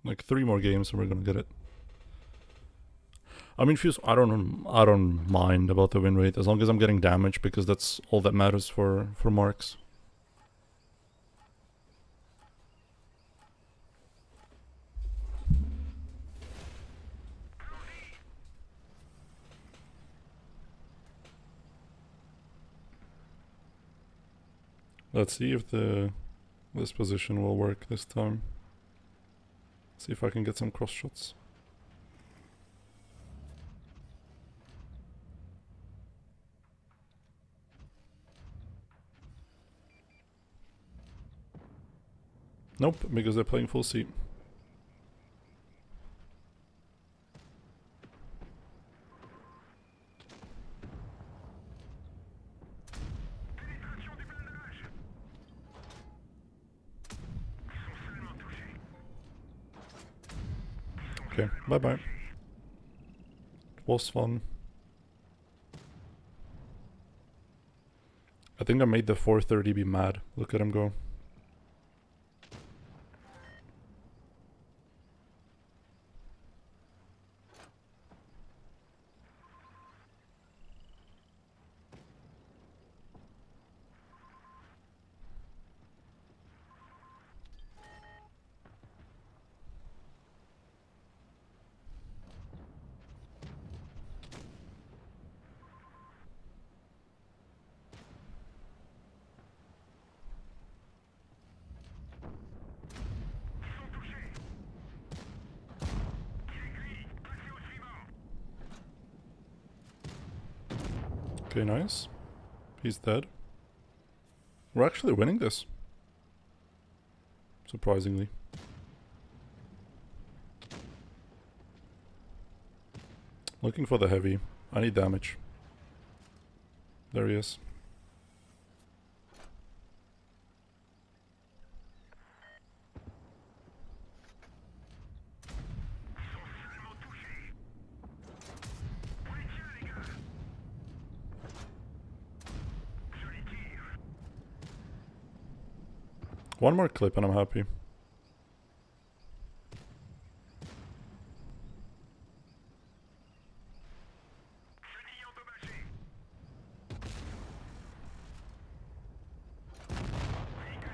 S1: Like 3 more games and we're gonna get it. I mean, Fuse, I don't mind about the win rate as long as I'm getting damage because that's all that matters for marks. Let's see if this position will work this time. See if I can get some cross shots. Nope, because they're playing full seat. Okay, bye-bye. It was fun. I think I made the 430 be mad. Look at him go. Okay, nice. He's dead. We're actually winning this. Surprisingly. Looking for the heavy. I need damage. There he is. One more clip and I'm happy.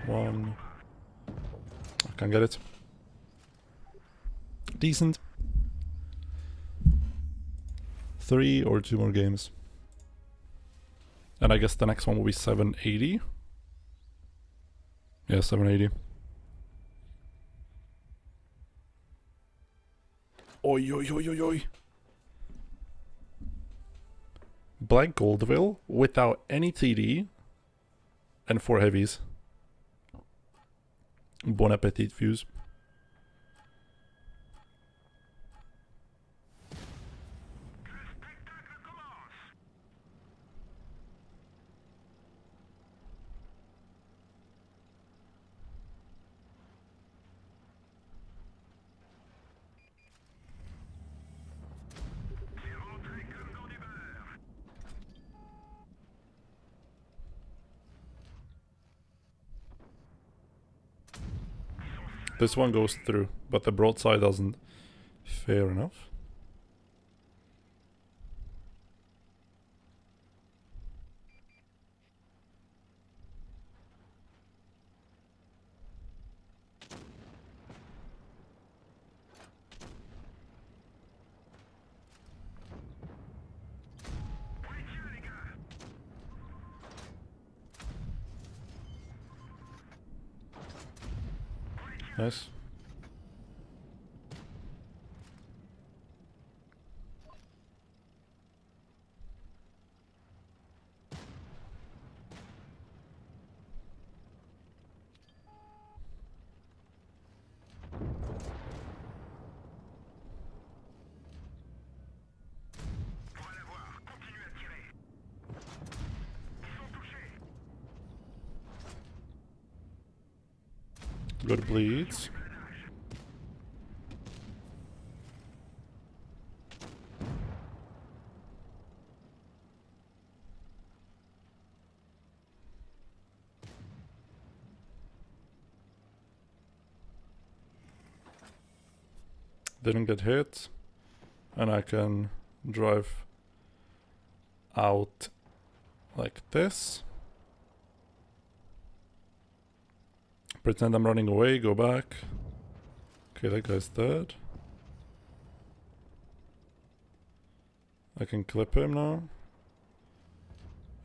S1: One. I can't get it. Decent. 3 or 2 more games. And I guess the next one will be 780. Yeah, 780. Oi, oi, oi, oi, oi. Black Goldville without any TD and 4 heavies. Bon appetit, Fuse. This one goes through, but the broadside doesn't. Fair enough. Nice. Good bleeds. Didn't get hit. And I can drive out like this. Pretend I'm running away, go back. Okay, that guy's dead. I can clip him now.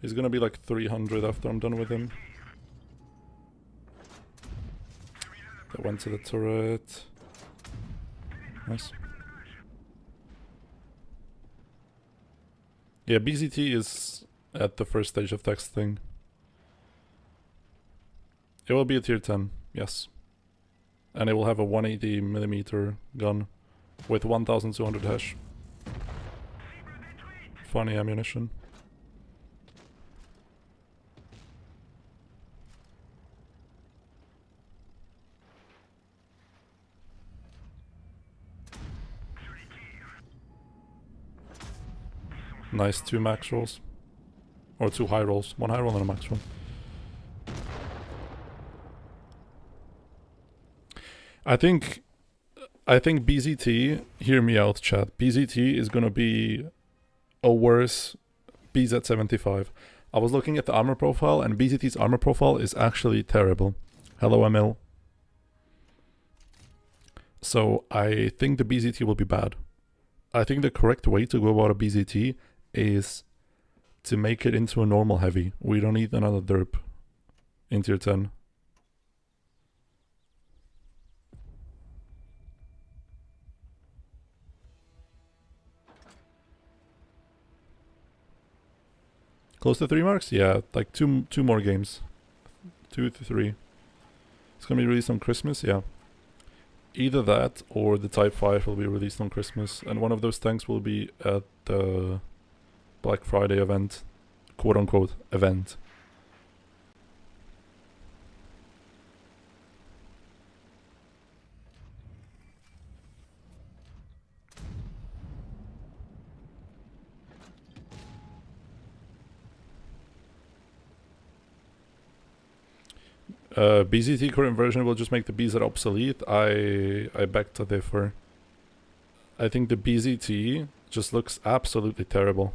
S1: He's gonna be like 300 after I'm done with him. That went to the turret. Nice. Yeah, BZT is at the first stage of texting. It will be a tier 10, yes. And it will have a 180mm gun with 1200 hash. Funny ammunition. nice 2 max rolls. Or 2 high rolls. 1 high roll and a max roll. I think BZT, hear me out chat, BZT is gonna be a worse BZ75. I was looking at the armor profile and BZT's armor profile is actually terrible. Hello Emil. So I think the BZT will be bad. I think the correct way to go about a BZT is to make it into a normal heavy. We don't need another derp in tier 10. Close to 3 marks? Yeah, like two more games. 2 to 3. It's gonna be released on Christmas, yeah. Either that or the Type 5 will be released on Christmas, and one of those tanks will be at the Black Friday event, quote unquote event. BZT current version will just make the BZ obsolete. I beg to differ. I think the BZT just looks absolutely terrible.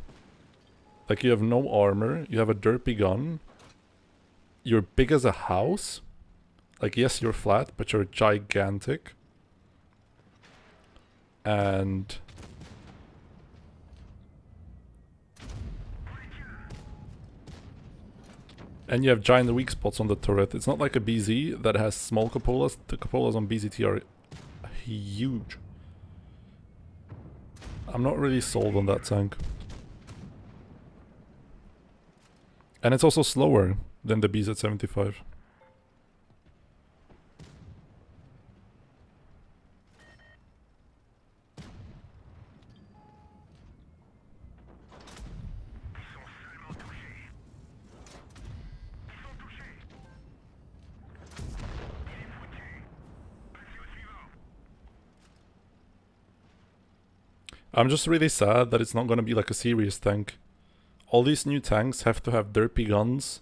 S1: Like, you have no armor, you have a derpy gun, you're big as a house. Like, yes, you're flat, but you're gigantic. And you have giant weak spots on the turret. It's not like a BZ that has small cupolas. The cupolas on BZT are huge. I'm not really sold on that tank. And it's also slower than the BZ75. I'm just really sad that it's not gonna be like a serious tank. All these new tanks have to have derpy guns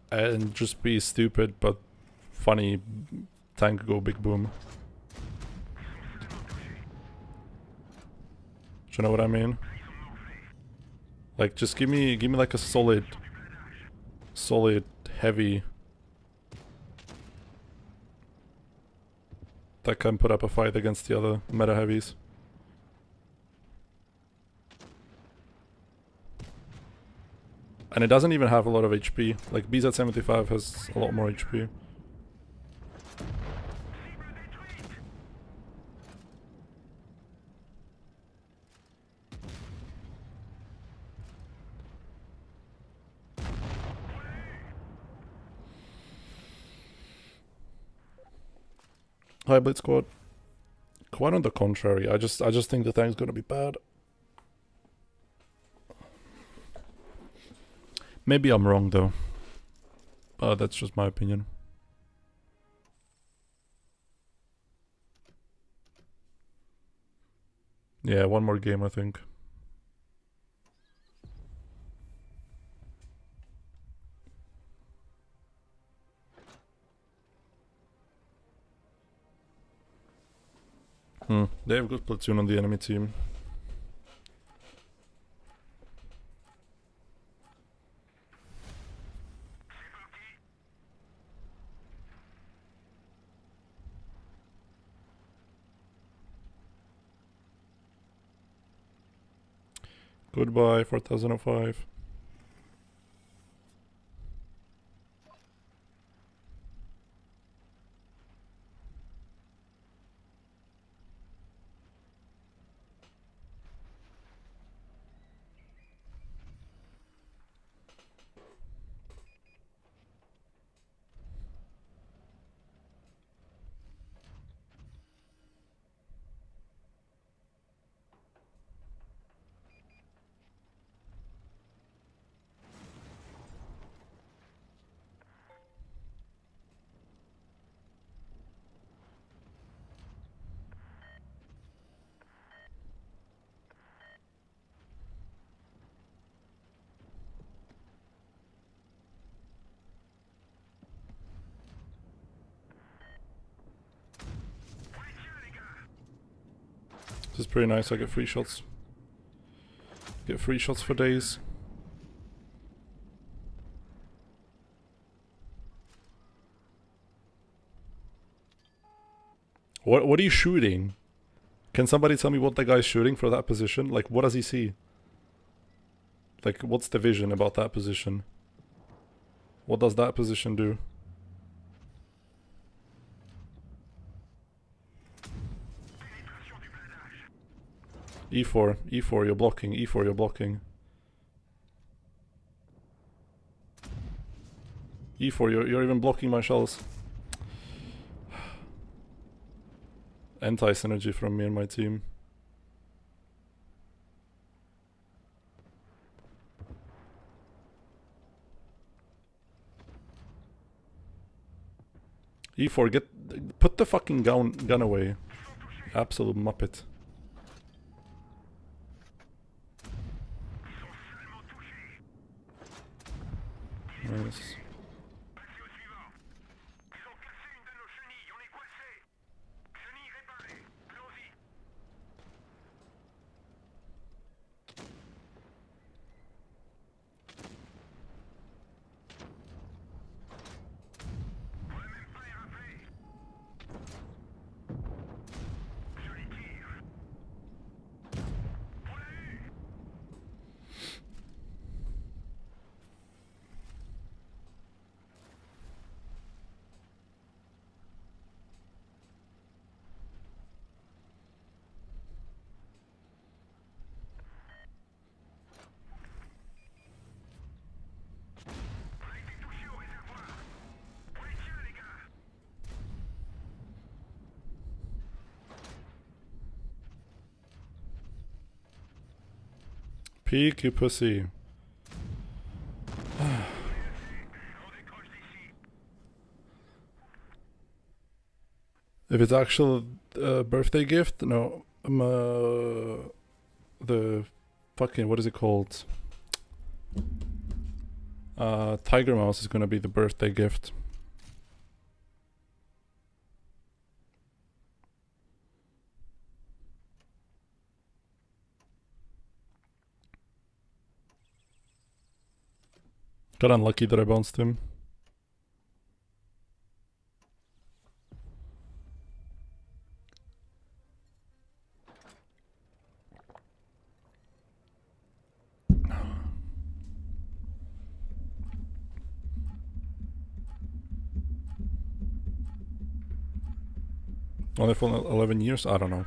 S1: and just be stupid but funny tank go big boom. Do you know what I mean? Like, just give me like a solid heavy that can put up a fight against the other meta heavies. And it doesn't even have a lot of HP. Like, BZ75 has a lot more HP. Hi Blitz Squad. Quite on the contrary, I just think the tank's gonna be bad. Maybe I'm wrong though. That's just my opinion. Yeah, one more game I think. They have good platoon on the enemy team. Goodbye 4005. This is pretty nice, I get free shots. Get free shots for days. What are you shooting? Can somebody tell me what the guy's shooting for that position? Like, what does he see? Like, what's the vision about that position? What does that position do? E4, E4, you're blocking, E4, you're blocking. E4, you're even blocking my shells. Anti-synergy from me and my team. E4, put the fucking gun away. Absolute muppet. Nice. Peek, you pussy. If it's actual birthday gift, no. The fucking, what is it called? Tiger Mouse is gonna be the birthday gift. Got unlucky that I bounced him. Only for 11 years? I don't know.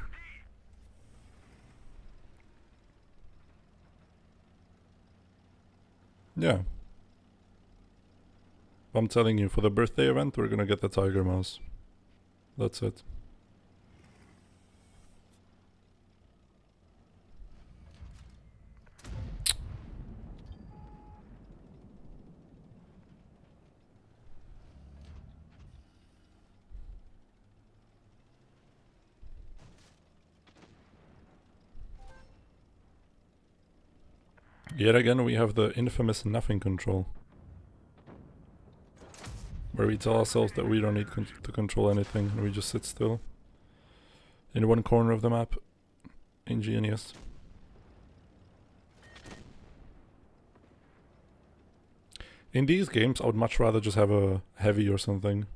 S1: Yeah. I'm telling you, for the birthday event, we're gonna get the Tiger Mouse. That's it. Yet again, we have the infamous nothing control. Where we tell ourselves that we don't need to control anything, and we just sit still. In one corner of the map. Ingenious. In these games, I would much rather just have a heavy or something.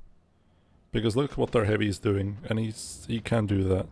S1: Because look what their heavy is doing, and he can't do that.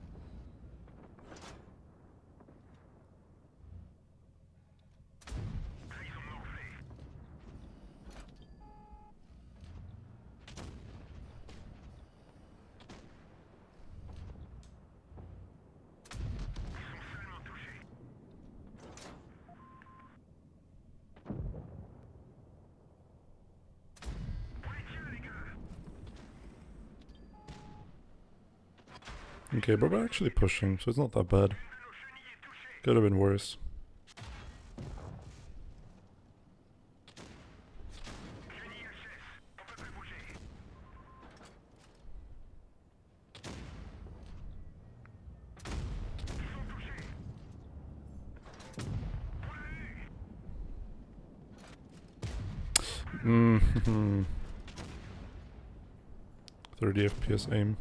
S1: Okay, but we're actually pushing, so it's not that bad. Could have been worse. Mm-hmm. 30 FPS aim.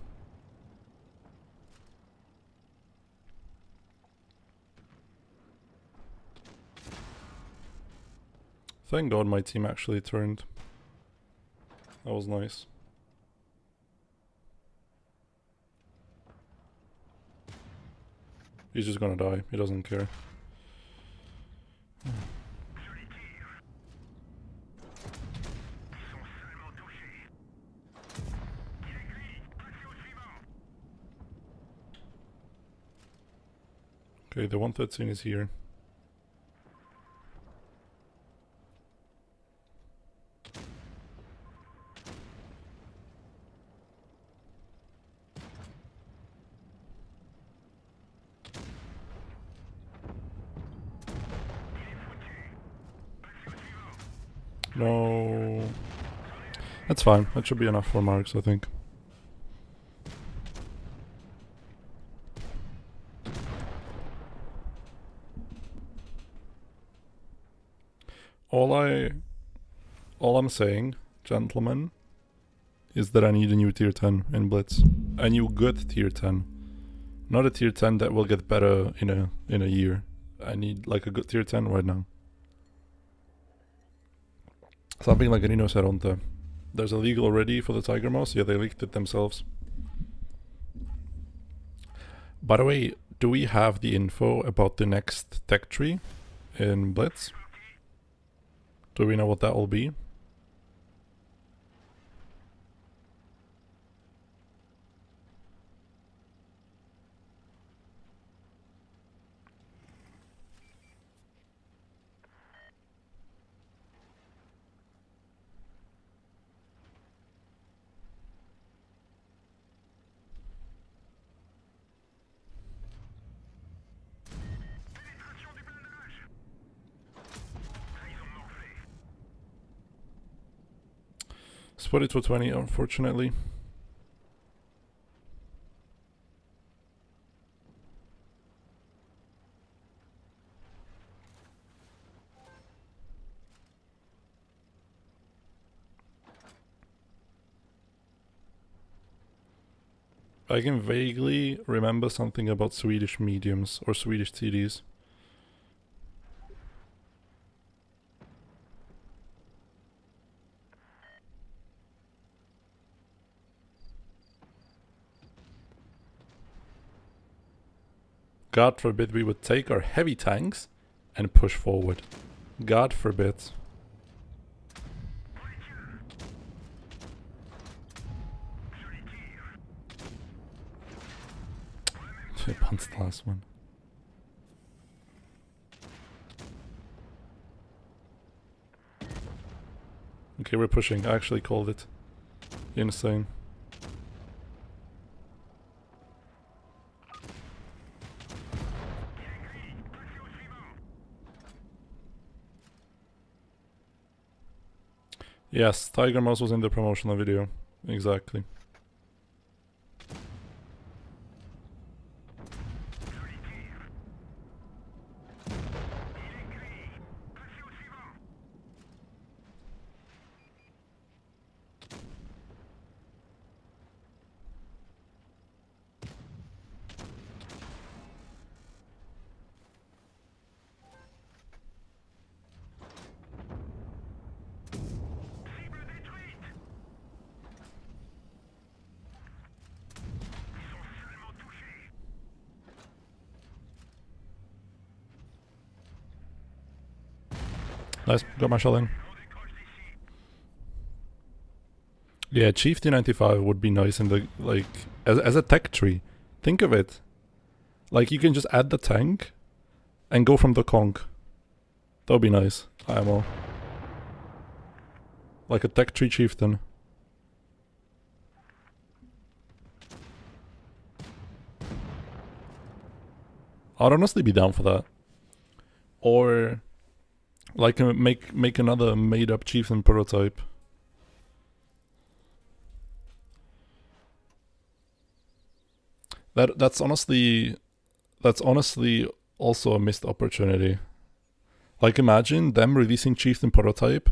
S1: Thank God my team actually turned. That was nice. He's just gonna die. He doesn't care. Okay, the 113 is here. No. That's fine. That should be enough for marks, I think. All I'm saying, gentlemen, is that I need a new tier 10 in Blitz. A new good tier 10. Not a tier 10 that will get better in a year. I need like a good tier 10 right now. Something like Rino Saronte. There's a league already for the Tiger Mouse. Yeah, they leaked it themselves. By the way, do we have the info about the next tech tree in Blitz? Do we know what that will be? Split it to 20, unfortunately. I can vaguely remember something about Swedish mediums or Swedish TDs. God forbid we would take our heavy tanks and push forward. God forbid. I punched the last one. Okay, we're pushing. I actually called it. Insane. Yes, Tiger Mouse was in the promotional video. Exactly. Nice, got my shell in. Yeah, Chief T95 would be nice in the, like, as a tech tree. Think of it. Like, you can just add the tank and go from the conch. That would be nice. IMO. Like a tech tree chieftain. I'd honestly be down for that. Or like make another made up chieftain prototype. That's honestly also a missed opportunity. Like, imagine them releasing chieftain prototype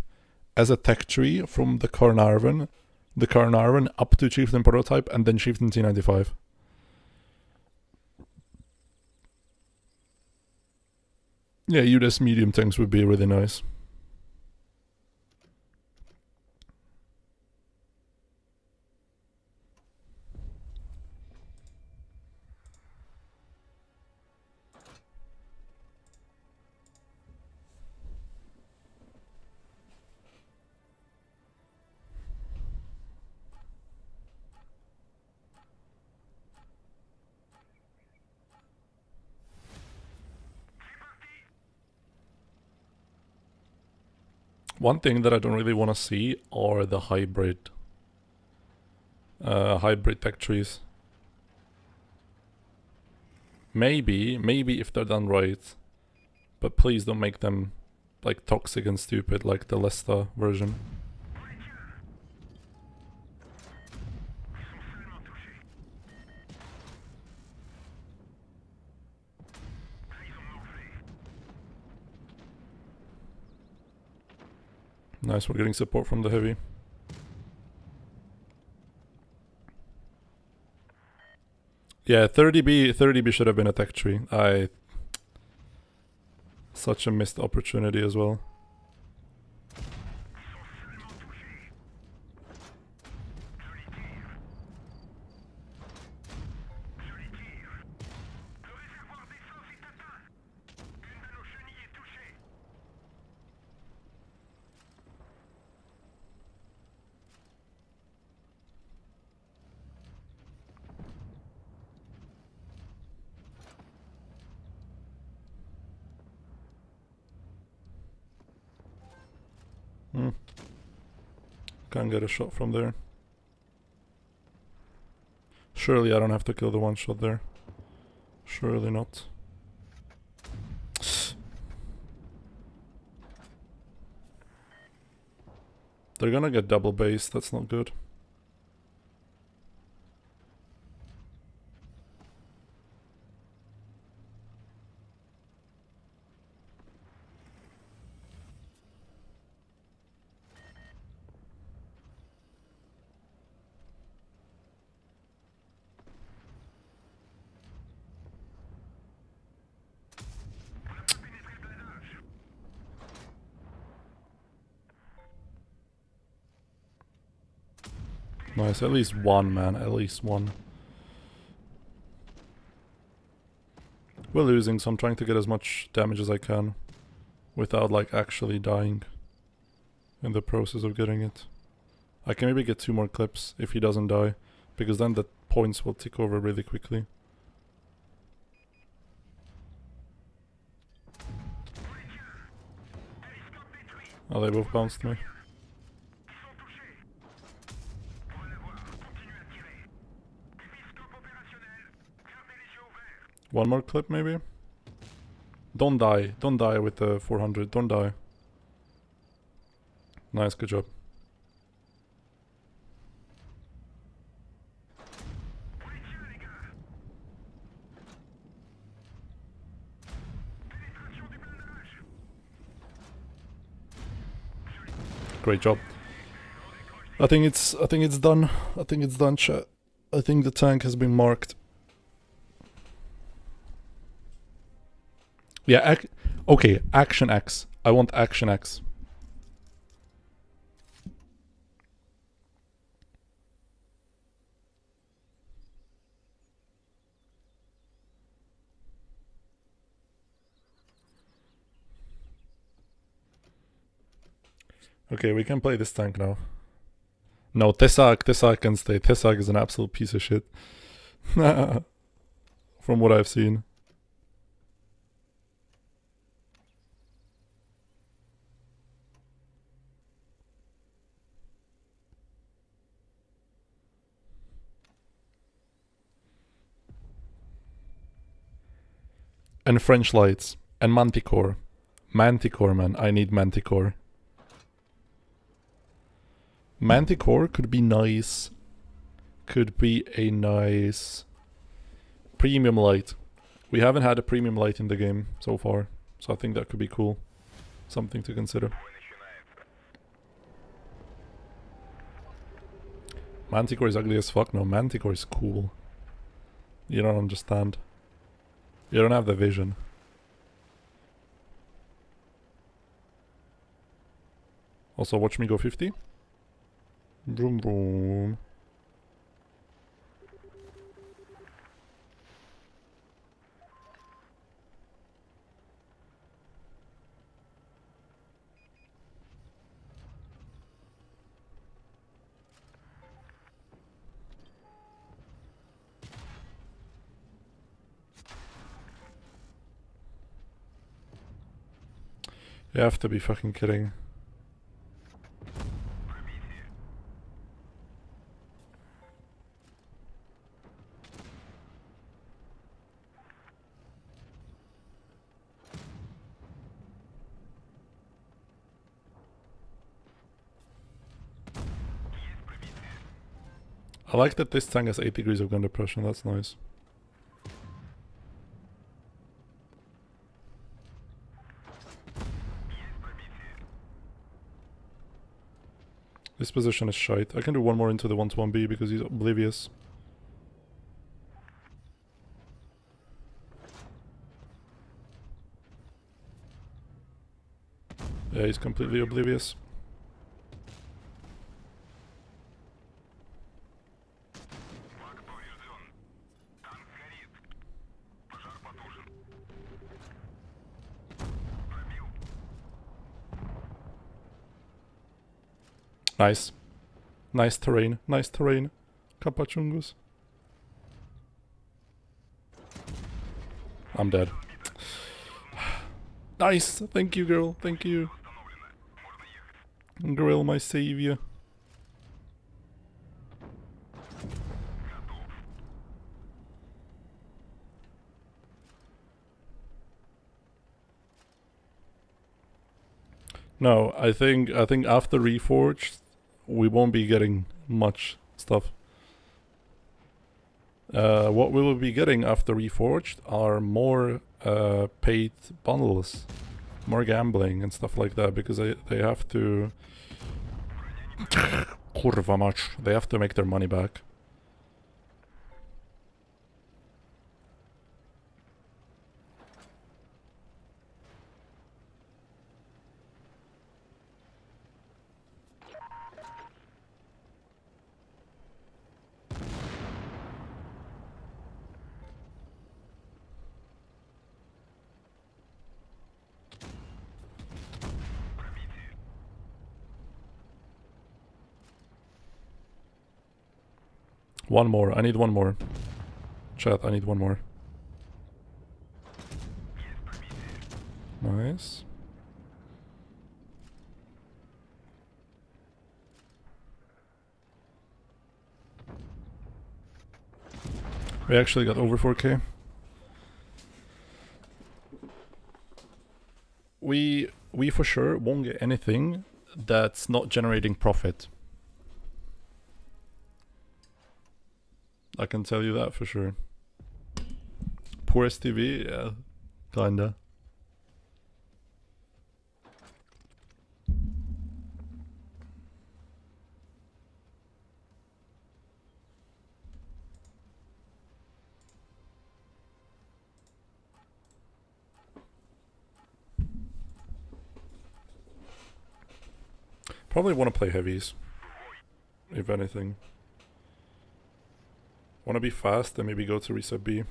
S1: as a tech tree from the Carnarvon up to chieftain prototype and then chieftain T95. Yeah, UDS medium tanks would be really nice. One thing that I don't really want to see are the hybrid tech trees. Maybe if they're done right, but please don't make them like toxic and stupid like the Lesta version. Nice, we're getting support from the heavy. Yeah, 30B should have been a tech tree. Such a missed opportunity as well. Can't get a shot from there. Surely I don't have to kill the one shot there. Surely not. They're gonna get double base, that's not good. Nice, at least one, man, at least one. We're losing, so I'm trying to get as much damage as I can without like actually dying in the process of getting it. I can maybe get 2 more clips if he doesn't die, because then the points will tick over really quickly. Oh, they both bounced me. One more clip maybe? Don't die with the 400, don't die. Nice, good job. Great job. I think it's done. I think it's done, chat. I think the tank has been marked. Yeah, okay, Action X. I want Action X. Okay, we can play this tank now. No, Tessak can stay. Tessak is an absolute piece of shit. From what I've seen. And French lights. And Manticore. Manticore, man. I need Manticore. Manticore could be nice. Could be a nice premium light. We haven't had a premium light in the game so far, so I think that could be cool. Something to consider. Manticore is ugly as fuck. No, Manticore is cool. You don't understand. You don't have the vision. Also, watch me go 50. Boom, boom. You have to be fucking kidding. I like that this tank has 8 degrees of gun depression, that's nice. This position is shite. I can do one more into the 1-1B because he's oblivious. Yeah, he's completely oblivious. Nice. Nice terrain. Nice terrain. Kapachungus. I'm dead. Nice! Thank you, girl. Thank you. Grill, my savior. No, I think after Reforged, we won't be getting much stuff. What we will be getting after Reforged are more paid bundles, more gambling and stuff like that, because they have to kurwa mać, they have to make their money back. One more. I need one more. Chat, I need one more. Nice. We actually got over 4K. We for sure won't get anything that's not generating profit. I can tell you that for sure. Poor STV, yeah, kinda. Probably want to play heavies, if anything. Want to be fast and maybe go to reset B.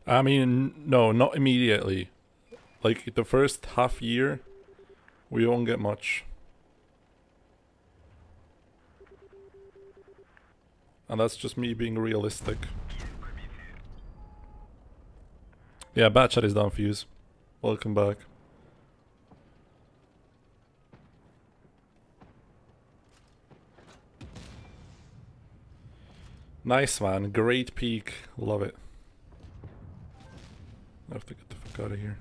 S1: I mean, no, not immediately. Like the first half year, we won't get much. And that's just me being realistic. Yeah, bad chat is down, Fuse. Welcome back. Nice, man. Great peak. Love it. I have to get the fuck out of here.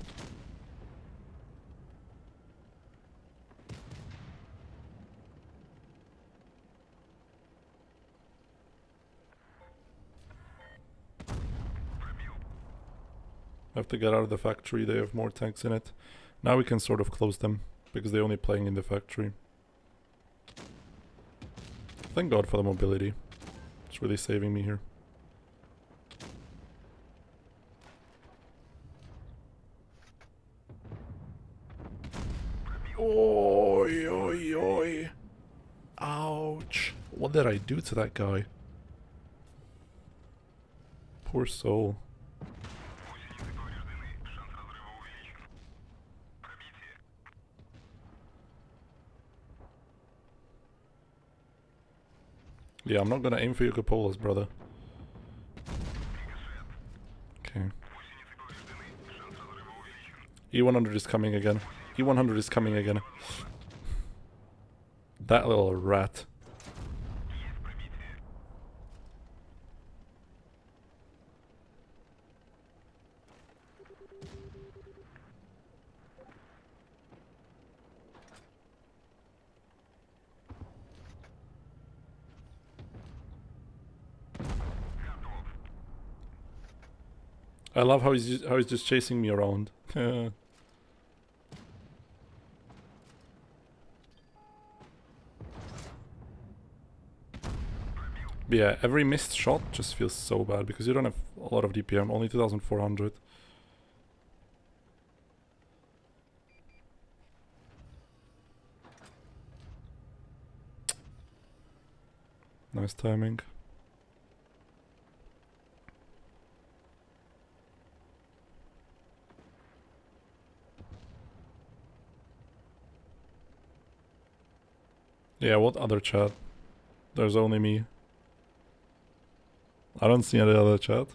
S1: I have to get out of the factory. They have more tanks in it. Now we can sort of close them, because they're only playing in the factory. Thank God for the mobility. It's really saving me here. Oi, oi, oi. Ouch. What did I do to that guy? Poor soul. Yeah, I'm not gonna aim for your cupolas, brother. Okay. E100 is coming again. E100 is coming again. That little rat. I love how he's just chasing me around. But yeah, every missed shot just feels so bad because you don't have a lot of DPM, only 2,400. Nice timing. Yeah, what other chat? There's only me. I don't see any other chat.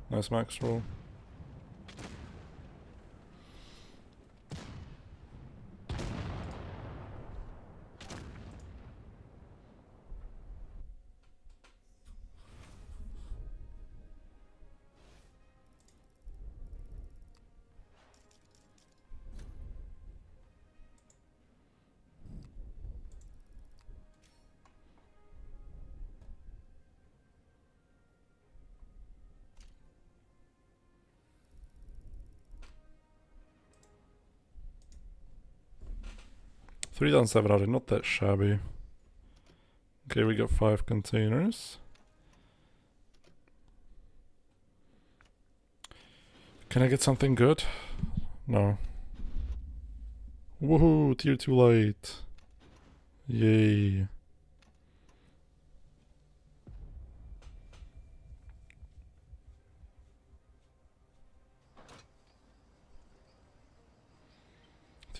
S1: Nice max roll. $3,700, not that shabby. Okay, we got 5 containers. Can I get something good? No. Woohoo, tier 2 light. Yay.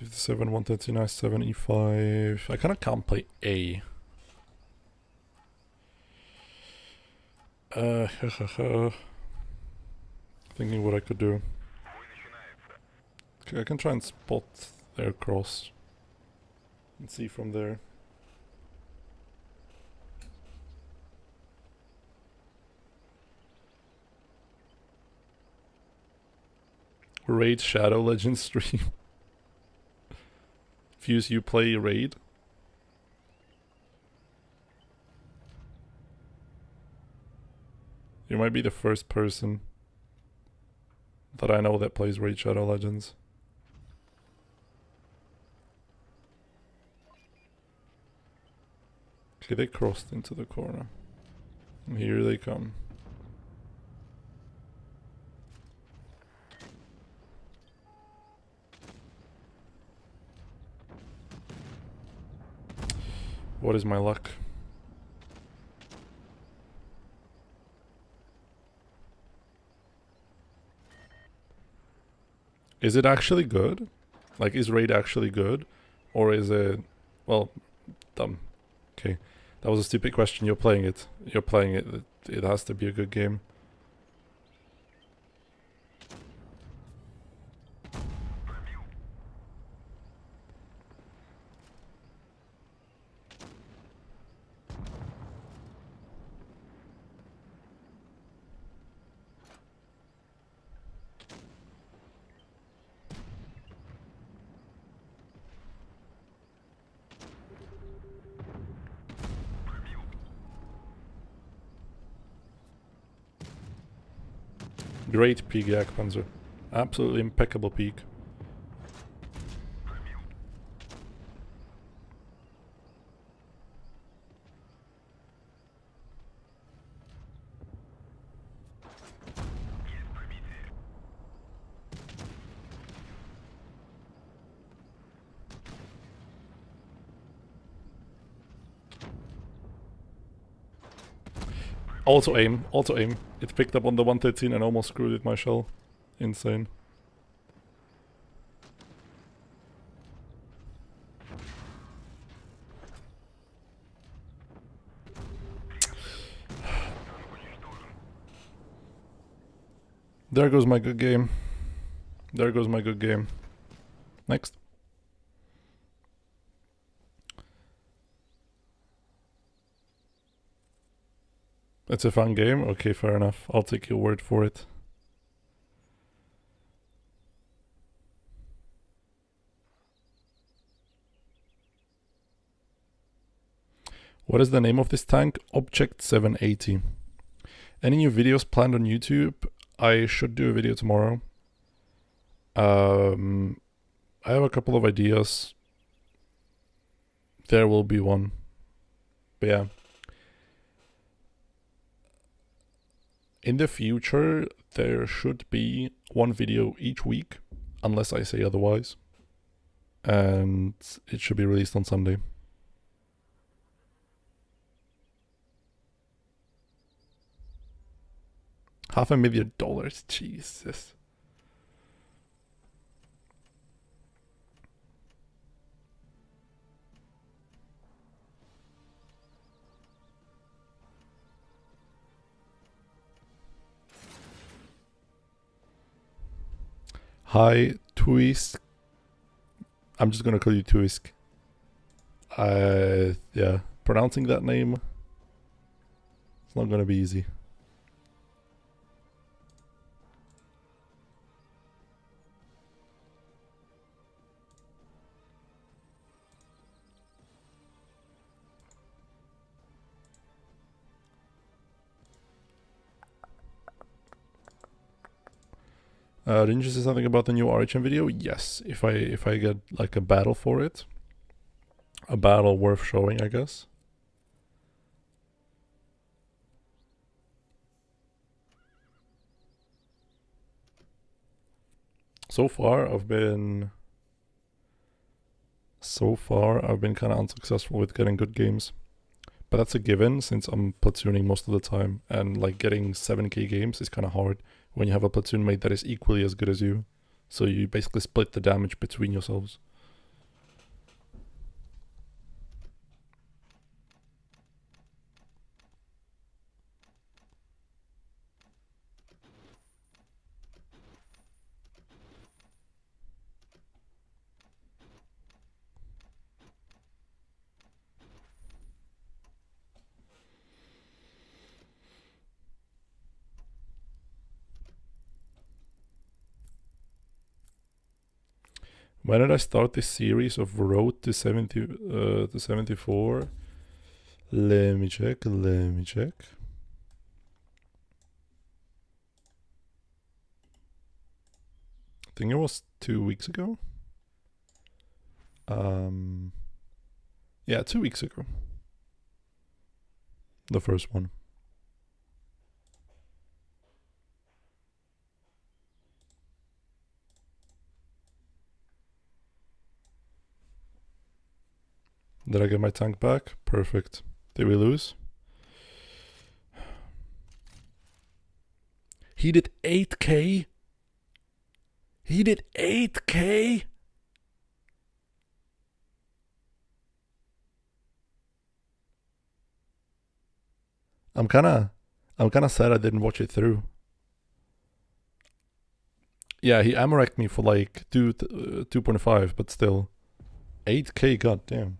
S1: $57, 139, 75. I kinda can't play A. Thinking what I could do. Okay, I can try and spot their cross. And see from there. Raid Shadow Legends stream. Fuse, you play Raid? You might be the first person that I know that plays Raid Shadow Legends. Okay, they crossed into the corner. And here they come. What is my luck? Is it actually good? Like, is Raid actually good? Or is it... Well, dumb. Okay. That was a stupid question. You're playing it. You're playing it. It has to be a good game. Great peak, Panzer. Absolutely impeccable peak. Also aim, also aim. It picked up on the 113 and almost screwed it my shell. Insane. There goes my good game. There goes my good game. Next. It's a fun game? Okay, fair enough. I'll take your word for it. What is the name of this tank? Object 780. Any new videos planned on YouTube? I should do a video tomorrow. I have a couple of ideas. There will be one. But yeah. In the future, there should be one video each week, unless I say otherwise. And it should be released on Sunday. $500,000, Jesus. Hi, Twisk. I'm just gonna call you Twisk. Yeah, pronouncing that name, it's not gonna be easy. Didn't you say something about the new RHM video? Yes, if I get like a battle for it. A battle worth showing, I guess. So far, I've been kind of unsuccessful with getting good games. But that's a given since I'm platooning most of the time, and like getting 7k games is kind of hard when you have a platoon mate that is equally as good as you. So you basically split the damage between yourselves. When did I start this series of Road to 74? Let me check. I think it was 2 weeks ago. Yeah, 2 weeks ago. The first one. Did I get my tank back? Perfect. Did we lose? He did 8k? He did 8k? I'm kinda sad I didn't watch it through. Yeah, he ammo-wrecked me for like 2.5, but still. 8k, goddamn.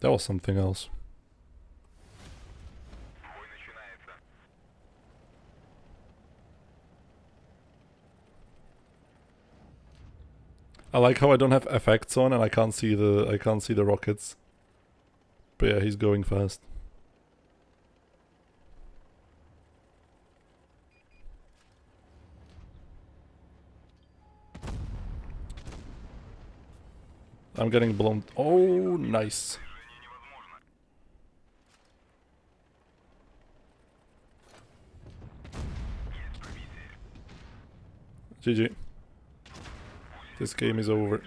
S1: That was something else. I like how I don't have effects on and I can't see the rockets. But yeah, he's going fast. I'm getting blown. Oh, nice. GG. This game is over.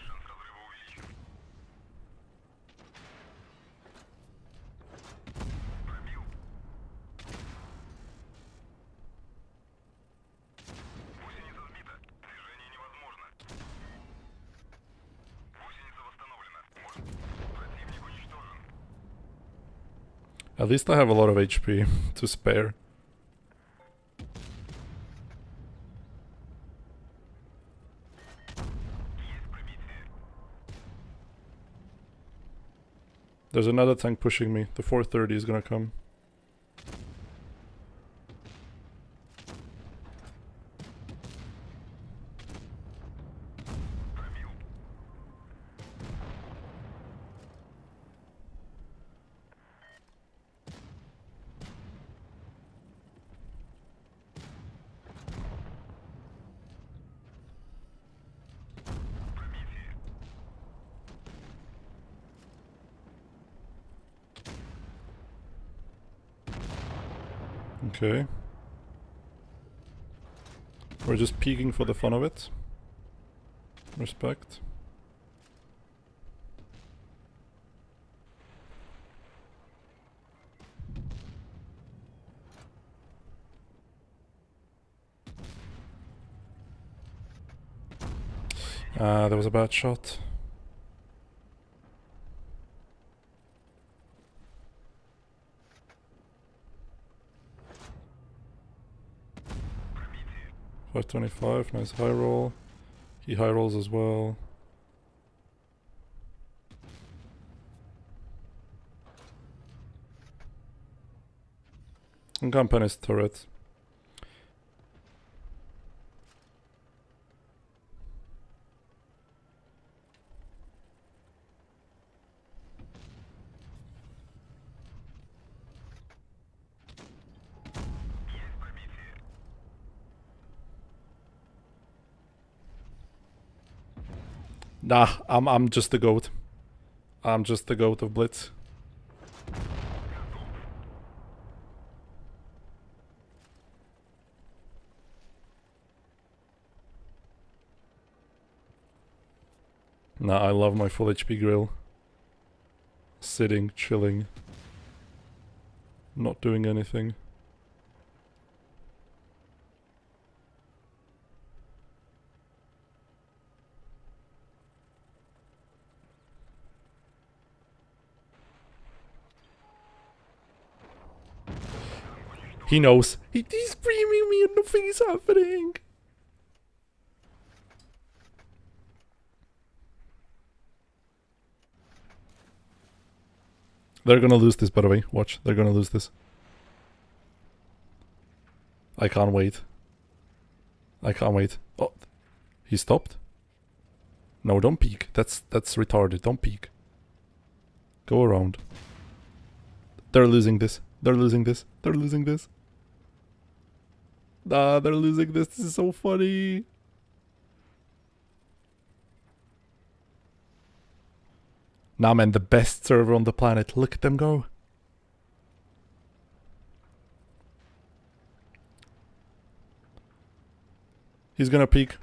S1: At least I have a lot of HP to spare. There's another tank pushing me. The 430 is gonna come. Okay. We're just peeking for the fun of it. Respect. That was a bad shot. $525, nice high roll. He high rolls as well. And Company's turret. Nah, I'm just the GOAT. I'm just the GOAT of Blitz. Nah, I love my full HP grill. Sitting, chilling. Not doing anything. He knows. He's screaming me and nothing is happening. They're gonna lose this, by the way. Watch, they're gonna lose this. I can't wait. I can't wait. Oh, he stopped? No, don't peek. That's retarded. Don't peek. Go around. They're losing this. They're losing this. They're losing this. Nah, they're losing this. This is so funny. Nah, man, the best server on the planet. Look at them go. He's gonna peek.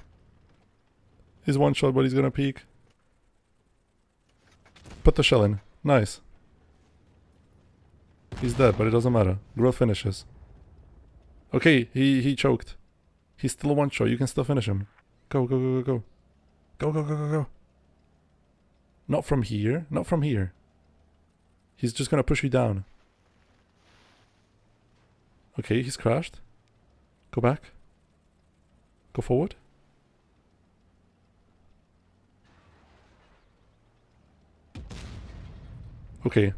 S1: He's one shot, but he's gonna peek. Put the shell in. Nice. He's dead, but it doesn't matter. Grill finishes. Okay, he choked. He's still a one shot. You can still finish him. Go, go, go, go, go. Go, go, go, go, go. Not from here. Not from here. He's just gonna push you down. Okay, he's crashed. Go back. Go forward. Okay.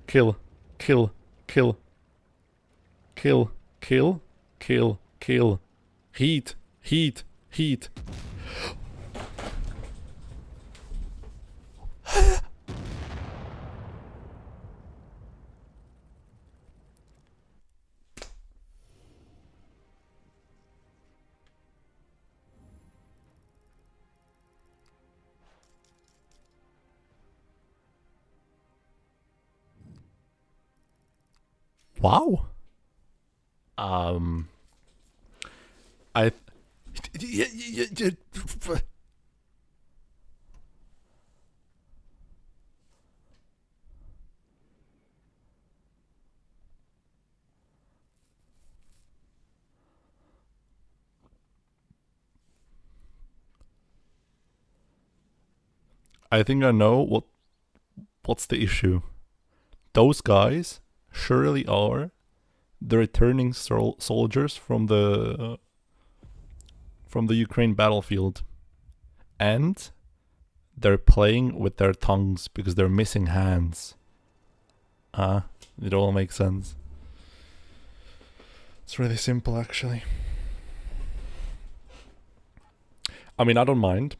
S1: Kill. Kill. Kill. Kill. Kill. Kill. Kill. Heat. Heat. Heat. Wow. I think I know what's the issue. Those guys surely are the returning soldiers from the Ukraine battlefield, and They're playing with their tongues because they're missing hands. It all makes sense. It's really simple, actually. I mean, I don't mind.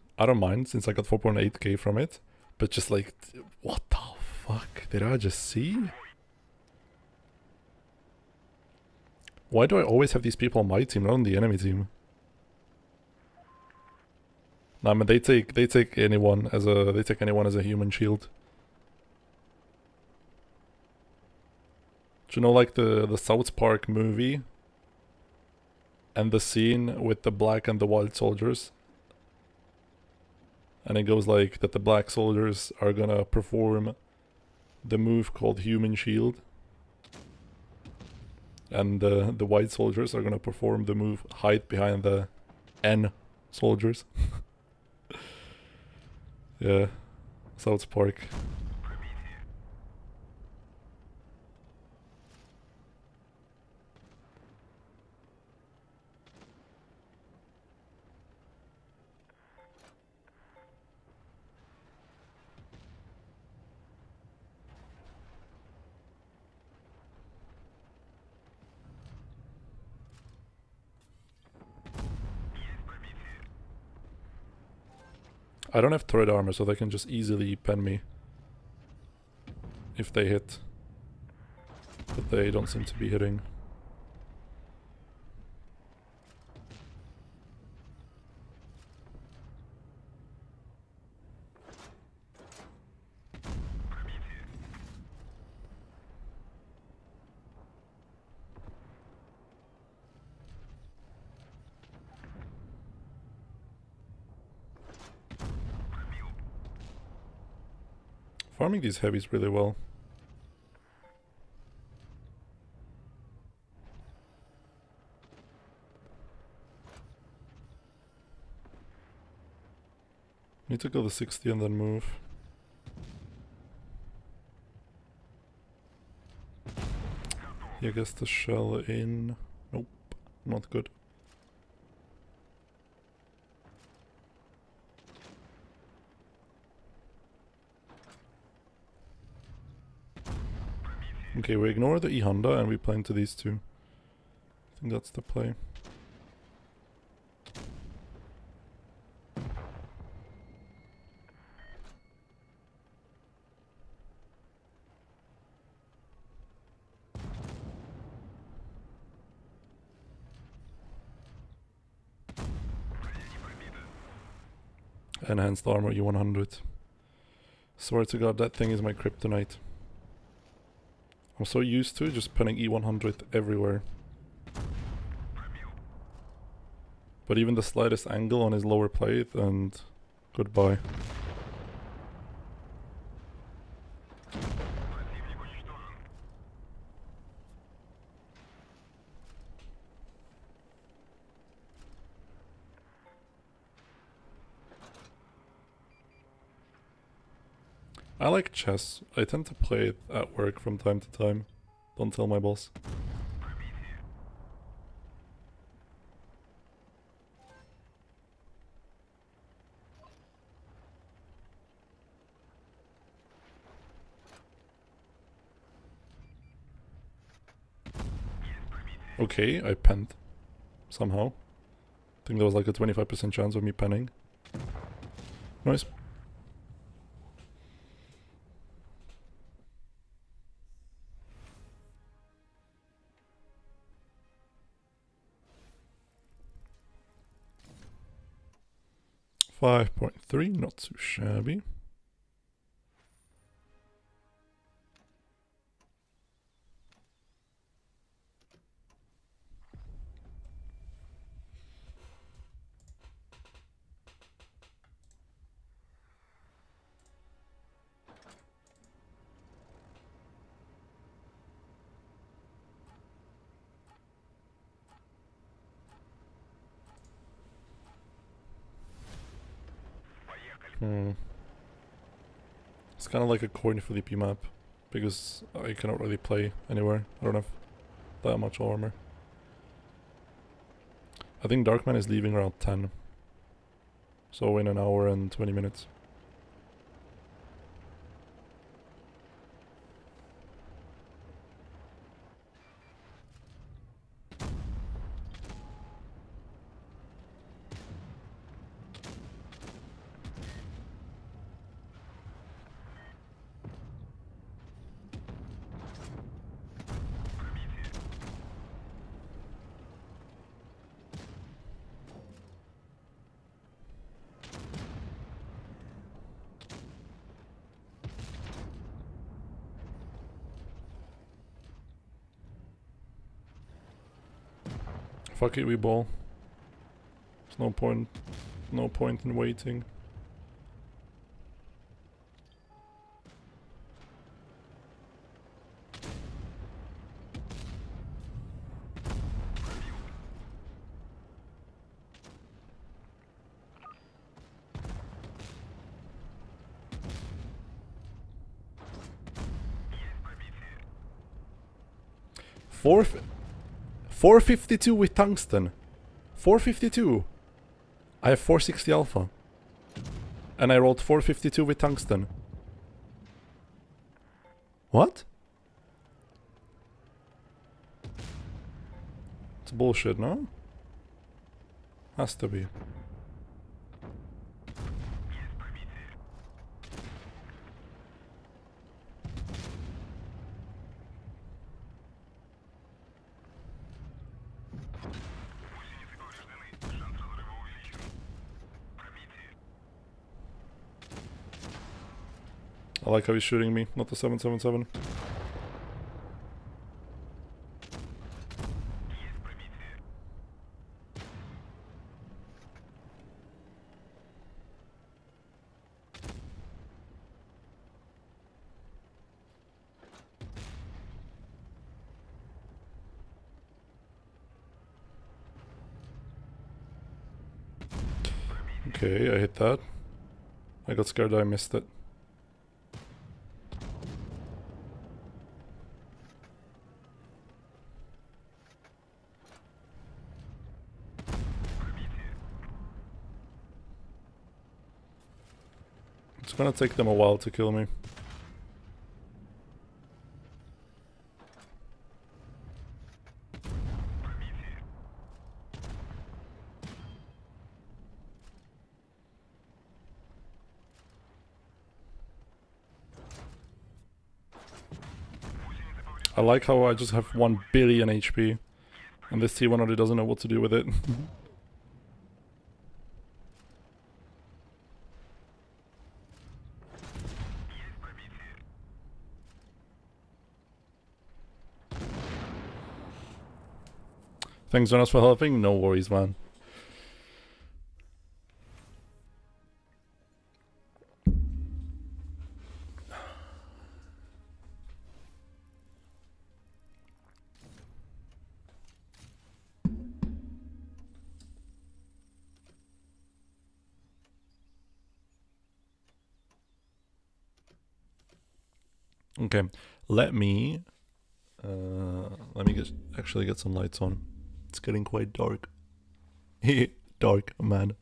S1: Since I got 4.8k from it. But just like, what the fuck did I just see? Why do I always have these people on my team, not on the enemy team? Nah, man, they take anyone as a human shield. Do you know, like the South Park movie and the scene with the black and the white soldiers? And it goes like that the black soldiers are gonna perform the move called human shield. And the white soldiers are gonna perform the move hide behind the N soldiers. Yeah, South Park. I don't have turret armor, so they can just easily pen me if they hit. But they don't seem to be hitting. Farming these heavies really well. Need to go to 60 and then move. Yeah, I guess the shell in. Nope, not good. Okay, we ignore the E-Honda and we play into these two. I think that's the play. Enhanced armor E100. Swear to god, that thing is my kryptonite. I'm so used to just putting E100 everywhere. But even the slightest angle on his lower plate and goodbye. I like chess. I tend to play it at work from time to time. Don't tell my boss. Okay, I penned. Somehow. I think there was like a 25% chance of me penning. Nice. .3, not too shabby. It's kind of like a coin flip map, because I cannot really play anywhere. I don't have that much armor. I think Darkman is leaving around 10. So in an hour and 20 minutes. Fuck it, we ball. There's no point in waiting. Four 452 with tungsten. 452. I have 460 alpha. And I rolled 452 with tungsten. What? It's bullshit, no? Has to be. I like how he's shooting me, not the 777. Okay, I hit that. I got scared that I missed it. It's gonna take them a while to kill me. I like how I just have 1 billion HP. And this T1 already doesn't know what to do with it. Thanks Jonas for helping, no worries man. Okay, let me actually get some lights on. It's getting quite dark. Dark, man.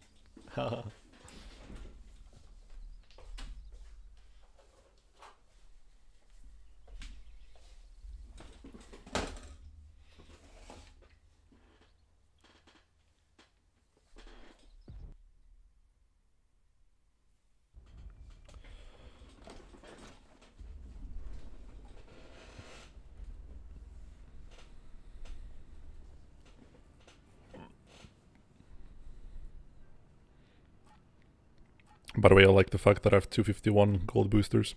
S1: By the way, I like the fact that I have 251 gold boosters.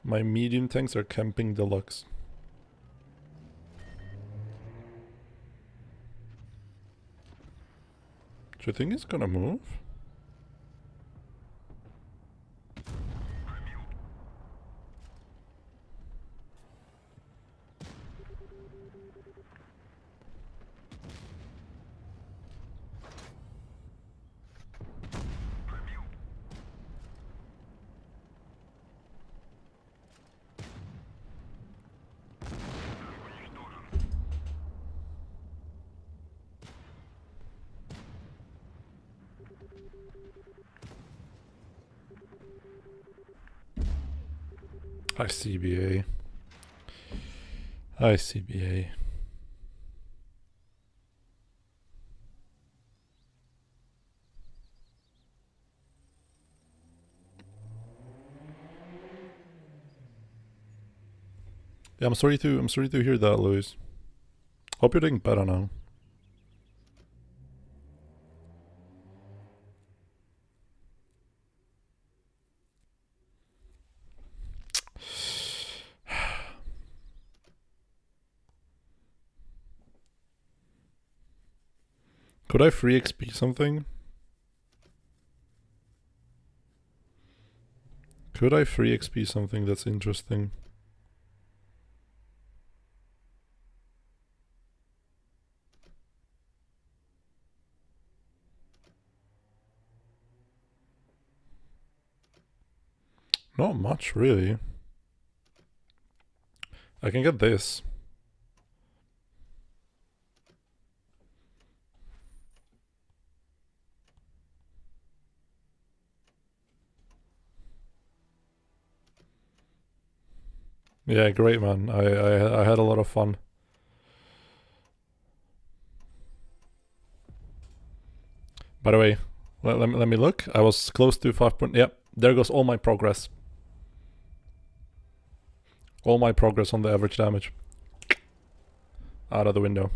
S1: My medium tanks are camping deluxe. Do you think he's gonna move? ICBA. ICBA. Yeah, I'm sorry to hear that, Luis. Hope you're doing better now. Could I free XP something? Could I free XP something that's interesting? Not much, really. I can get this. Yeah, great, man. I had a lot of fun. By the way, let me look. I was close to 5 point. Yep, there goes all my progress. All my progress on the average damage. Out of the window.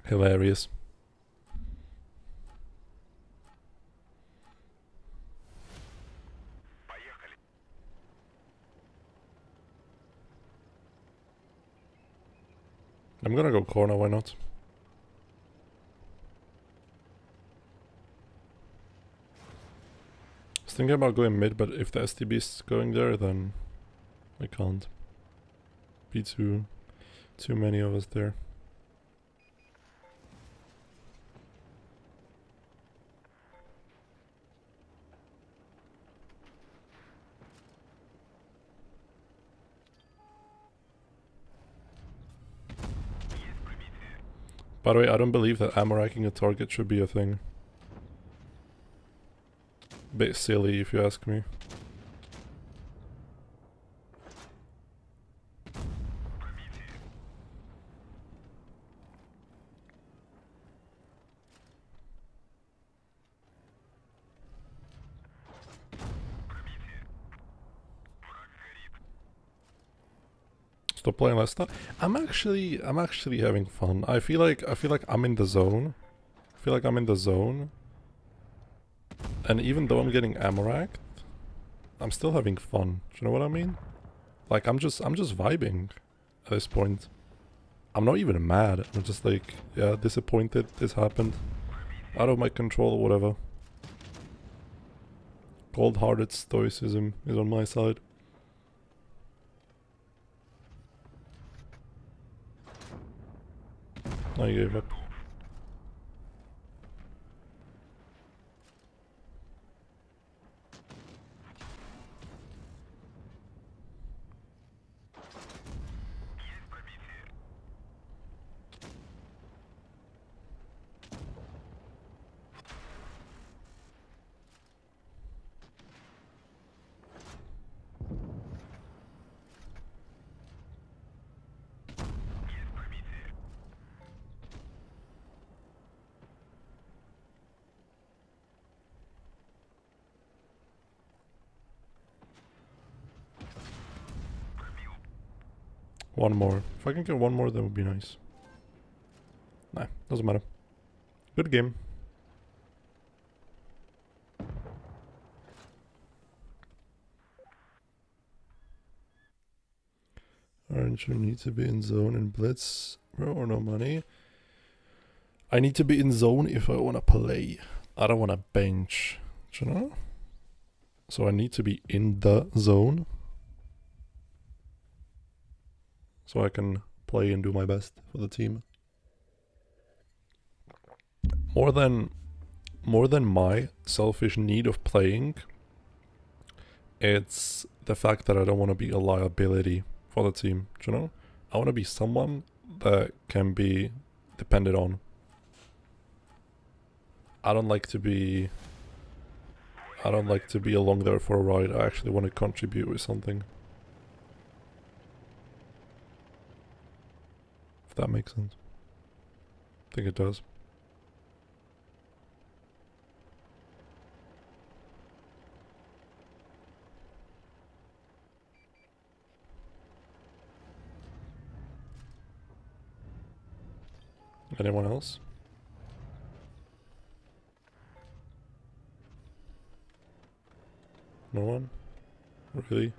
S1: Hilarious. I'm gonna go corner, why not? I was thinking about going mid, but if the STB's going there, then I can't. Be too many of us there. By the way, I don't believe that ammo racking a target should be a thing. Bit silly if you ask me. Stop playing Leicester. I'm actually having fun. I feel like I'm in the zone. I feel like I'm in the zone. And even though I'm getting ammo racked, I'm still having fun. Do you know what I mean? Like I'm just vibing at this point. I'm not even mad. I'm just like, yeah, disappointed this happened. Out of my control or whatever. Cold-hearted stoicism is on my side. I gave up. One more. If I can get one more, that would be nice. Nah, doesn't matter. Good game. Aren't you need to be in zone and blitz? Or no money? I need to be in zone if I wanna play. I don't wanna bench. Do you know? So I need to be in the zone. So I can play and do my best for the team. More than my selfish need of playing, it's the fact that I don't want to be a liability for the team, do you know? I want to be someone that can be depended on. I don't like to be along there for a ride. I actually want to contribute with something. If that makes sense. I think it does. Anyone else? No one? Really?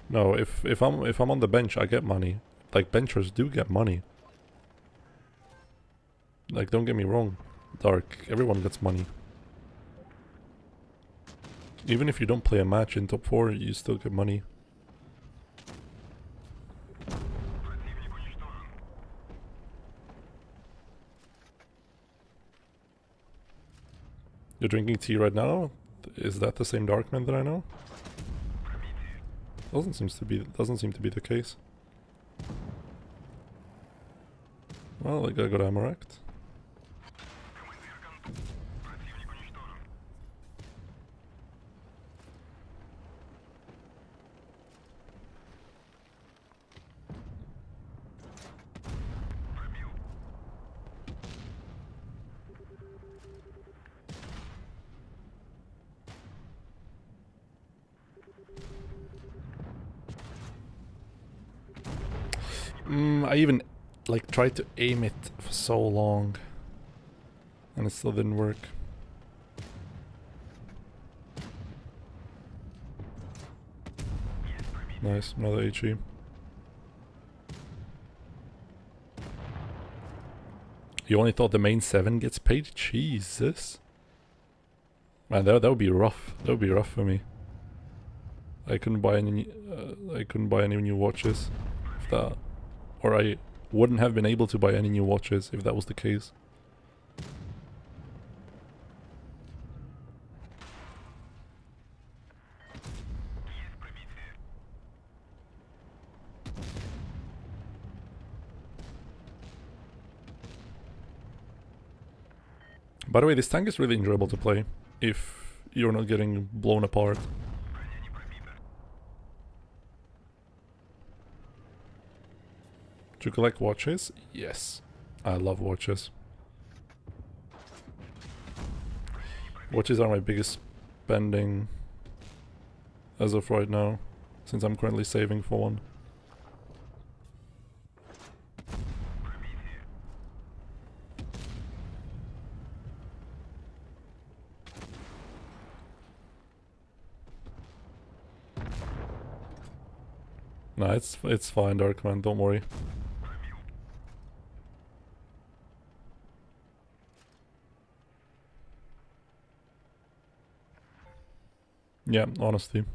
S1: No, if I'm on the bench, I get money. Like, benchers do get money. Like, don't get me wrong, Dark. Everyone gets money. Even if you don't play a match in top 4, you still get money. You're drinking tea right now? Is that the same Darkman that I know? Doesn't seem to be the case. Well, I got Amarect. I even like tried to aim it for so long and it still didn't work. Nice, another HE. You only thought the main 7 gets paid? Jesus. Man, that would be rough. That would be rough for me. I couldn't buy any new watches if that, or I wouldn't have been able to buy any new watches if that was the case. By the way, this tank is really enjoyable to play if you're not getting blown apart. Do you collect watches? Yes. I love watches. Watches are my biggest spending as of right now, since I'm currently saving for one. Nah, it's fine, Darkman, don't worry. Yeah, honestly.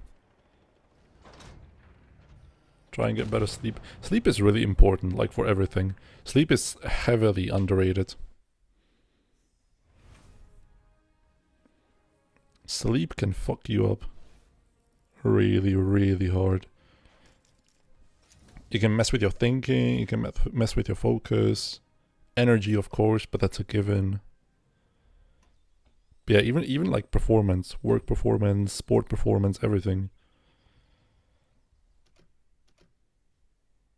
S1: Try and get better sleep. Sleep is really important, like for everything. Sleep is heavily underrated. Sleep can fuck you up really, really hard. You can mess with your thinking, you can mess with your focus. Energy, of course, but that's a given. But yeah, even like performance, work performance, sport performance, everything.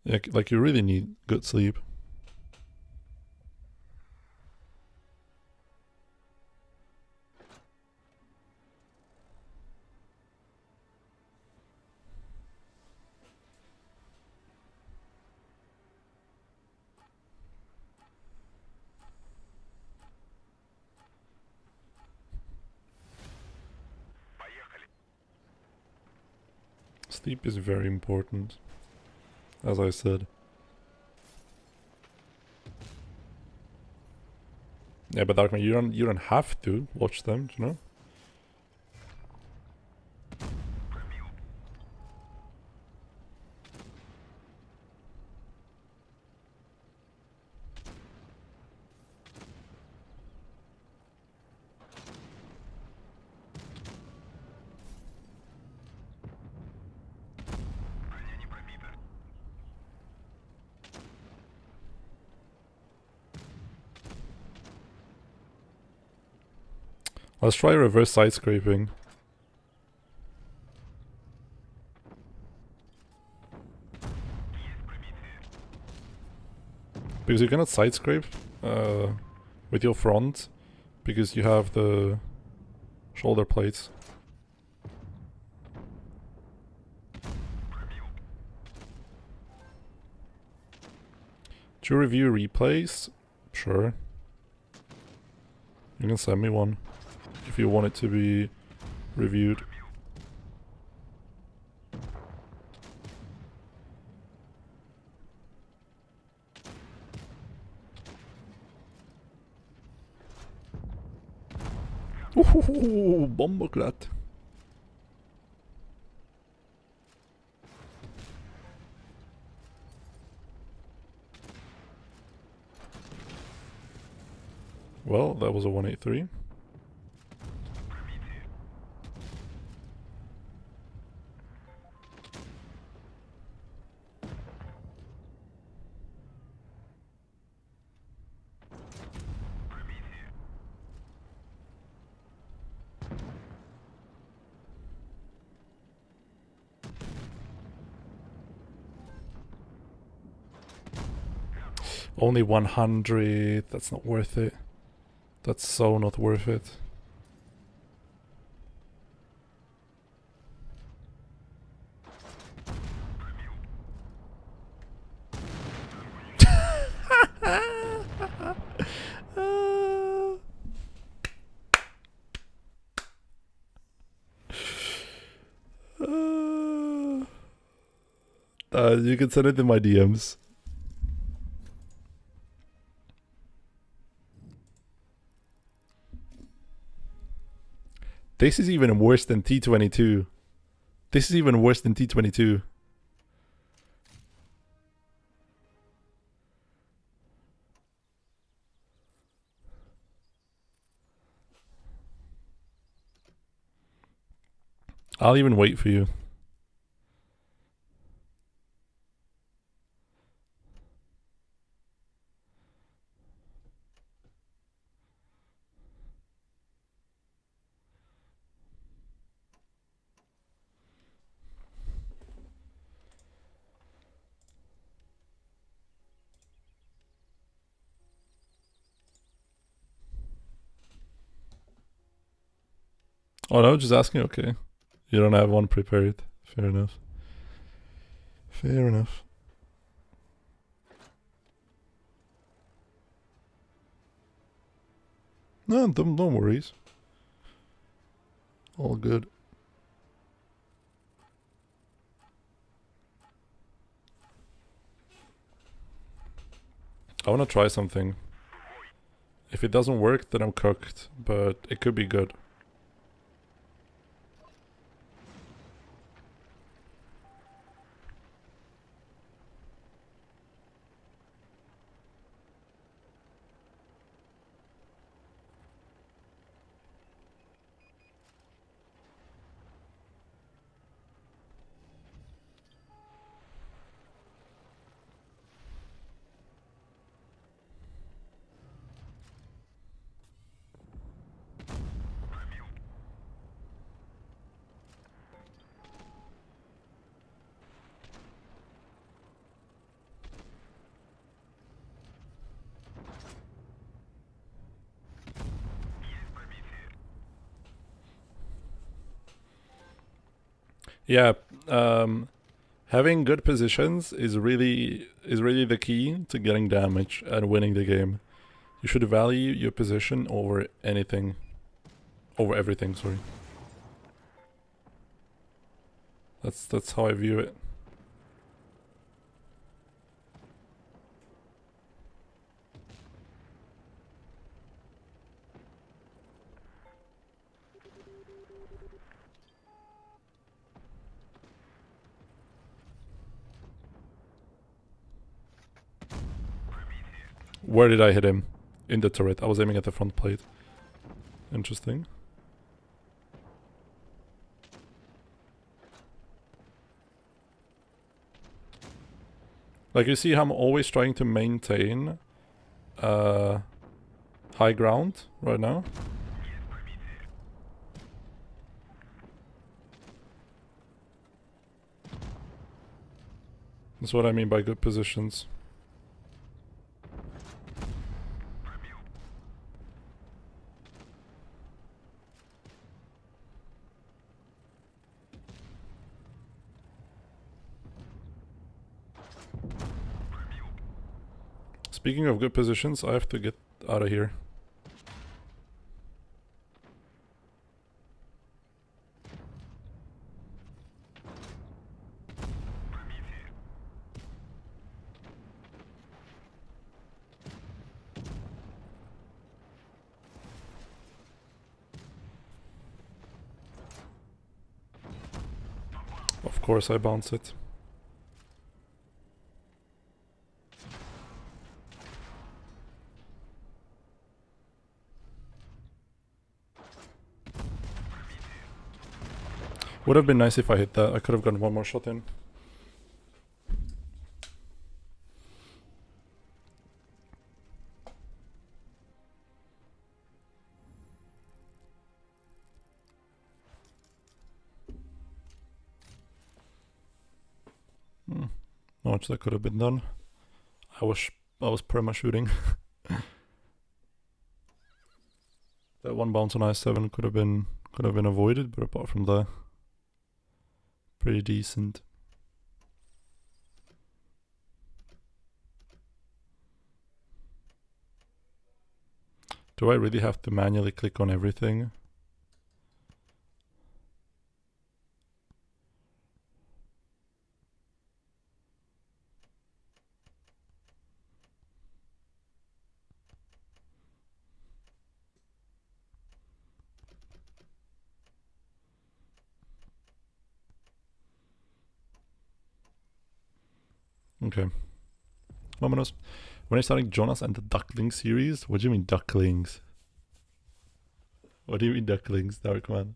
S1: Yeah, like you really need good sleep. Sleep is very important, as I said. Yeah, but Darkman, you don't have to watch them, you know? Let's try reverse side scraping. Because you cannot side scrape with your front because you have the shoulder plates. Do you review replays? Sure. You can send me one if you want it to be reviewed. Bomberklatt. Well, that was a 183. Only 100. That's not worth it. That's so not worth it. You can send it in my DMs. This is even worse than T22. This is even worse than T22. I'll even wait for you. Oh no, just asking, okay. You don't have one prepared. Fair enough. Fair enough. No, no worries. All good. I want to try something. If it doesn't work, then I'm cooked, but it could be good. Yeah, having good positions is really the key to getting damage and winning the game. You should value your position over anything, over everything. Sorry. That's how I view it. Where did I hit him? In the turret. I was aiming at the front plate. Interesting. Like, you see how I'm always trying to maintain high ground right now? That's what I mean by good positions. Speaking of good positions, I have to get out of here. Of course I bounce it. Would have been nice if I hit that. I could have gotten one more shot in. Not much that could have been done. I was perma shooting. That one bounce on I7 could have been avoided, but apart from that, pretty decent. Do I really have to manually click on everything? Okay. Vámonos. When are you starting Jonas and the Duckling series? What do you mean ducklings? What do you mean ducklings, Darkman?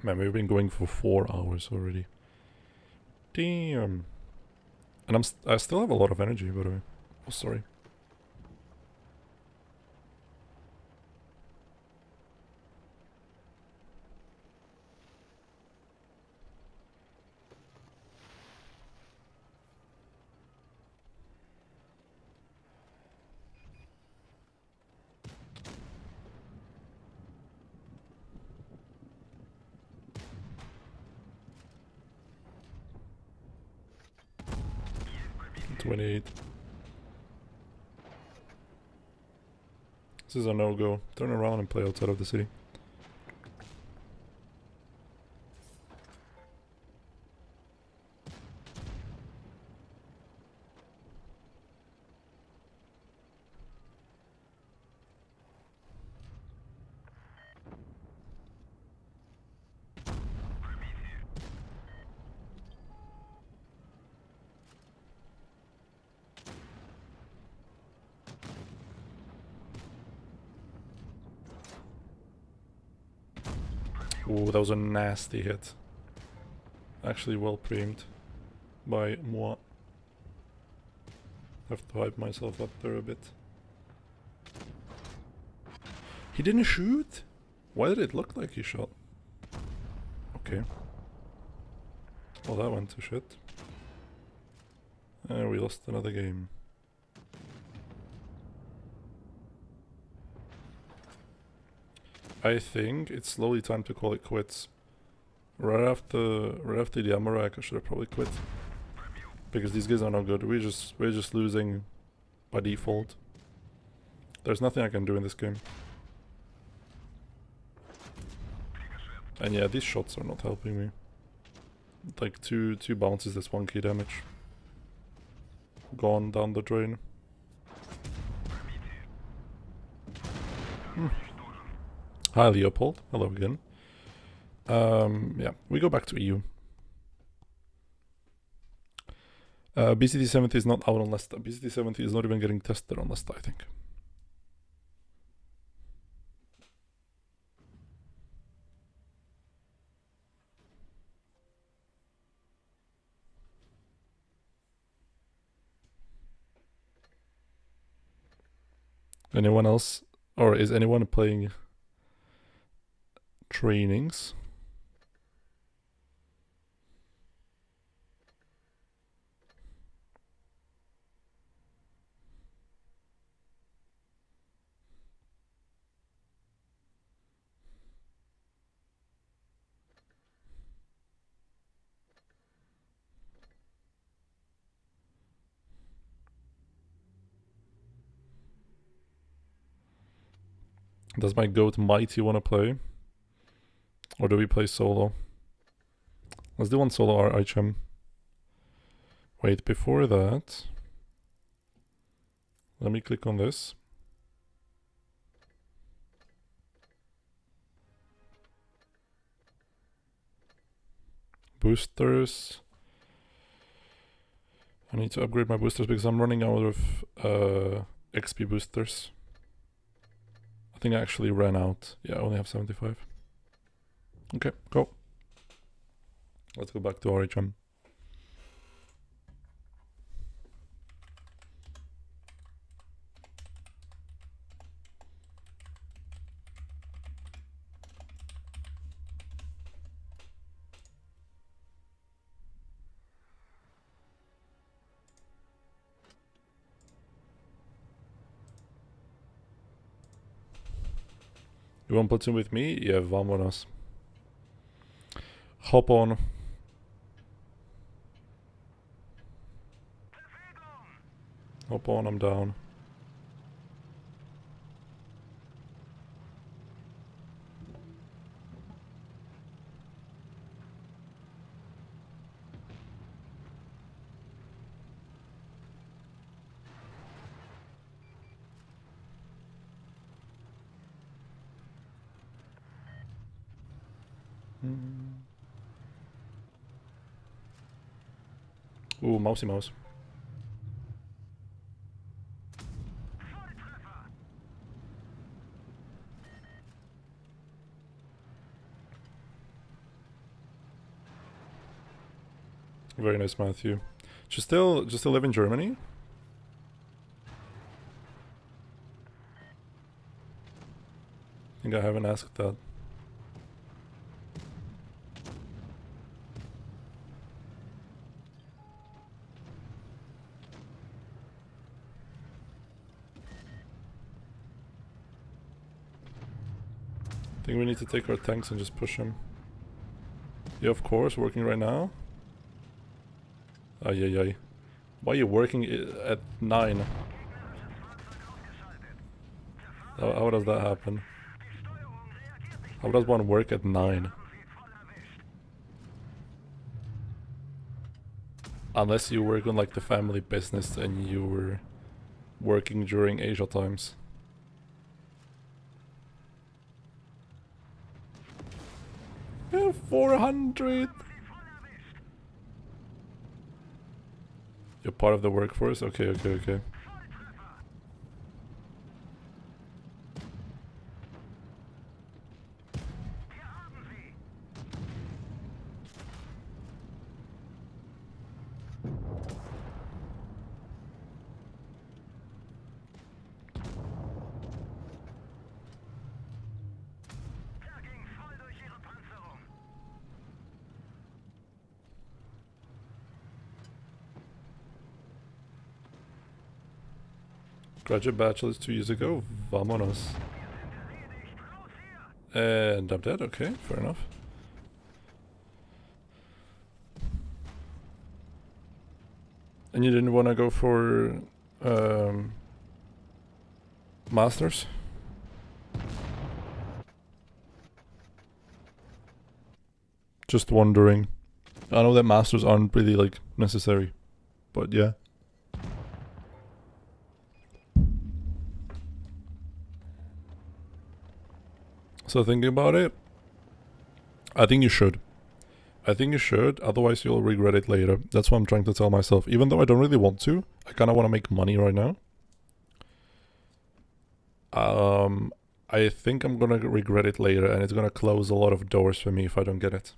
S1: Man, we've been going for 4 hours already. Damn. And I still have a lot of energy, by the way. Oh, sorry. $28. This is a no-go. Turn around and play outside of the city. Ooh, that was a nasty hit. Actually well pre-aimed by moi. Have to hype myself up there a bit. He didn't shoot? Why did it look like he shot? Okay. Well, that went to shit. And we lost another game. I think it's slowly time to call it quits. Right after the Amarak, I should have probably quit. Because these guys are not good. We're just losing by default. There's nothing I can do in this game. And yeah, these shots are not helping me. Like two bounces, that's 1 key damage. Gone down the drain. Hi Leopold, hello again. Yeah, we go back to EU. BCT70 is not out on Leicester. BCT70 is not even getting tested on Leicester, I think. Anyone else Or is anyone playing trainings? Does my goat Mighty want to play? Or do we play solo? Let's do one solo RHM. Wait, before that, let me click on this. Boosters. I need to upgrade my boosters because I'm running out of XP boosters. I think I actually ran out. Yeah, I only have 75. Okay, go. Let's go back to RHM. You want platoon with me? Yeah, vámonos. Hop on. Hop on, I'm down. Ooh, mousey mouse. Very nice, Matthew. Just still live in Germany? I think I haven't asked that. I think we need to take our tanks and just push them. Yeah, of course, working right now. Ay, ay, ay. Why are you working at 9? How does that happen? How does one work at 9? Unless you work on like the family business and you were working during Asia times. Yeah, 400! You're part of the workforce? Okay, okay, okay. Graduate bachelor's 2 years ago. Vamonos. And I'm dead. Okay, fair enough. And you didn't want to go for masters? Just wondering. I know that masters aren't really like necessary, but yeah. So thinking about it, I think you should. I think you should, otherwise you'll regret it later. That's what I'm trying to tell myself. Even though I don't really want to, I kind of want to make money right now. I think I'm gonna regret it later, and it's gonna close a lot of doors for me if I don't get it.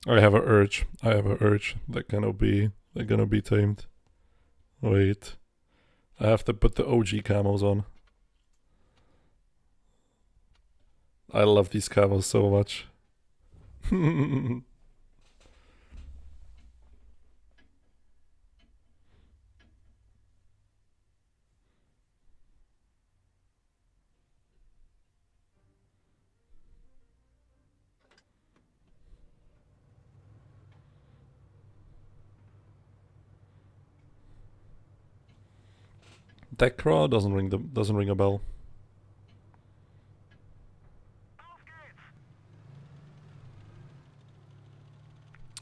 S1: I have a urge. I have a urge. They're gonna be tamed. Wait. I have to put the OG camos on. I love these camos so much. Dekra doesn't ring a bell.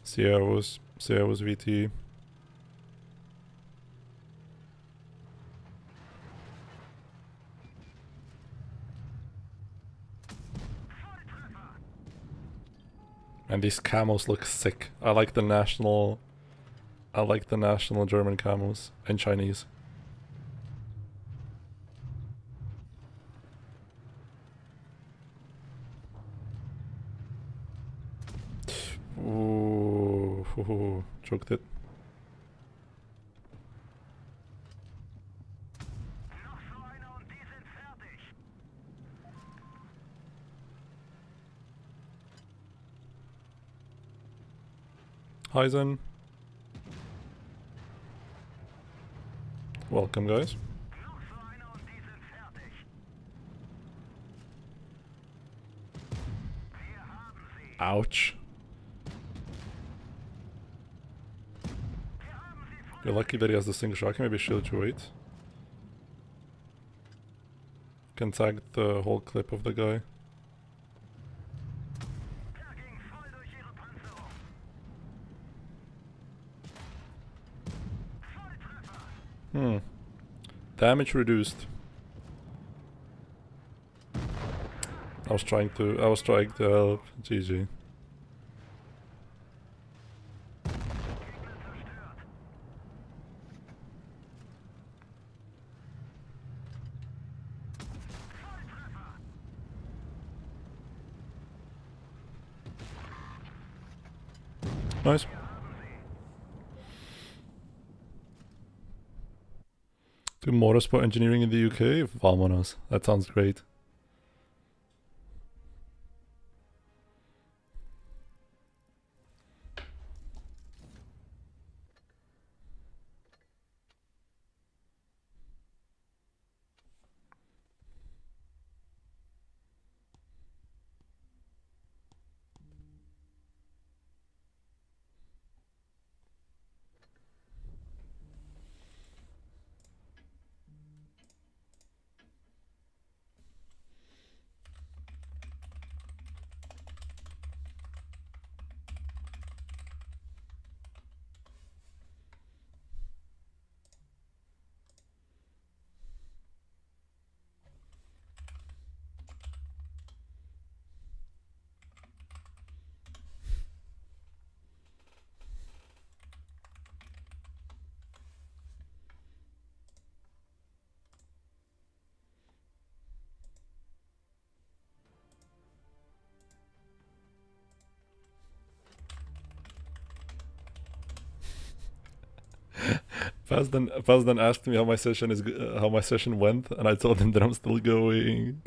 S1: Sierra's VT. And these camos look sick. I like the national German camos and Chinese. Ooh, choked it.
S2: Noch so einer und die sind fertig.
S1: Heisen. Welcome, guys.
S2: Noch so einer und die sind fertig. Wir haben sie.
S1: Ouch.
S2: Wir haben sie voll.
S1: You're lucky that he has the single shot. I can maybe shield you, wait. Can tag the whole clip of the guy.
S2: Der ging voll durch ihre Panzerung. Volltreffer.
S1: Damage reduced. I was trying to help. GG.
S2: Gegner zerstört. Volltreffer.
S1: Nice. Do motorsport engineering in the UK? Vamonos. That sounds great. Faz then asked me how my session went, and I told him that I'm still going.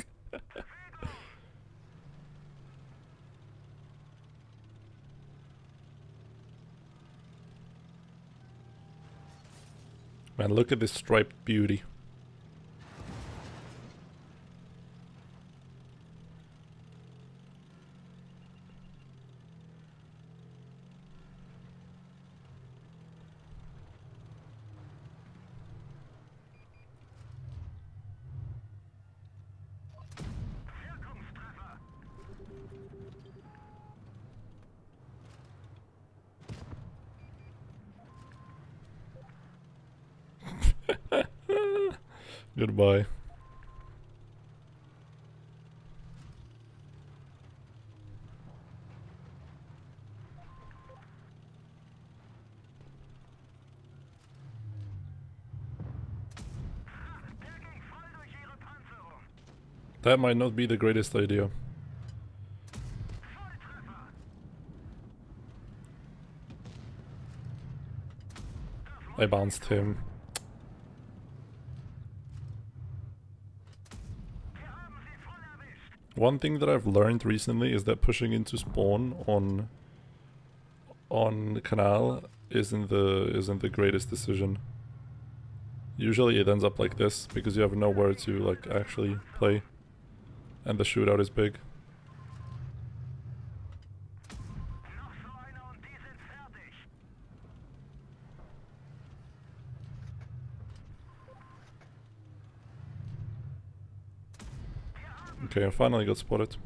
S1: Man, look at this striped beauty.
S2: Wirkungstreffer.
S1: Goodbye.
S2: Der ging voll durch ihre Panzerung.
S1: That might not be the greatest idea.
S2: Volltreffer.
S1: I bounced him. One thing that I've learned recently is that pushing into spawn on canal isn't the greatest decision. Usually it ends up like this because you have nowhere to like actually play, and the shootout is big. Okay, I finally got spotted.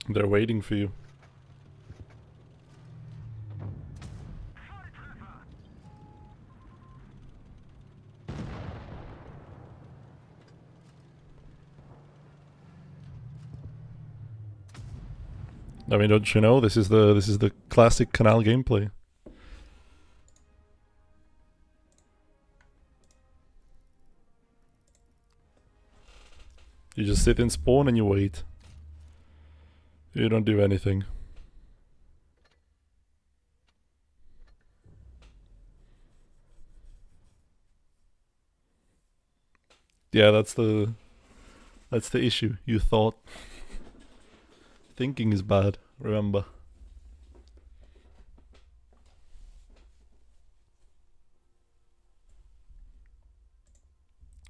S1: They're waiting for you. I mean, don't you know, this is the classic canal gameplay. You just sit in spawn and you wait. You don't do anything. Yeah, that's the issue. You thought thinking is bad, remember.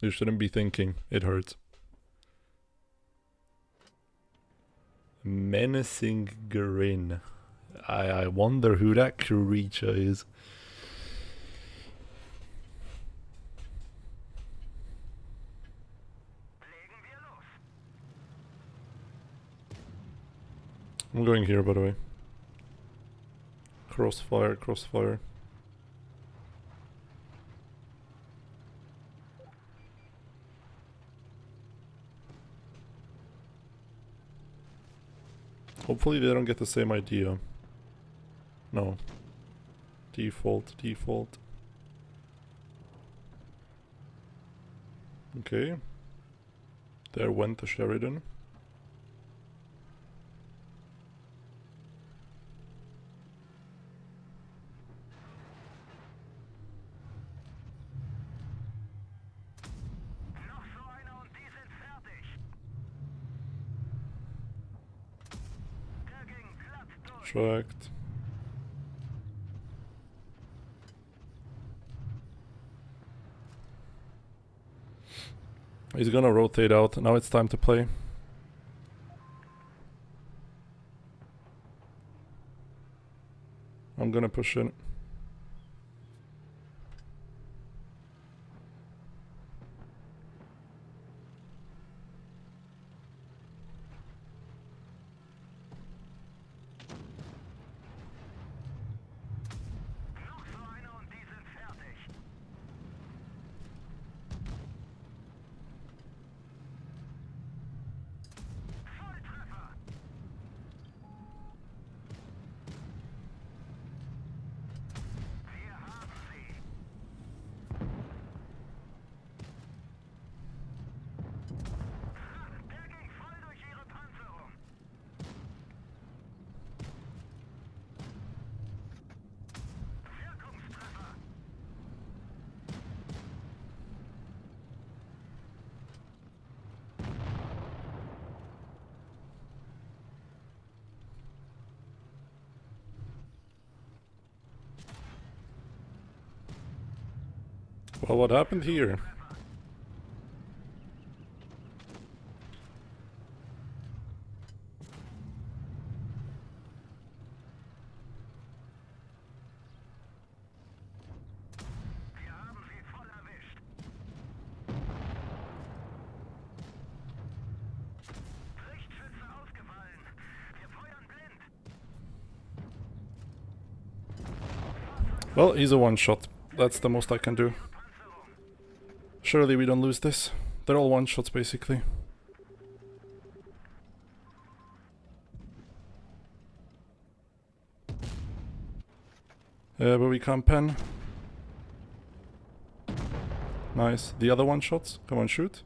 S1: You shouldn't be thinking, it hurts. Menacing grin. I wonder who that creature is. I'm going here, by the way. Crossfire, crossfire. Hopefully they don't get the same idea. No. Default, default. Okay. There went the Sheridan. Tracked. He's gonna rotate out. Now it's time to play. I'm gonna push in. Well, what happened here? Well, he's a one-shot. That's the most I can do. Surely we don't lose this. They're all one-shots, basically. But we can't pen. Nice. The other one shots. Come on, shoot.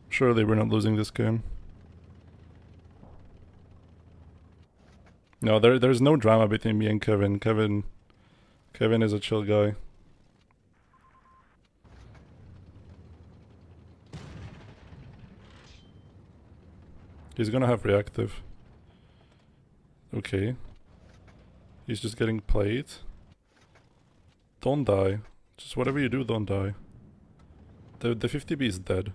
S1: Surely we're not losing this game. No, there's no drama between me and Kevin. Kevin is a chill guy. He's gonna have reactive. Okay. He's just getting played. Don't die. Just whatever you do, don't die. The 50B is dead.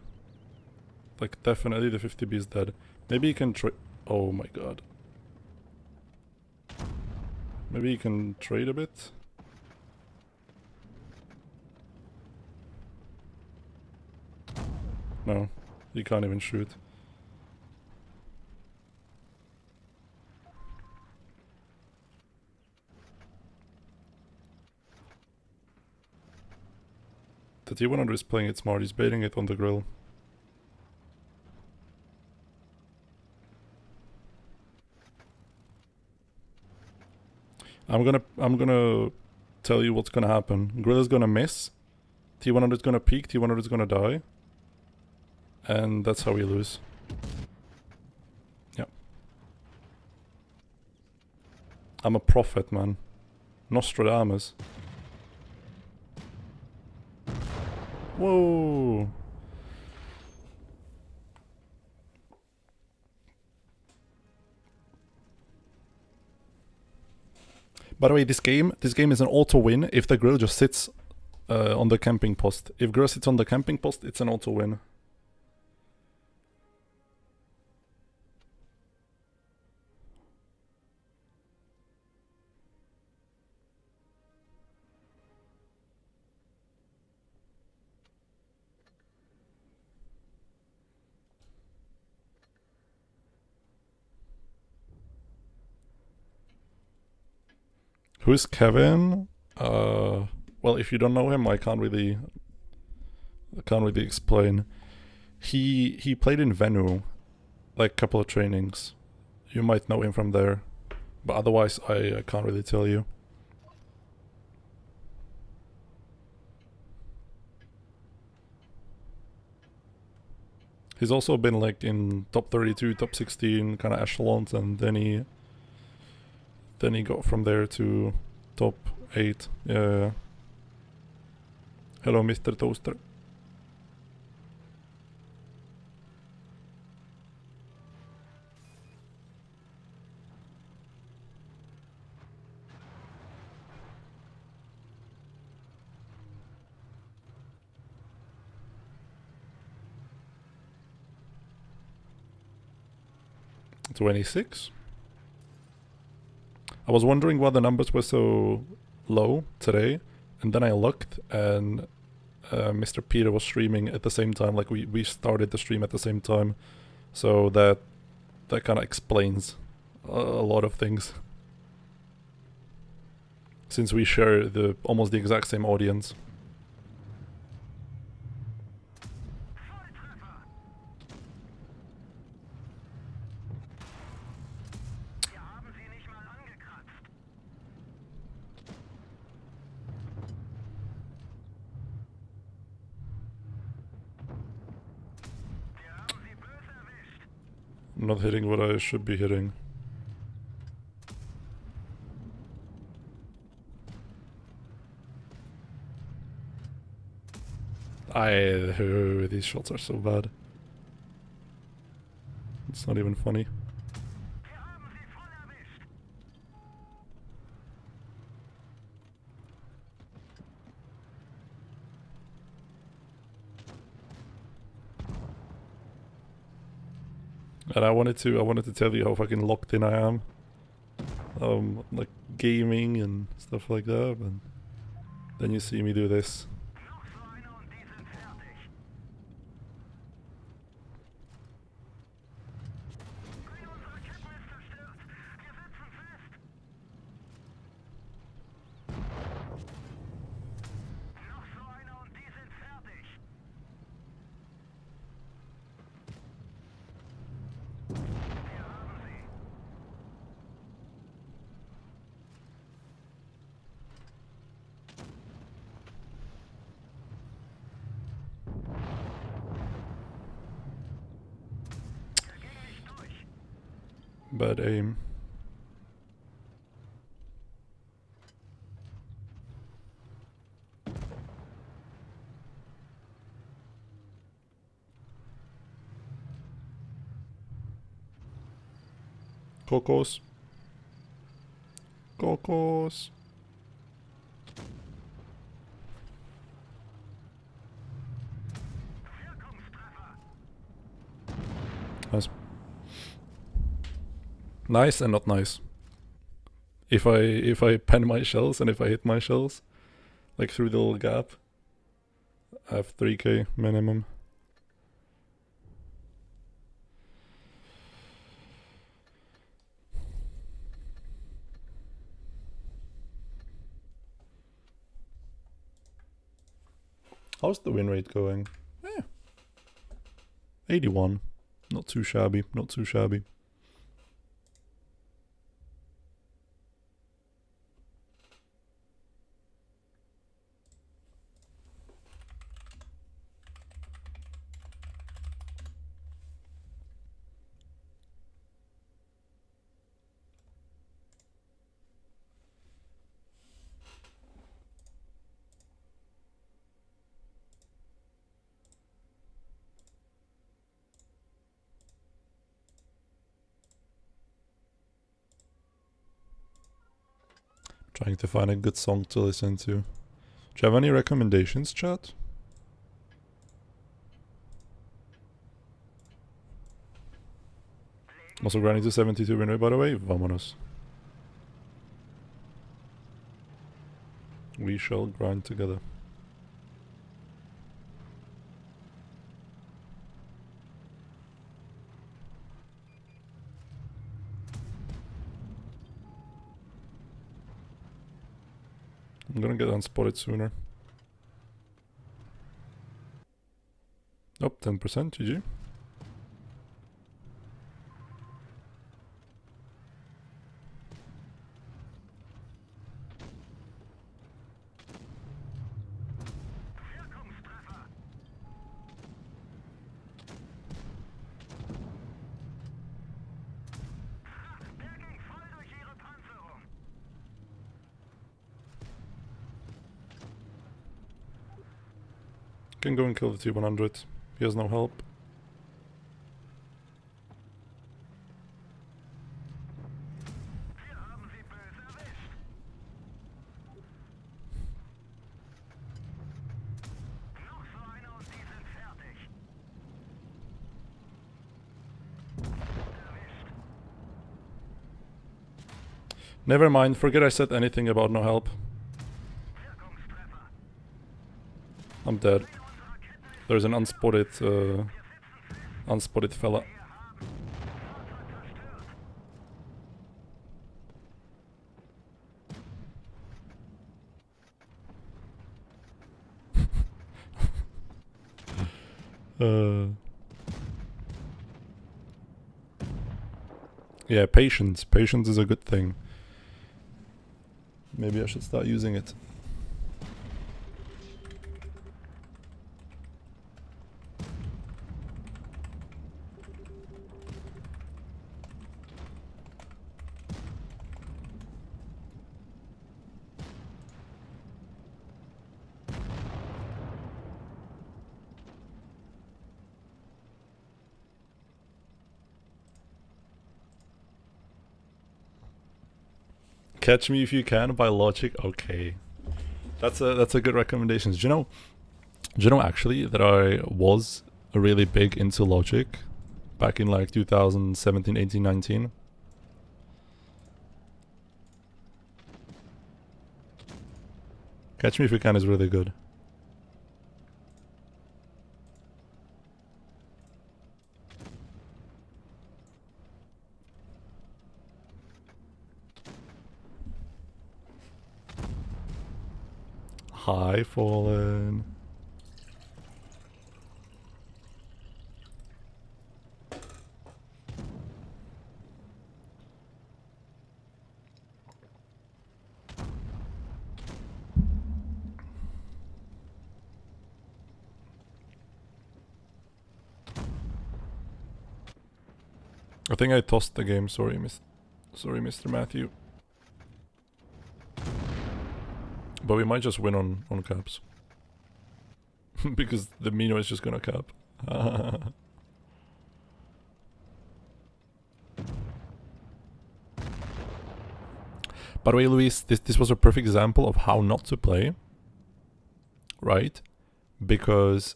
S1: Like, definitely the 50B is dead. Maybe you can trade... Oh my god. Maybe you can trade a bit? No. You can't even shoot. The T100 is playing it smart. He's baiting it on the grill. I'm gonna tell you what's gonna happen. Grill is gonna miss. T100 is gonna peek. T100 is gonna die. And that's how we lose. Yep. I'm a prophet, man. Nostradamus. Whoa. By the way, this game is an auto win if the grill just sits on the camping post. If grill sits on the camping post, it's an auto win. Who's Kevin? Well, if you don't know him, I can't really explain. He played in Venu, like a couple of trainings. You might know him from there, but otherwise I can't really tell you. He's also been like in top 32, top 16 kind of echelons, and then he got from there to top 8. Yeah. Hello, Mr. Toaster. $26. I was wondering why the numbers were so low today, and then I looked, and Mr. Peter was streaming at the same time. Like we started the stream at the same time, so that kind of explains a lot of things. Since we share almost the exact same audience. I'm not hitting what I should be hitting. These shots are so bad. It's not even funny. And I wanted to tell you how fucking locked in I am. Like gaming and stuff like that, but then you see me do this. Bad aim. Cocos. Cocos. Nice. Nice and not nice. If I pen my shells and if I hit my shells, like through the little gap, I have 3k minimum. How's the win rate going? 81. Not too shabby, not too shabby. Trying to find a good song to listen to. Do you have any recommendations, chat? Also grinding to 72 win rate, by the way. Vamonos. We shall grind together. I'm gonna get unspotted sooner. Oh, 10%, GG. Can go and kill the T-100. He has no help. Never mind, forget I said anything about no help. I'm dead. There's an unspotted fella. Yeah, patience. Patience is a good thing. Maybe I should start using it. Catch Me If You Can by Logic. Okay, that's a good recommendation. Do you know actually that I was really big into Logic back in like 2017, 18, 19. Catch Me If You Can is really good. Hi, Fallen. I think I tossed the game. Sorry, Mr. Matthew. But we might just win on caps. Because the Mino is just gonna cap. By the way, Luis, this was a perfect example of how not to play. Right? Because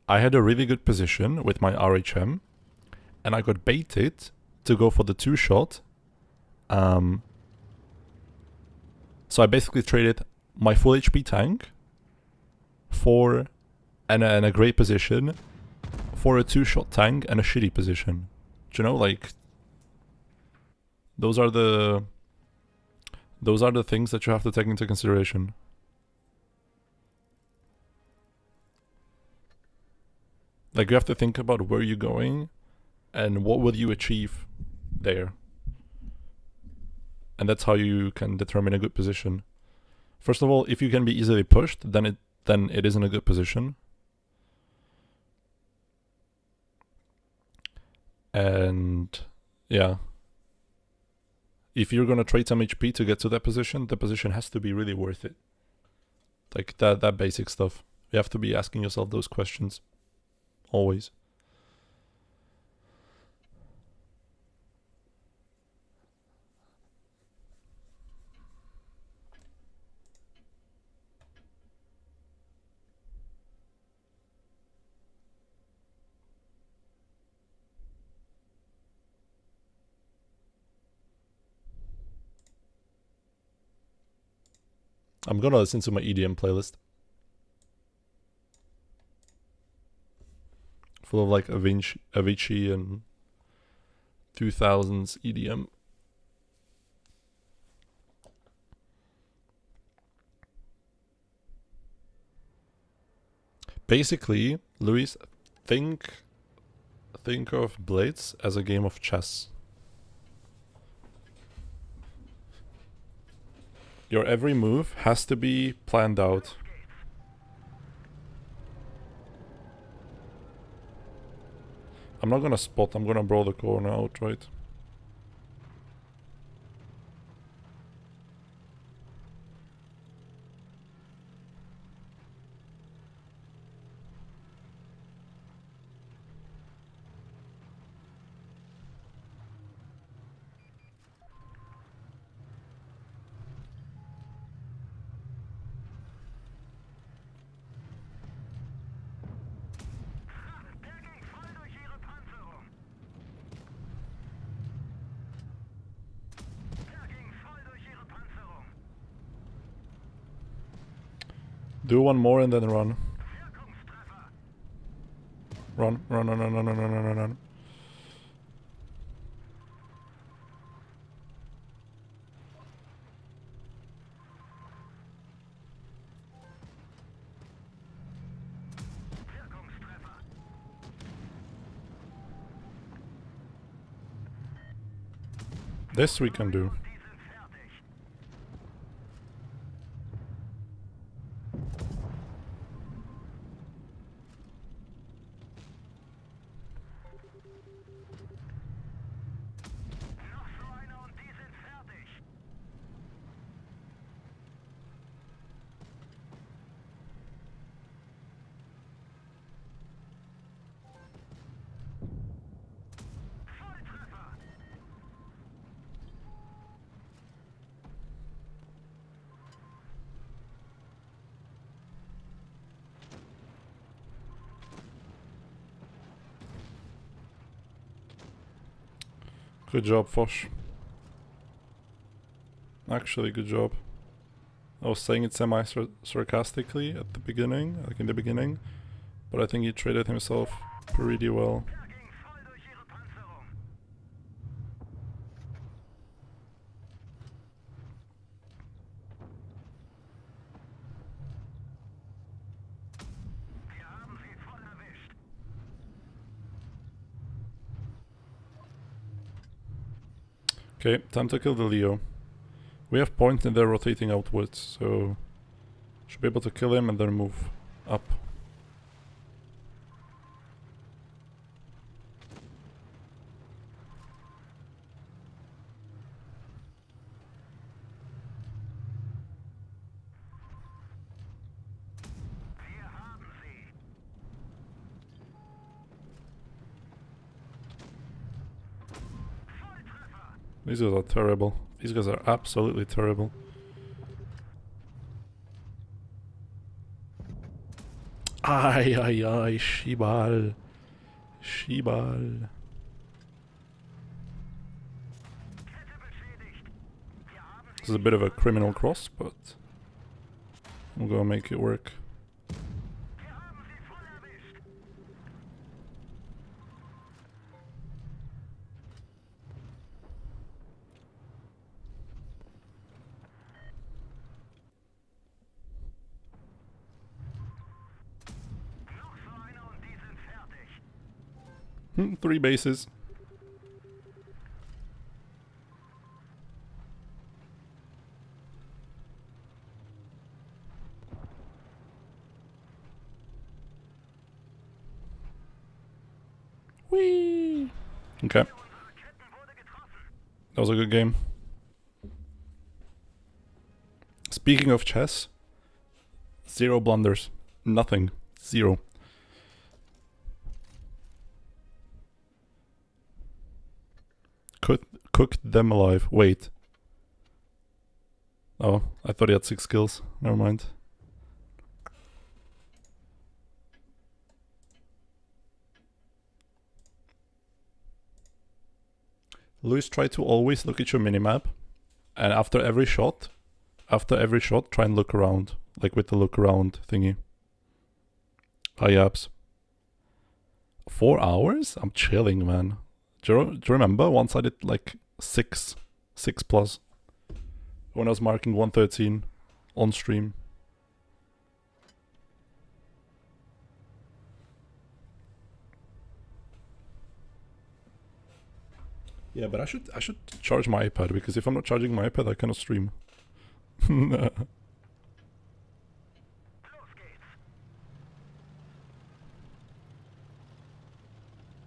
S1: I had a really good position with my RHM. And I got baited to go for the 2-shot. So I basically traded my full HP tank for and a great position for a 2-shot tank and a shitty position. Do you know, like, those are the things that you have to take into consideration. Like, you have to think about where you're going and what will you achieve there. And that's how you can determine a good position. First of all, if you can be easily pushed, then it is in a good position. And yeah, if you're gonna trade some HP to get to that position, the position has to be really worth it. Like that basic stuff. You have to be asking yourself those questions. Always. I'm gonna listen to my EDM playlist. Full of like Avicii and 2000s EDM. Basically, Luis, think of Blades as a game of chess. Your every move has to be planned out. I'm not gonna spot, I'm gonna brawl the corner outright.
S2: Der ging voll durch ihre Panzerung. Der ging voll durch ihre Panzerung.
S1: Do one more and then run.
S2: Wirkungstreffer.
S1: Run, run, run, run, run, run, run, run, run.
S2: Wirkungstreffer.
S1: This we can do.
S2: Die sind fertig. Noch so einer und die sind fertig. Volltreffer.
S1: Good job, Fosh. Actually, good job. I was saying it semi-sarcastically at the beginning, like in the beginning, but I think he traded himself pretty well.
S2: Der ging voll durch ihre Panzerung. Wir haben sie voll erwischt.
S1: Okay, time to kill the Leo. We have points and they're rotating outwards, so should be able to kill him and then move up. These guys are terrible. These guys are absolutely terrible. Ay, ay, ay, Shibal. Shibal. This is a bit of a criminal cross, but I'm gonna make it work. Three bases. Whee! Okay. That was a good game. Speaking of chess, 0 blunders. Nothing. 0. Cooked them alive. Wait. Oh, I thought he had 6 kills. Never mind. Luis, try to always look at your minimap, and after every shot, try and look around, like with the look around thingy. Hi, apps. 4 hours? I'm chilling, man. Do you remember once I did like 6 plus when I was marking 113 on stream? Yeah, but I should charge my iPad, because if I'm not charging my iPad, I cannot stream.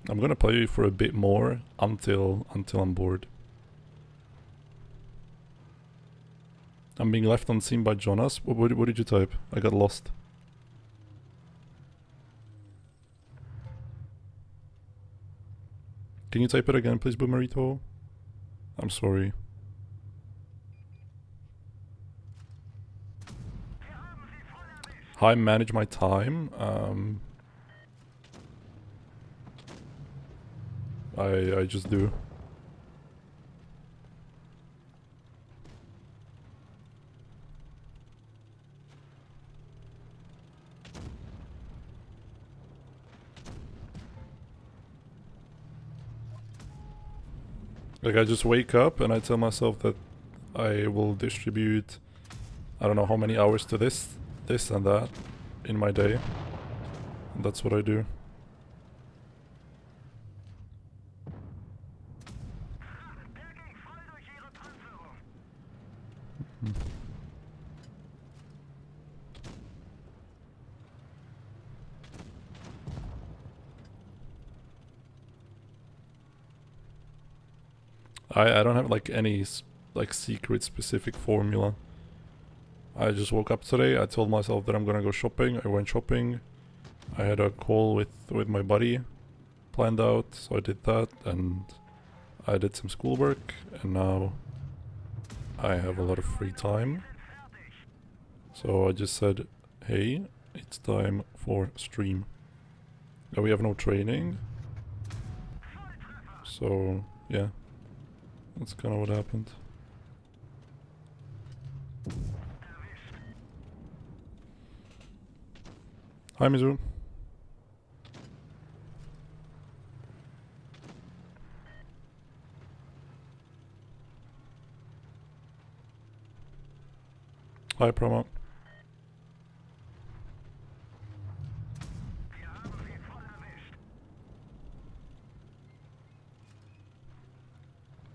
S1: I'm gonna play for a bit more until I'm bored. I'm being left unseen by Jonas. What did you type? I got lost. Can you type it again, please, Boomerito? I'm sorry. How I manage my time? I just do. Like, I just wake up and I tell myself that I will distribute, I don't know how many hours to this and that in my day. And that's what I do. I don't have like any like secret specific formula. I just woke up today, I told myself that I'm gonna go shopping, I went shopping. I had a call with my buddy planned out, so I did that, and I did some schoolwork, and now I have a lot of free time. So I just said, hey, it's time for stream. Now we have no training. So yeah, that's kind of what happened. Hi, Mizu. Hi, Promo.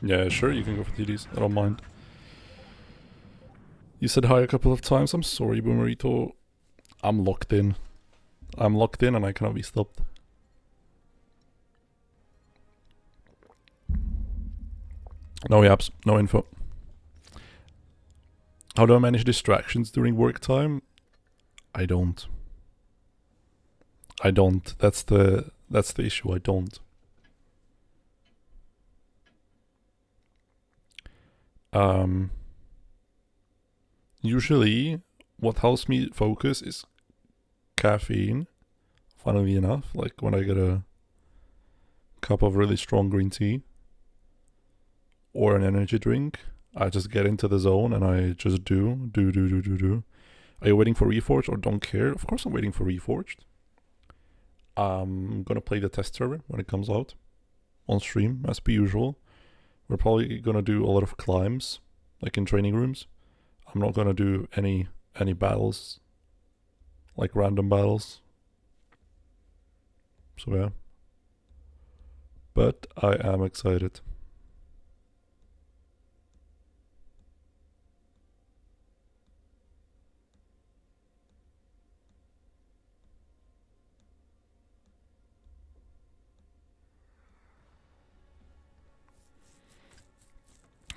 S1: Yeah, sure, you can go for TDs. I don't mind. You said hi a couple of times. I'm sorry, Boomerito. I'm locked in. I'm locked in and I cannot be stopped. No apps, no info. How do I manage distractions during work time? I don't. That's the issue. I don't. Usually, what helps me focus is caffeine. Funnily enough, like when I get a cup of really strong green tea or an energy drink, I just get into the zone and I just do. Are you waiting for Reforged or don't care? Of course I'm waiting for Reforged. I'm gonna play the test server when it comes out on stream, as per usual. We're probably gonna do a lot of climbs, like in training rooms. I'm not gonna do any battles, like random battles. So yeah. But I am excited.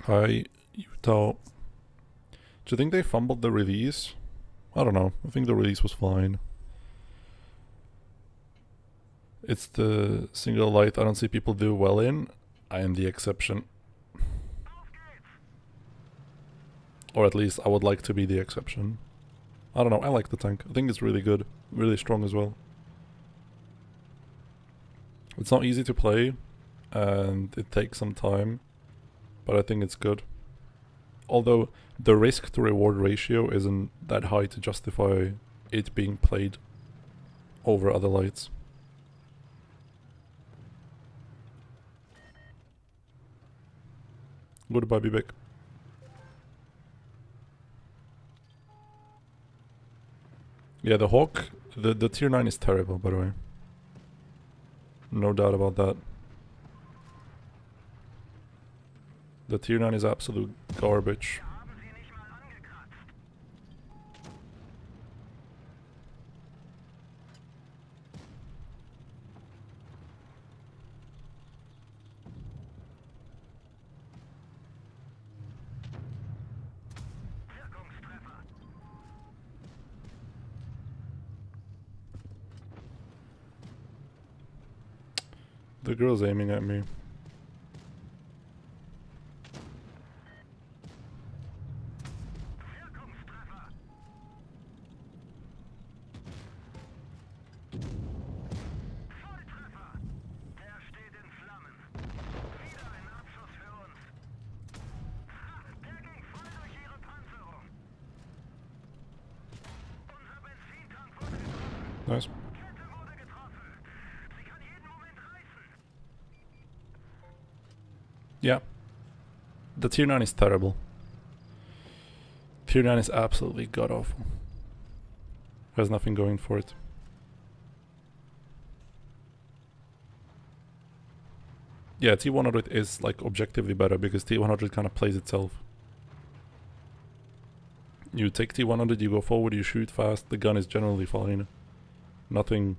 S1: Hi, Utah. Do you think they fumbled the release? I don't know. I think the release was fine. It's the single light I don't see people do well in. I am the exception. Or at least I would like to be the exception. I don't know, I like the tank. I think it's really good. Really strong as well. It's not easy to play, and it takes some time, but I think it's good. Although the risk to reward ratio isn't that high to justify it being played over other lights. Goodbye, Bibek. Yeah, the Hawk, the tier 9 is terrible, by the way. No doubt about that. The tier 9 is absolute garbage. The girl's aiming at me. Nice. Yeah. The tier 9 is terrible. Tier 9 is absolutely god-awful. Has nothing going for it. Yeah, T100 is like objectively better because T100 kind of plays itself. You take T100, you go forward, you shoot fast, the gun is generally fine. Nothing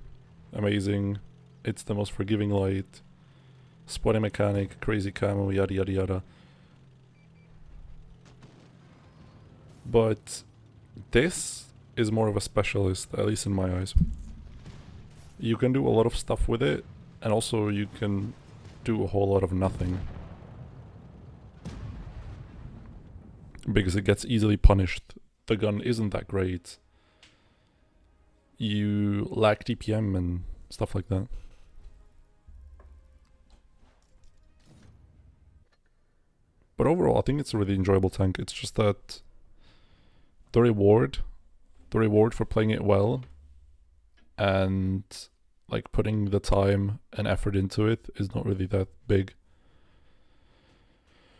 S1: amazing. It's the most forgiving light. Spotting mechanic, crazy camo, yada yada yada. But this is more of a specialist, at least in my eyes. You can do a lot of stuff with it, and also you can do a whole lot of nothing. Because it gets easily punished. The gun isn't that great. You lack DPM and stuff like that. But overall, I think it's a really enjoyable tank. It's just that the reward for playing it well and like putting the time and effort into it is not really that big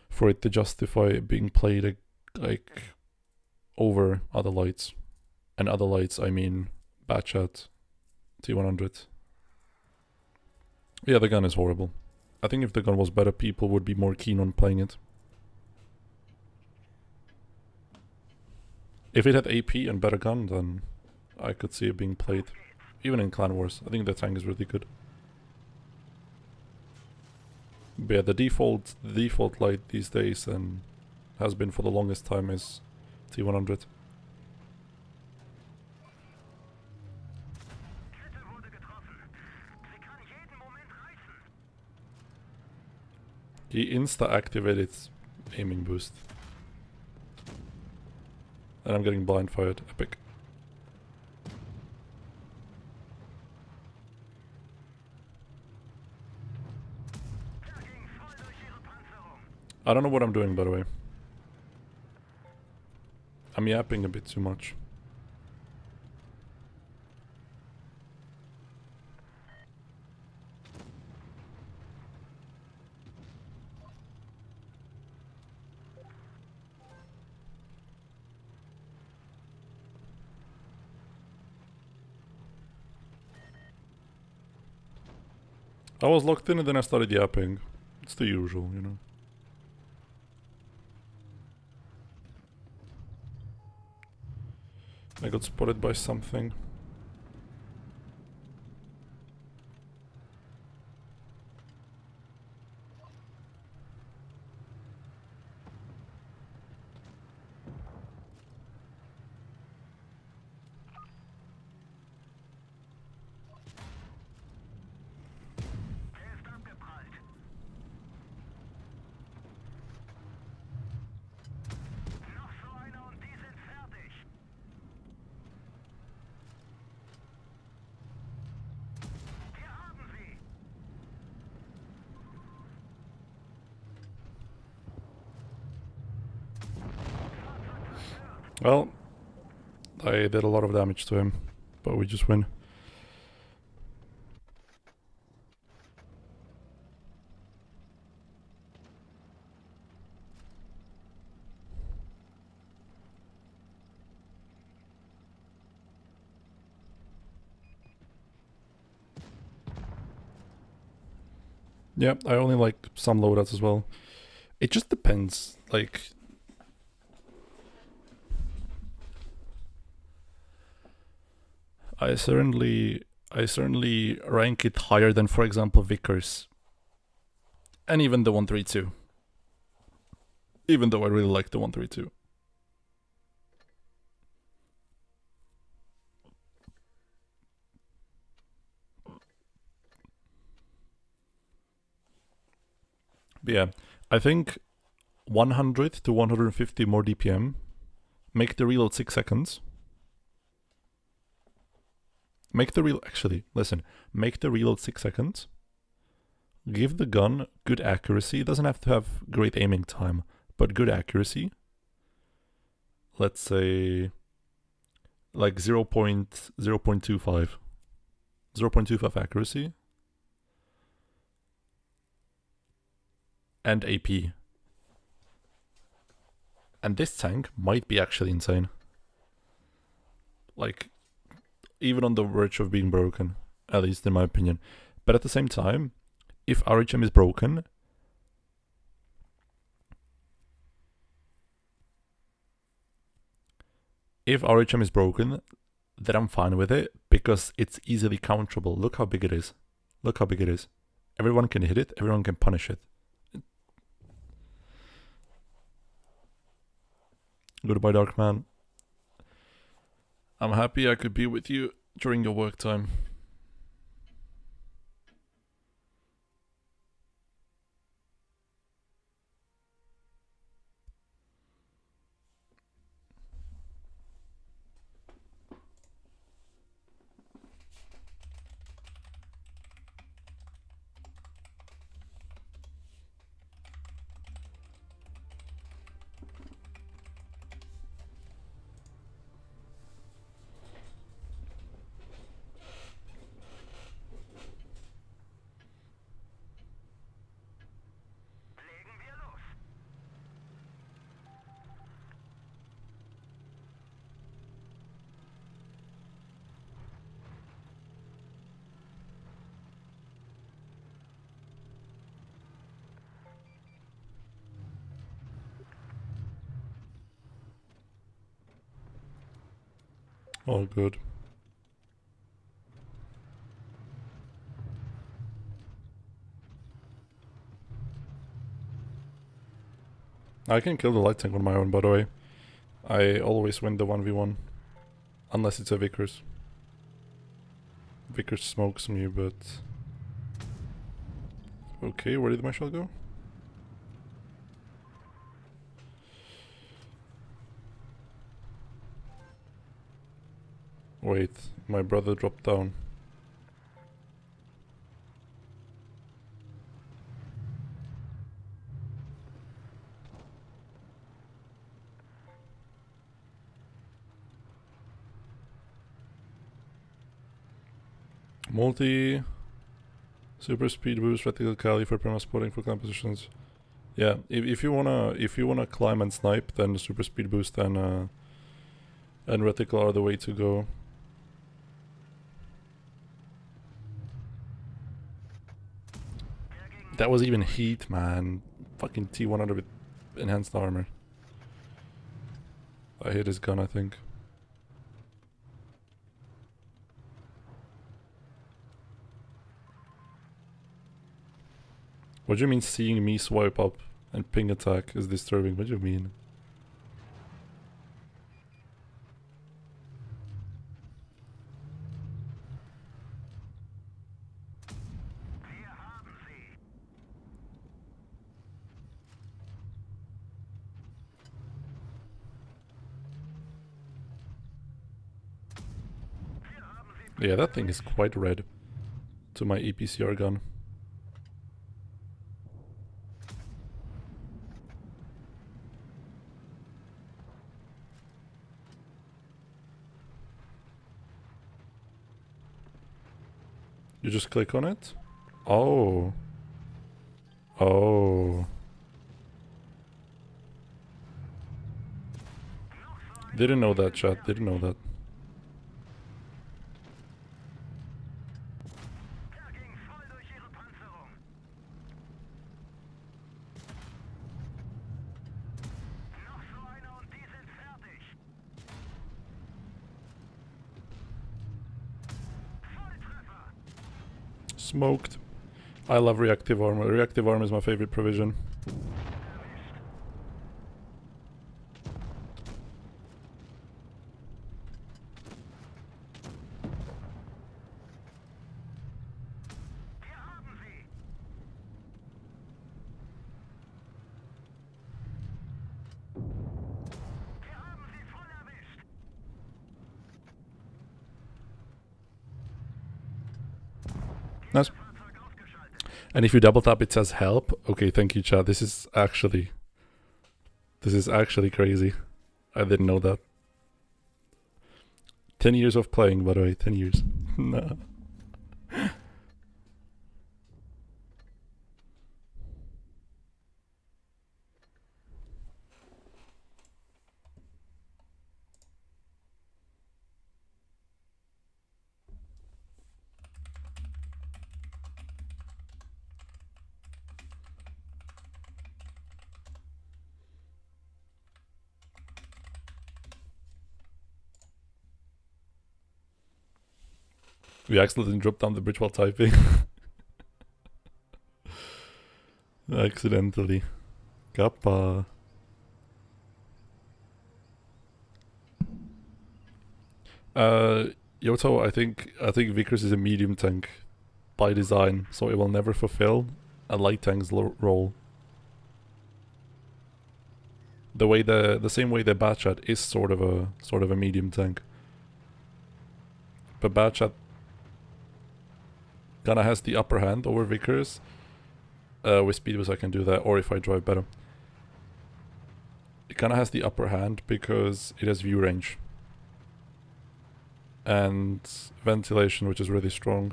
S1: for it to justify it being played like over other lights. And other lights, I mean Batchat, T100. Yeah, the gun is horrible. I think if the gun was better, people would be more keen on playing it. If it had AP and better gun, then I could see it being played. Even in Clan Wars, I think the tank is really good. But yeah, the default light these days, and has been for the longest time, is T100. He insta-activated aiming boost. And I'm getting blind fired. Epic.
S2: Jacking voll durch ihre Panzerung.
S1: I don't know what I'm doing, by the way. I'm yapping a bit too much. I was locked in and then I started yapping. It's the usual, you know. I got spotted by something.
S2: Der ist abgeprallt. Noch so einer und die sind fertig. Wir haben sie.
S1: Well, I did a lot of damage to him, but we just win. Yeah, I only like some loadouts as well. It just depends. Like, I certainly rank it higher than, for example, Vickers, and even the 132. Even though I really like the 132. But yeah, I think 100 to 150 more DPM, make the reload 6 seconds. Make the reload 6 seconds. Give the gun good accuracy. It doesn't have to have great aiming time, but good accuracy. Let's say like 0.25. 0.25 accuracy. And AP. And this tank might be actually insane. Like, even on the verge of being broken, at least in my opinion. But at the same time, if RHM is broken, then I'm fine with it because it's easily counterable. Look how big it is. Everyone can hit it, everyone can punish it. Goodbye, Darkman. I'm happy I could be with you during your work time.
S2: Legen wir los.
S1: All good. I can kill the light tank on my own, by the way. I always win the 1v1. Unless it's a Vickers. Vickers smokes me, but... Okay, where did my shot go? Wait, my brother dropped down. Multi, super speed boost, reticle cali for perma spotting for climb positions. Yeah, if you wanna climb and snipe, then super speed boost and reticle are the way to go. That was even heat, man. Fucking T100 with enhanced armor. I hit his gun, I think. What do you mean seeing me swipe up and ping attack is disturbing? What do you mean? Yeah, that thing is quite red to my EPCR gun. You just click on it? Oh. Oh. Didn't know that, chat. Didn't know that. Smoked. I love reactive armor. Reactive armor is my favorite provision. Nice. And if you double tap, it says help. Okay, thank you, chat. This is actually crazy. I didn't know that. 10 years of playing, by the way. 10 years. No. We accidentally dropped down the bridge while typing. Accidentally. Kappa. Yoto, I think Vickers is a medium tank by design, so it will never fulfill a light tank's role. The same way the Batchat is sort of a medium tank. But Batchat kinda has the upper hand over Vickers. With speed boost I can do that, or if I drive better. It kinda has the upper hand because it has view range. And ventilation, which is really strong.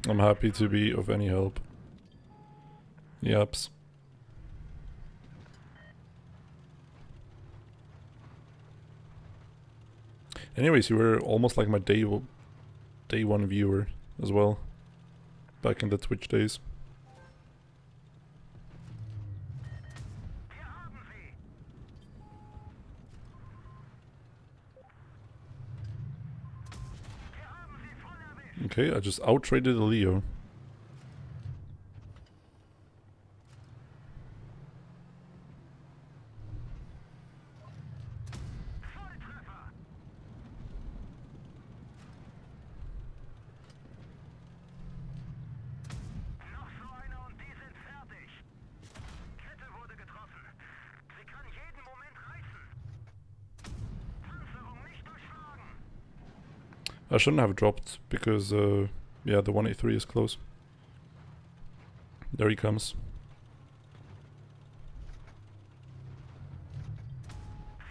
S1: I'm happy to be of any help. Yaps. Anyways, you were almost like my day one viewer as well. Back in the Twitch days. Okay, I just outtraded a Leo. I shouldn't have dropped because, yeah, the 183 is close. There he comes.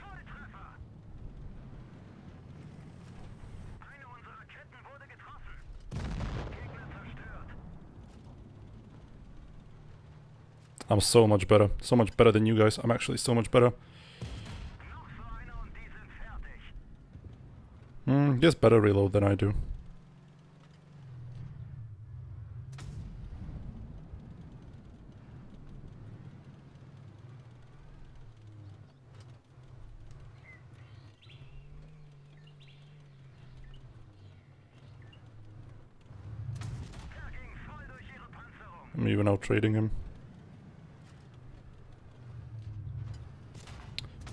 S2: Volltreffer! Eine unserer Ketten wurde getroffen. Gegner zerstört.
S1: I'm so much better. So much better than you guys. I'm actually so much better.
S2: Noch so einer und die sind fertig.
S1: He has better reload than I do.
S2: Er ging voll durch ihre Panzerung.
S1: I'm even out trading him.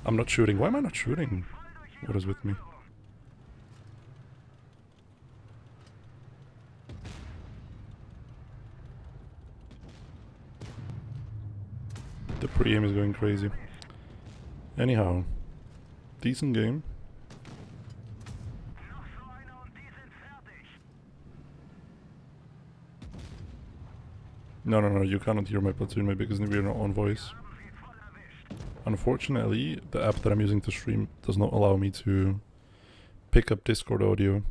S1: I'm not shooting. Why am I not shooting? What is with me? The pre-aim is going crazy. Anyhow, decent game.
S2: Noch so einer und die sind fertig.
S1: No, you cannot hear my platoon mate because we're not on voice.
S2: Haben sie voll erwischt.
S1: Unfortunately, the app that I'm using to stream does not allow me to pick up Discord audio.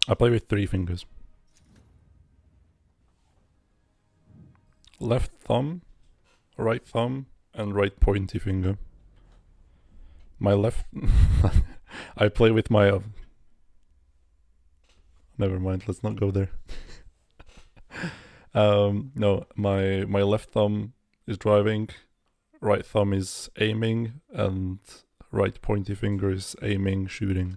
S1: I play with 3 fingers. Left thumb, right thumb, and right pointy finger. My left... I play with my... never mind, let's not go there. No, my left thumb is driving, right thumb is aiming, and right pointy finger is aiming, shooting.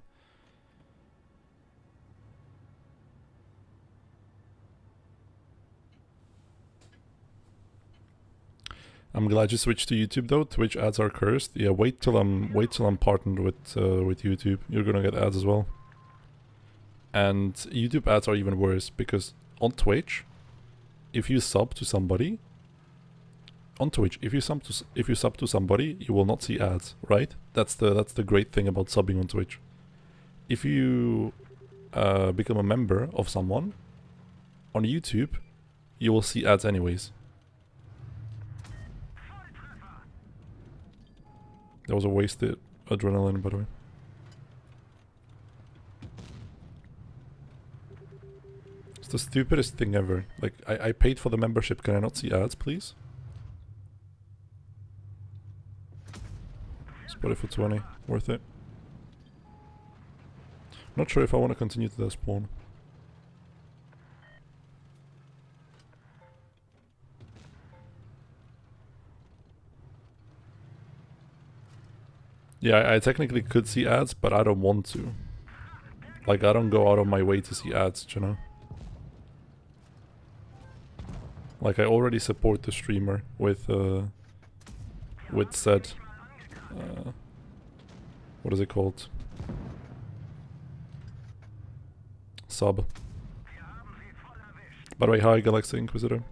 S1: I'm glad you switched to YouTube though. Twitch ads are cursed. Yeah, wait till I'm partnered with YouTube. You're gonna get ads as well. And YouTube ads are even worse because on Twitch, if you sub to somebody, you will not see ads, right? That's the great thing about subbing on Twitch. If you become a member of someone on YouTube, you will see ads anyways. That was a wasted adrenaline, by the way. It's the stupidest thing ever. Like, I paid for the membership. Can I not see ads, please? Spot it for 20. Worth it. Not sure if I want to continue to that spawn. Yeah, I technically could see ads, but I don't want to. Like, I don't go out of my way to see ads, you know? Like, I already support the streamer with said, what is it called? Sub. By the way, hi Galaxy Inquisitor.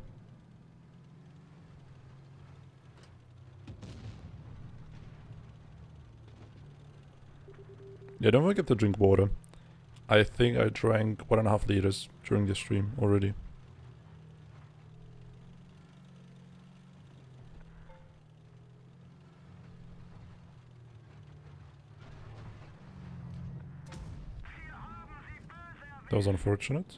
S1: Yeah, don't forget to drink water. I think I drank 1.5 liters during the stream already. That was unfortunate.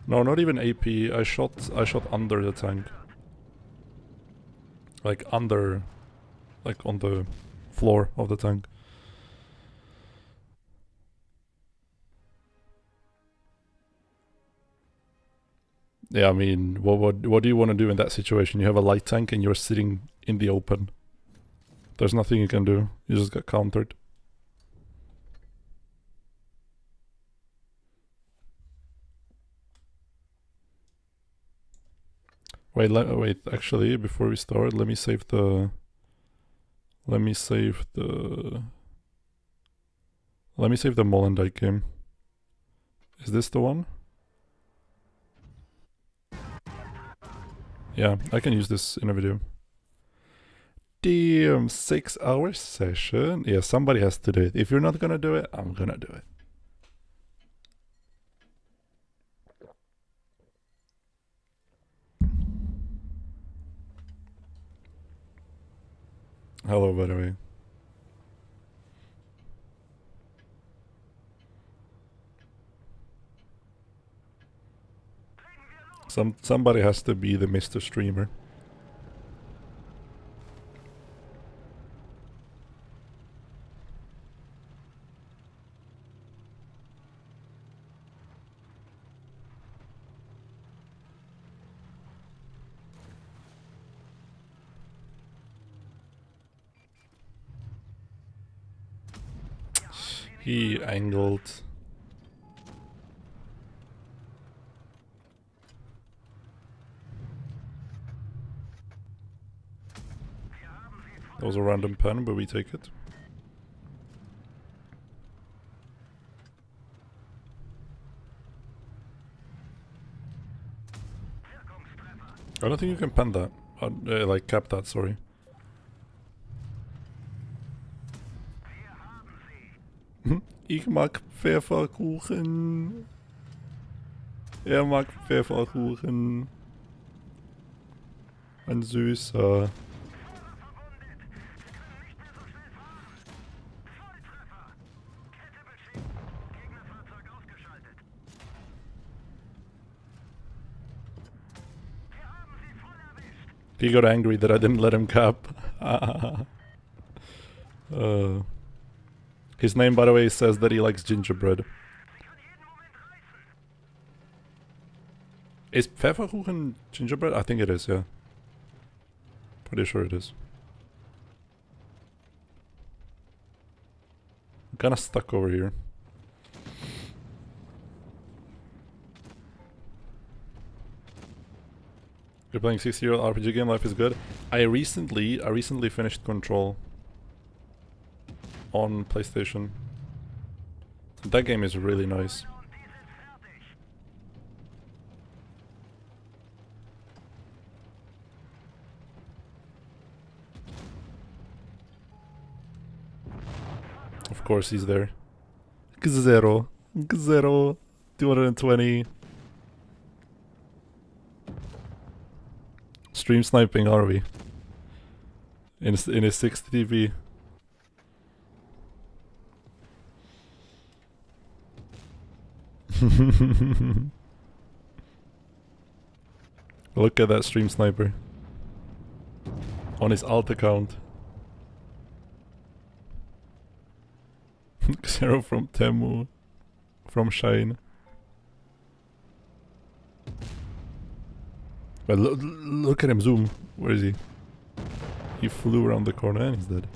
S1: No, not even AP. I shot under the tank. Like under, like on the floor of the tank. Yeah, I mean, what do you want to do in that situation? You have a light tank and you're sitting in the open. There's nothing you can do. You just get countered. Wait. Actually, before we start, let me save the Molendyke game. Is this the one? Yeah, I can use this in a video. Damn, 6-hour session. Yeah, somebody has to do it. If you're not gonna do it, I'm gonna do it. Hello, by the way. Somebody has to be the Mr. Streamer. He angled. That was a random pen, but we take it. I don't think you can pen that. Like cap that, sorry. Ich mag Pfefferkuchen. Er mag Pfefferkuchen. Ein süßer. He got angry that I didn't let him cap. His name, by the way, says that he likes gingerbread. Is Pfefferkuchen gingerbread? I think it is, yeah. Pretty sure it is. I'm kinda stuck over here. You're playing 60-year-old RPG game, life is good. I recently finished Control on PlayStation. That game is really nice. Of course he's there. Zero. 220. Stream sniping, are we? In his 60 TV. Look at that stream sniper. On his alt account. Zero from Temu. From Shine. But look at him zoom. Where is he? He flew around the corner and he's dead.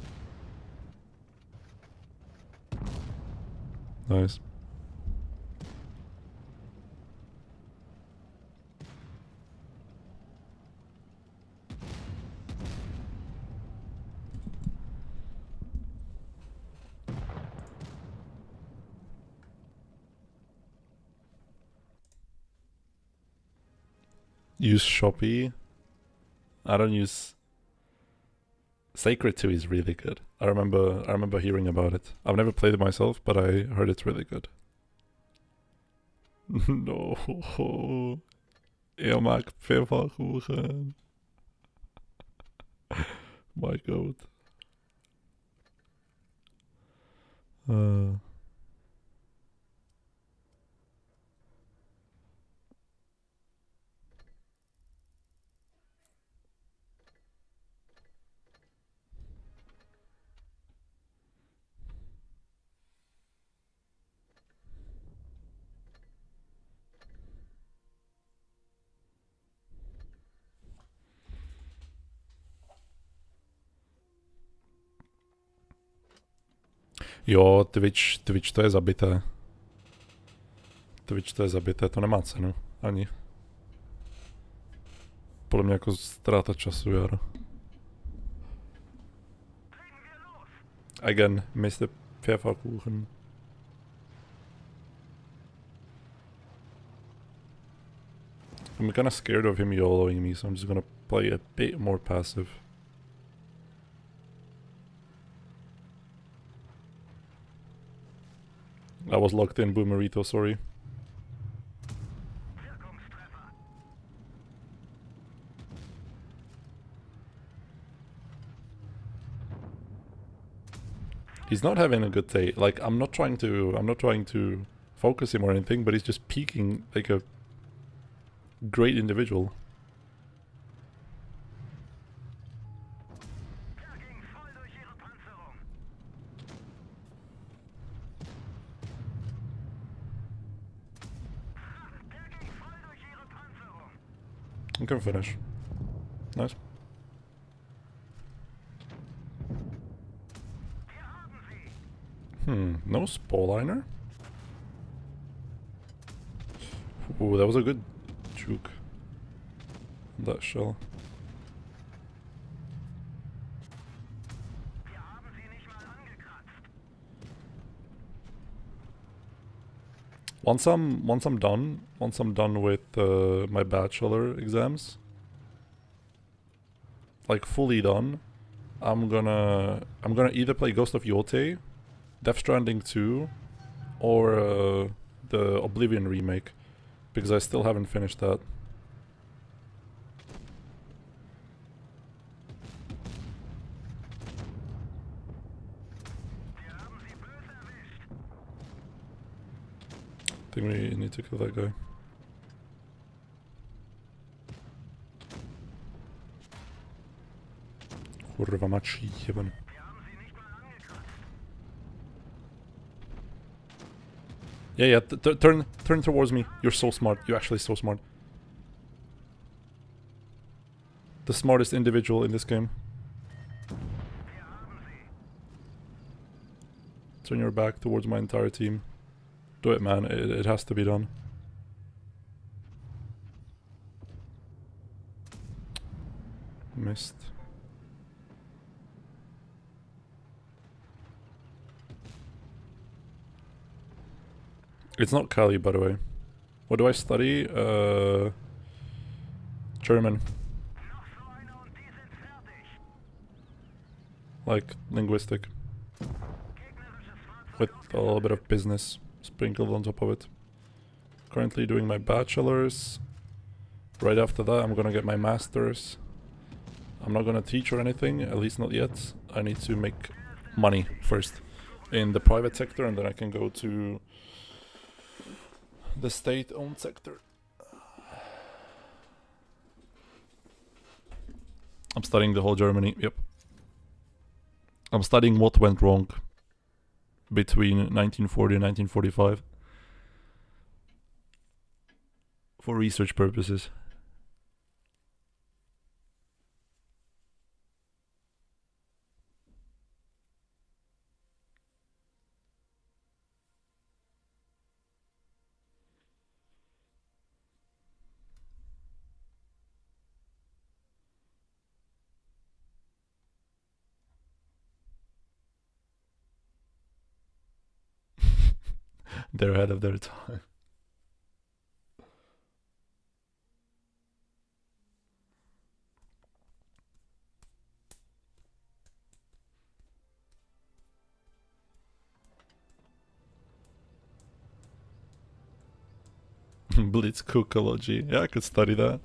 S1: Nice. Use Shopee. I don't use Sacred 2 is really good. I remember hearing about it. I've never played it myself, but I heard it's really good. No. Er mag Pfefferkuchen. My god. Jo, Twitch to je zabité. Twitch to je zabité, to nemá cenu. Ani. Podle mě jako ztráta času, Jaro. Again, Mr. Pfefferkuchen. I'm kinda scared of him YOLOing me, so I'm just gonna play a bit more passive. I was locked in, Boomerito, sorry. He's not having a good day. Like, I'm not trying to focus him or anything, but he's just peaking like a great individual. I can finish. Nice. No Spawliner? Ooh, that was a good juke. That shell. Once I'm done with my bachelor exams, like fully done, I'm gonna either play Ghost of Yote, Death Stranding 2, or the Oblivion remake, because I still haven't finished that. I think we need to kill that guy. Kurwa mać jebany. Yeah, turn towards me. You're so smart. You're actually so smart. The smartest individual in this game. Turn your back towards my entire team. Do it, man. It has to be done. Missed. It's not Kali, by the way. What do I study? German. Like, linguistic. With a little bit of business sprinkled on top of it. Currently doing my bachelor's. Right after that, I'm gonna get my master's. I'm not gonna teach or anything, at least not yet. I need to make money first in the private sector, and then I can go to the state-owned sector. I'm studying the whole Germany, yep. I'm studying what went wrong between 1940 and 1945 for research purposes. They're ahead of their time. Blitzcookology. Yeah, I could study that.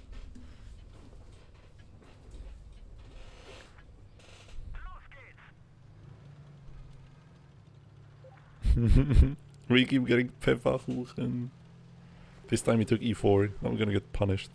S1: We keep getting Pfefferkuchen. This time he took e4. I'm gonna get punished.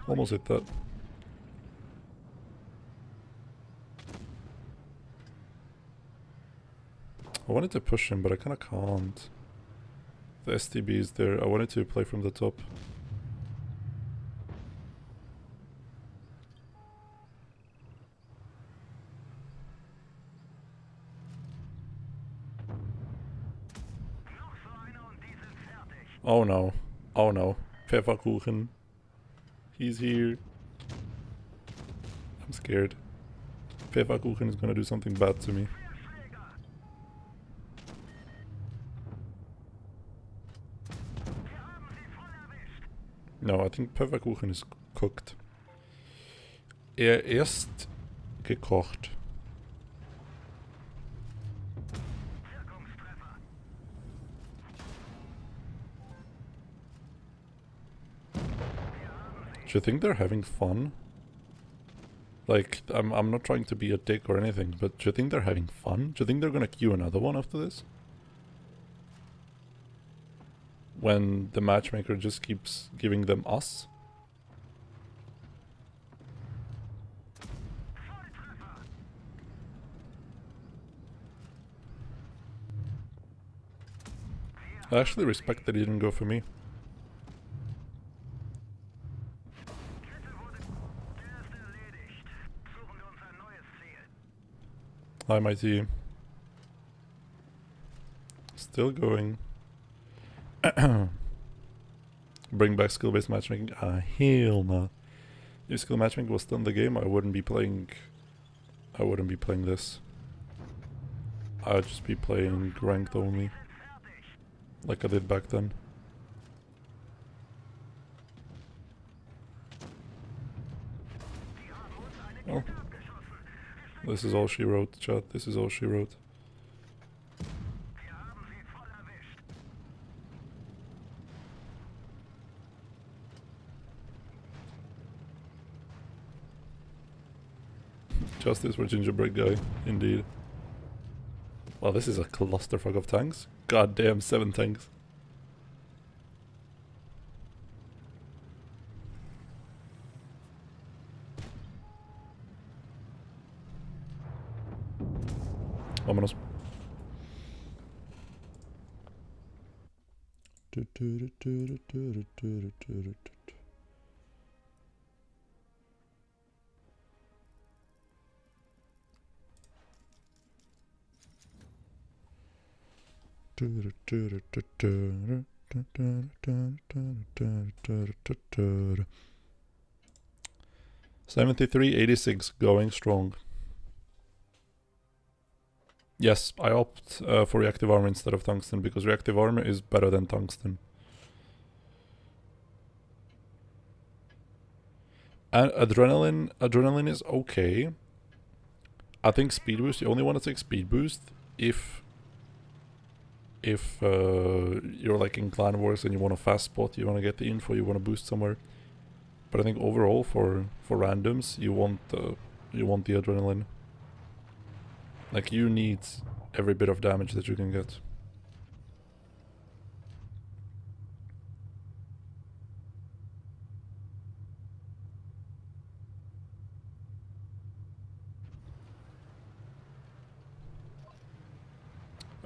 S1: Almost hit that. I wanted to push him, but I kinda can't. The STB is there. I wanted to play from the top. Oh no. Oh no. Pfefferkuchen. He's here. I'm scared. Pfefferkuchen is gonna do something bad to me. No, I think Pfefferkuchen is cooked. Ist gekocht. Do you think they're having fun? Like, I'm not trying to be a dick or anything, but do you think they're having fun? Do you think they're gonna queue another one after this? When the matchmaker just keeps giving them us? I actually respect that he didn't go for me. Hi, my team. Still going. Bring back skill-based matchmaking. Ah, hell no. If skill matchmaking was still in the game, I wouldn't be playing this. I would just be playing ranked only. Like I did back then. Oh. This is all she wrote, chat. This is all she wrote. Justice for gingerbread guy, indeed. Wow, this is a clusterfuck of tanks. God damn, 7 tanks. Vámonos. $73.86, going strong. Yes, I opt for reactive armor instead of tungsten because reactive armor is better than tungsten. And adrenaline is okay. I think speed boost, you only want to take speed boost if you're like in clan wars and you want a fast spot, you want to get the info, you want to boost somewhere. But I think overall for randoms, you want the adrenaline. Like, you need every bit of damage that you can get.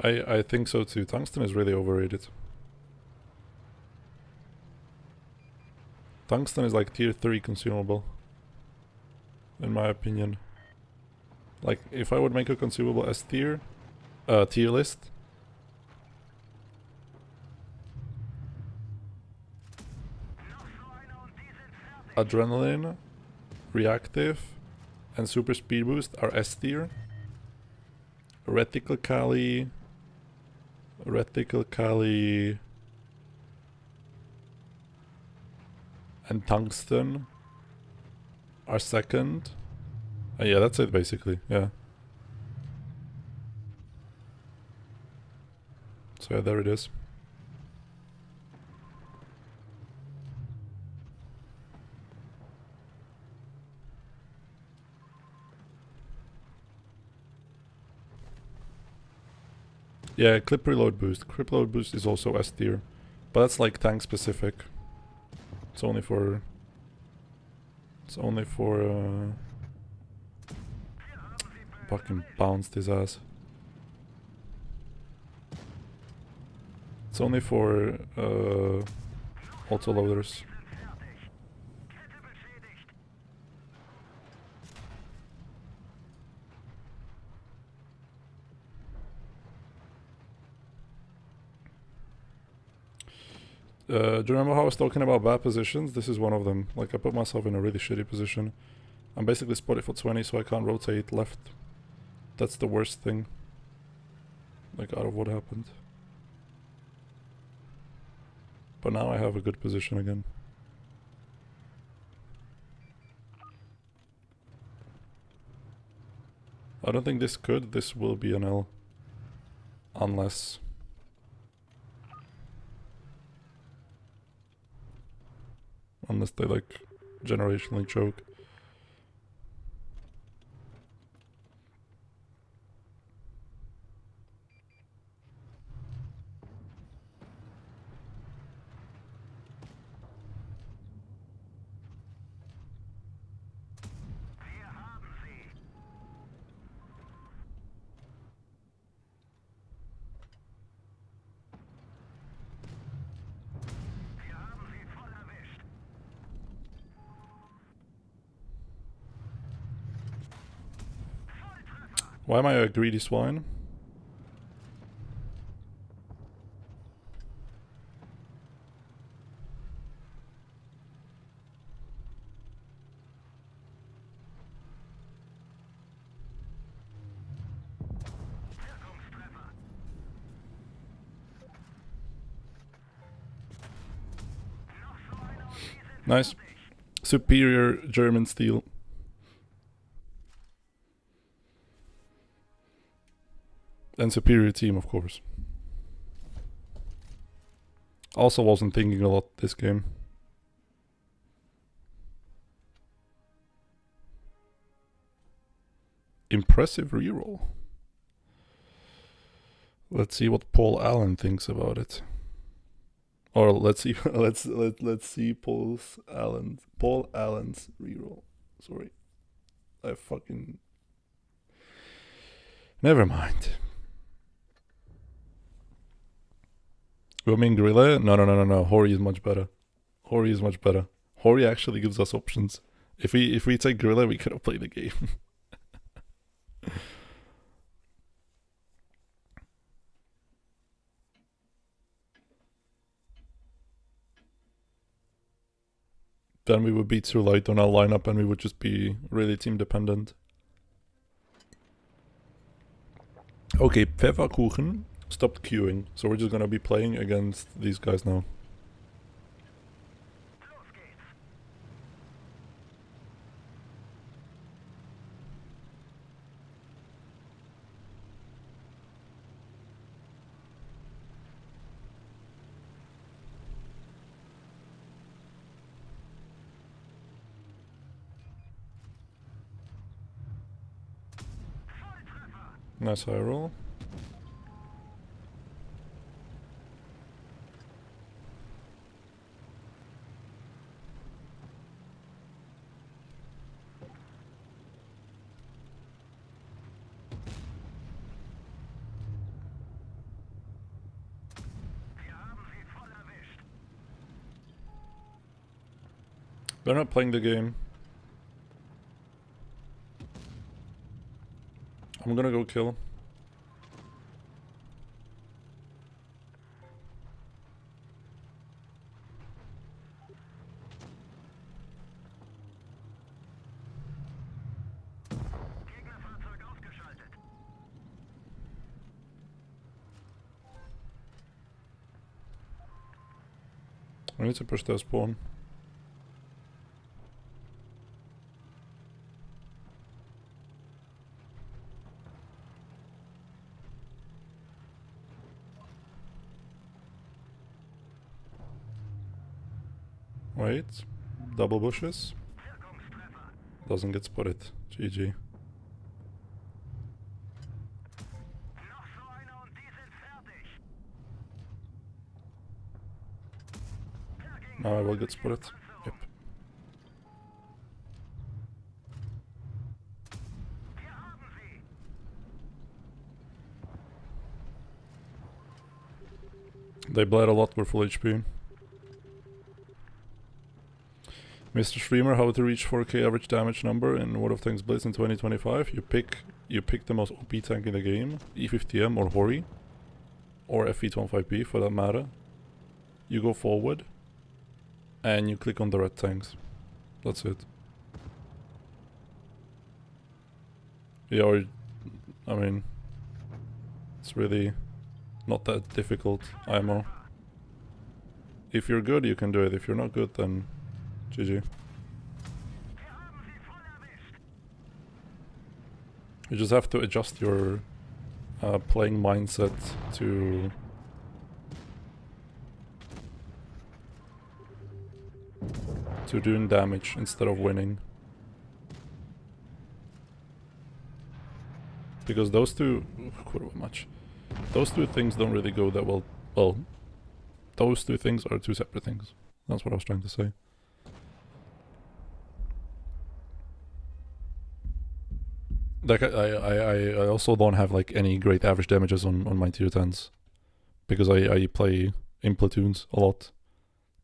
S1: I think so too. Tungsten is really overrated. Tungsten is like tier 3 consumable, in my opinion. Like, if I would make a consumable S tier, tier list, adrenaline, reactive, and super speed boost are S tier. Reticle Kali, and tungsten are second. Yeah, that's it basically, yeah. So yeah, there it is. Yeah, clip reload boost. Clip reload boost is also S tier, but that's like tank specific. It's only for It's only for fucking bounced his ass. It's only for autoloaders. Do you remember how I was talking about bad positions? This is one of them. Like, I put myself in a really shitty position. I'm basically spotted for 20, so I can't rotate left. That's the worst thing. Like, out of what happened. But now I have a good position again. I don't think this could. This will be an L. Unless... Unless they, like, generationally choke. Why am I a greedy swine? Nice. Superior German steel. And superior team, of course. Also wasn't thinking a lot this game. Impressive reroll. Let's see what Paul Allen thinks about it. Or let's see let's see Paul Allen's reroll. Sorry. I fucking... Never mind. You mean Gorilla? No. Hori is much better. Hori actually gives us options. If we take Gorilla, we could have played the game. Then we would be too light on our lineup and we would just be really team dependent. Okay, Pfefferkuchen stopped queuing, so we're just gonna be playing against these guys now. Nice high roll. They're not playing the game. I'm gonna go kill. I need to push their spawn. Wait, double bushes. Doesn't get spotted. GG. Now I will get spotted. Yep. They bled a lot with full HP. Mr. Streamer, how to reach 4k average damage number in World of Tanks Blitz in 2025? You pick the most OP tank in the game, E50M or Hori, or FE25B for that matter. You go forward, and you click on the red tanks. That's it. Yeah, or, I mean, it's really not that difficult, IMO. If you're good, you can do it. If you're not good, then GG. You just have to adjust your playing mindset to doing damage instead of winning. Because those two things don't really go that well. Well, those two things are two separate things. That's what I was trying to say. Like I also don't have like any great average damages on my tier 10s. Because I play in platoons a lot.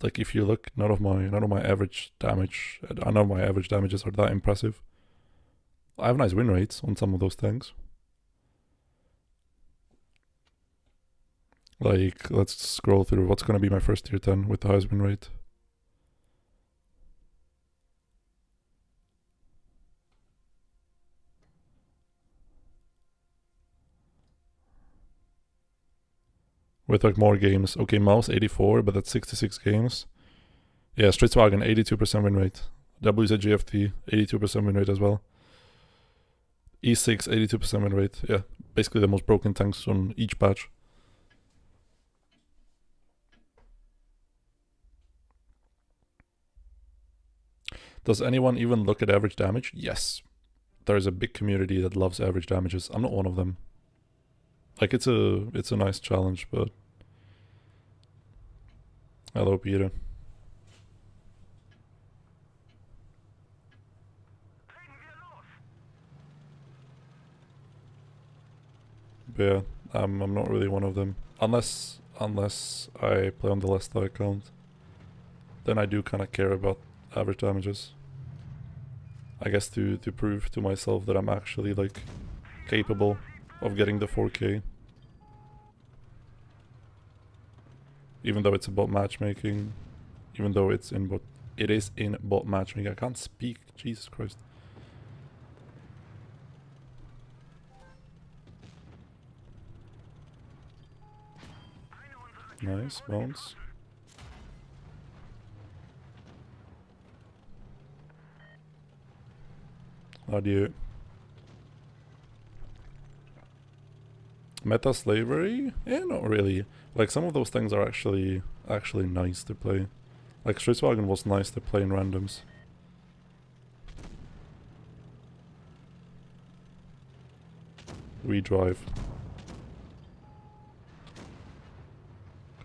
S1: Like if you look, none of my average damages are that impressive. I have nice win rates on some of those tanks. Like, let's scroll through what's gonna be my first tier 10 with the highest win rate. With like more games. Okay, Mouse 84, but that's 66 games. Yeah, Stritzwagen 82% win rate. WZGFT 82% win rate as well. E6 82% win rate. Yeah, basically the most broken tanks on each patch. Does anyone even look at average damage? Yes. There's a big community that loves average damages. I'm not one of them. Like it's a nice challenge, but hello Peter. But yeah, I'm not really one of them. Unless I play on the Lesta account. Then I do kinda care about average damages. I guess to prove to myself that I'm actually like capable of getting the 4k. Even though it's about matchmaking. Even though it is in bot matchmaking. I can't speak, Jesus Christ. Nice, bounce. Adieu. Meta slavery? Yeah, not really. Like some of those things are actually nice to play. Like Stritzwagen was nice to play in randoms. Redrive.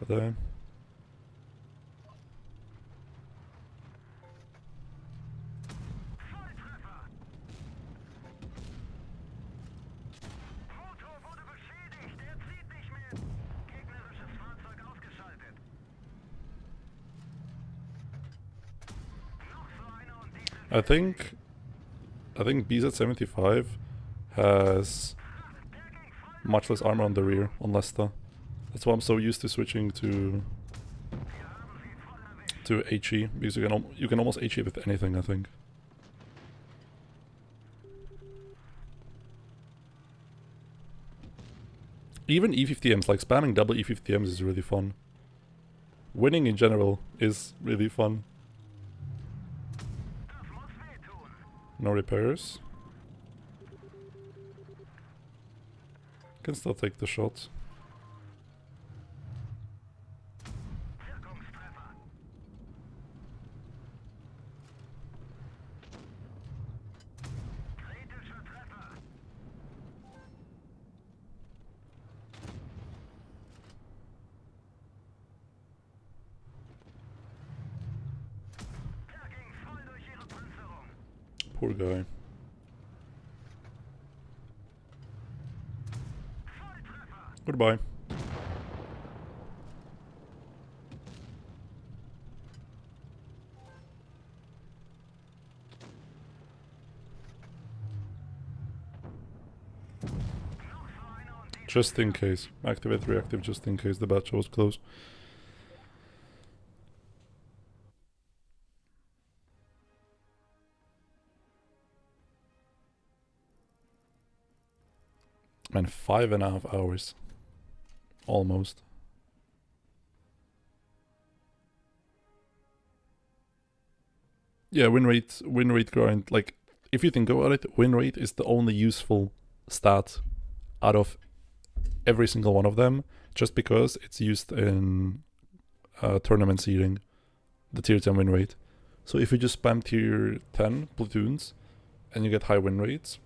S1: Goddamn. I think BZ75 has much less armor on the rear on Lesta. That's why I'm so used to switching to HE, because you can almost HE with anything, I think. Even E50Ms, like spamming double E50Ms is really fun. Winning in general is really fun. No repairs. Can still take the shot. Poor guy. Goodbye. Just in case. Activate reactive just in case the batch was close. Man, 5.5 hours. Almost. Yeah, win rate grind. Like, if you think about it, win rate is the only useful stat out of every single one of them, just because it's used in tournament seeding, the tier 10 win rate. So if you just spam tier 10 platoons and you get high win rates,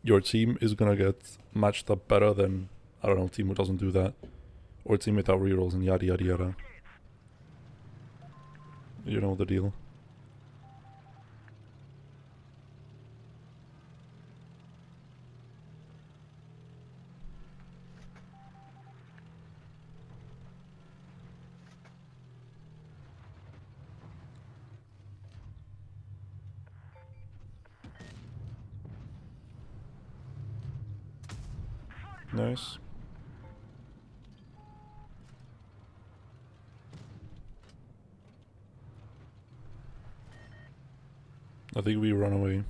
S1: your team is gonna get matched up better than, I don't know, team who doesn't do that, or team without rerolls and yada yada yada. You know the deal. Nice. I think we run away.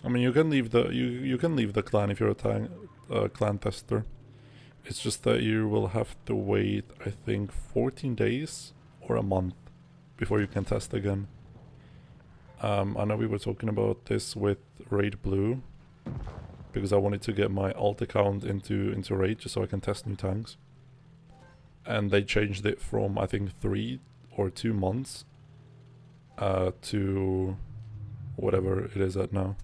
S1: I mean, you can leave the you can leave the clan if you're a clan tester. It's just that you will have to wait, I think, 14 days or a month before you can test again. I know we were talking about this with Raid Blue, because I wanted to get my alt account into Raid just so I can test new tanks. And they changed it from, I think, 3 or 2 months to whatever it is at now.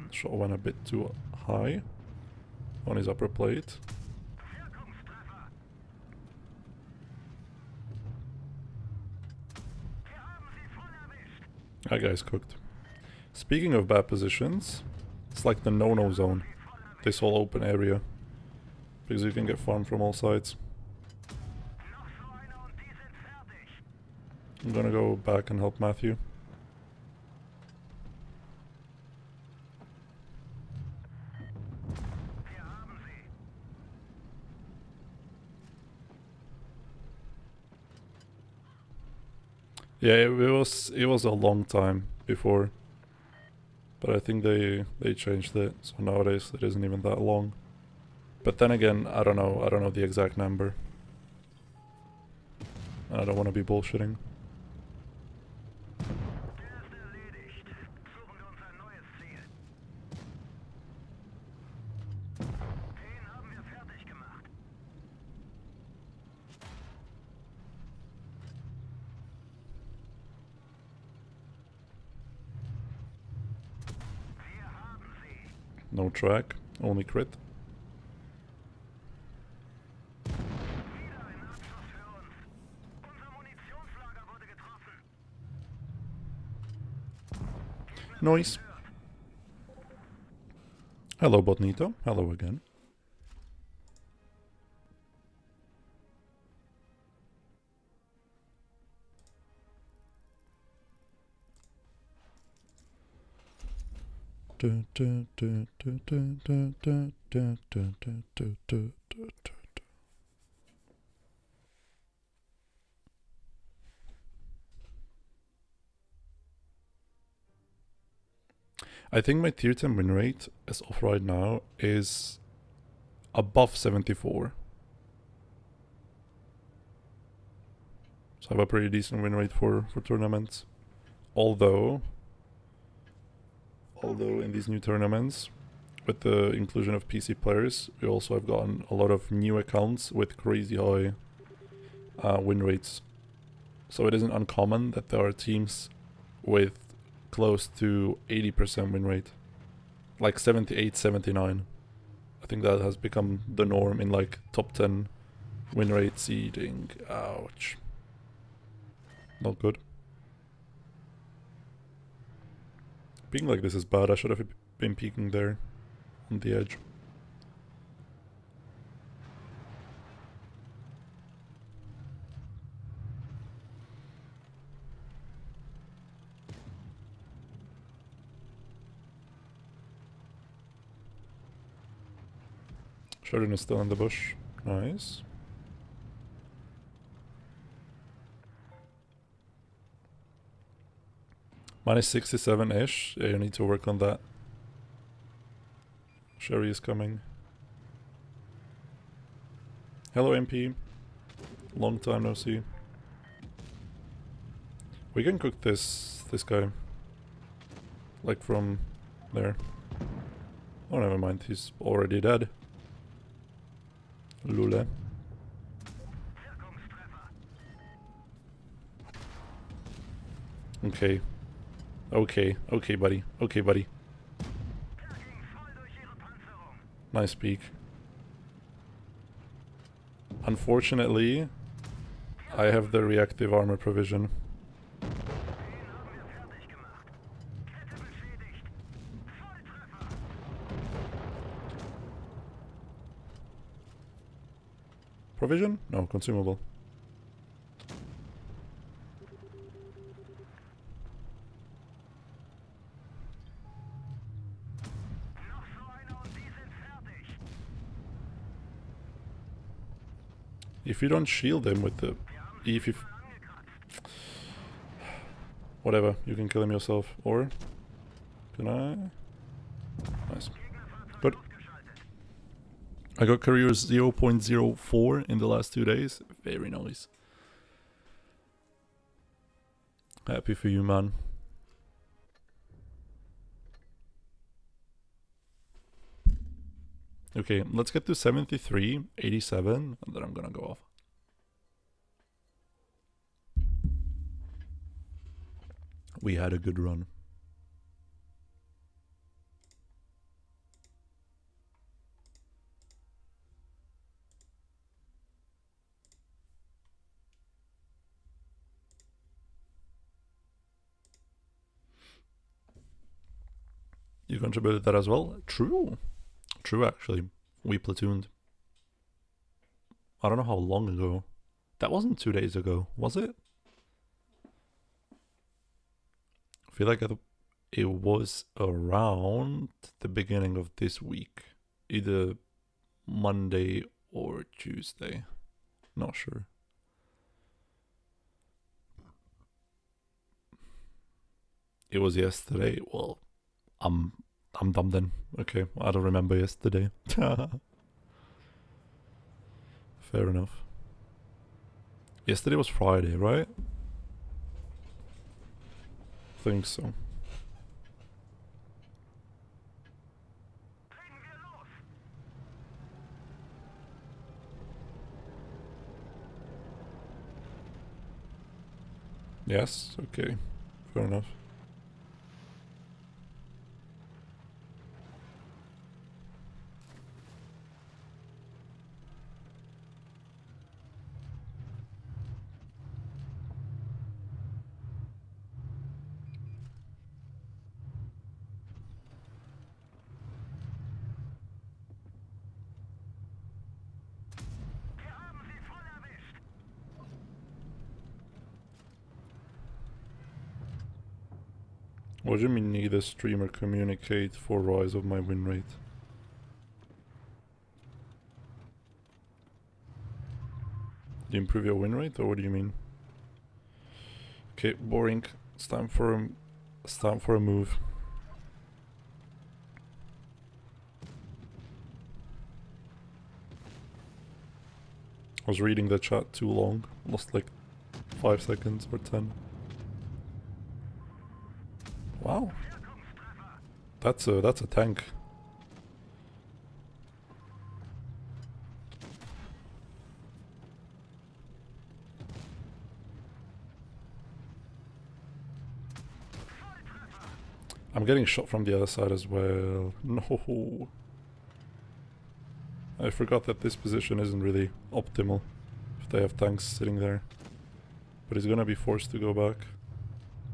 S1: Shot went a bit too high on his upper plate. That guy's cooked. Speaking of bad positions, it's like the no-no zone, this whole open area, because you can get farmed from all sides. I'm gonna go back and help Matthew. Yeah, it was a long time before, but I think they changed it, so nowadays it isn't even that long. But then again, I don't know the exact number. I don't want to be bullshitting. No track, only crit. Noise. Hello, Botnito. Hello again. I think my tier 10 win rate as of right now is above 74. So I have a pretty decent win rate for tournaments. Although in these new tournaments, with the inclusion of PC players, we also have gotten a lot of new accounts with crazy high win rates. So it isn't uncommon that there are teams with close to 80% win rate. like 78, 79. I think that has become the norm in like top 10 win rate seeding. Ouch. Not good. Being like this is bad. I should have been peeking there on the edge. Sheridan is still in the bush. Nice. Minus 67-ish. Yeah, you need to work on that. Sherry is coming. Hello, MP. Long time no see. We can cook this guy. Like from there. Oh, never mind. He's already dead. Lule. Okay. Okay, buddy. Okay, buddy. Nice peek. Unfortunately, I have the reactive armor provision. Provision? No, consumable. If you don't shield him with the... if whatever, you can kill him yourself. Or... can I? Nice. Good. I got career 0.04 in the last 2 days. Very nice. Happy for you, man. Okay, let's get to 73, 87, and then I'm gonna go off. We had a good run. You contributed that as well? True. True, actually. We platooned. I don't know how long ago. That wasn't 2 days ago, was it? I feel like it was around the beginning of this week. Either Monday or Tuesday. Not sure. It was yesterday. Well, I'm dumb then. Okay, I don't remember yesterday. Fair enough. Yesterday was Friday, right? Think so. Yes, okay. Fair enough. What do you mean neither streamer communicate for rise of my win rate? Do you improve your win rate, or what do you mean? Okay, boring. It's time for a move. I was reading the chat too long. Lost like 5 seconds or 10. Wow. That's a tank. I'm getting shot from the other side as well. No. I forgot that this position isn't really optimal if they have tanks sitting there. But he's gonna be forced to go back.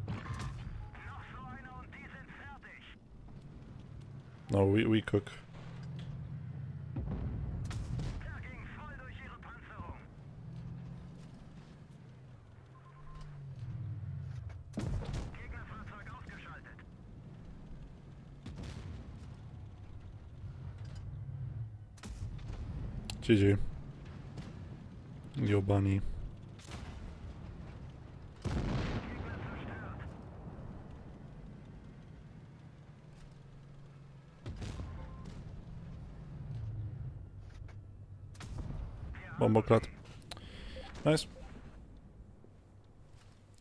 S2: Noch so einer und die sind fertig.
S1: No, we cook.
S2: Der ging voll durch ihre Panzerung. Gegnerfahrzeug ausgeschaltet.
S1: GG. Yo, bunny.
S2: Gegner zerstört.
S1: Bomboclat. Nice.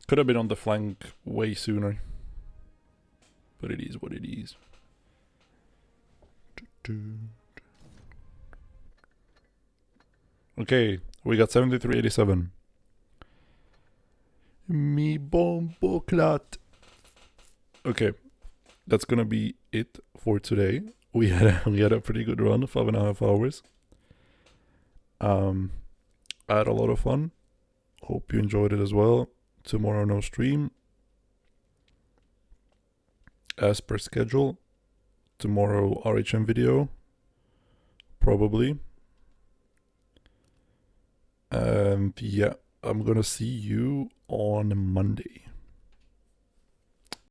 S1: Could have been on the flank way sooner. But it is what it is. Okay, we got 7387. Me bomboclat. Okay, that's gonna be it for today. We had a pretty good run, 5.5 hours. I had a lot of fun. Hope you enjoyed it as well. Tomorrow no stream. As per schedule. Tomorrow RHM video. Probably. And yeah, I'm gonna see you on Monday.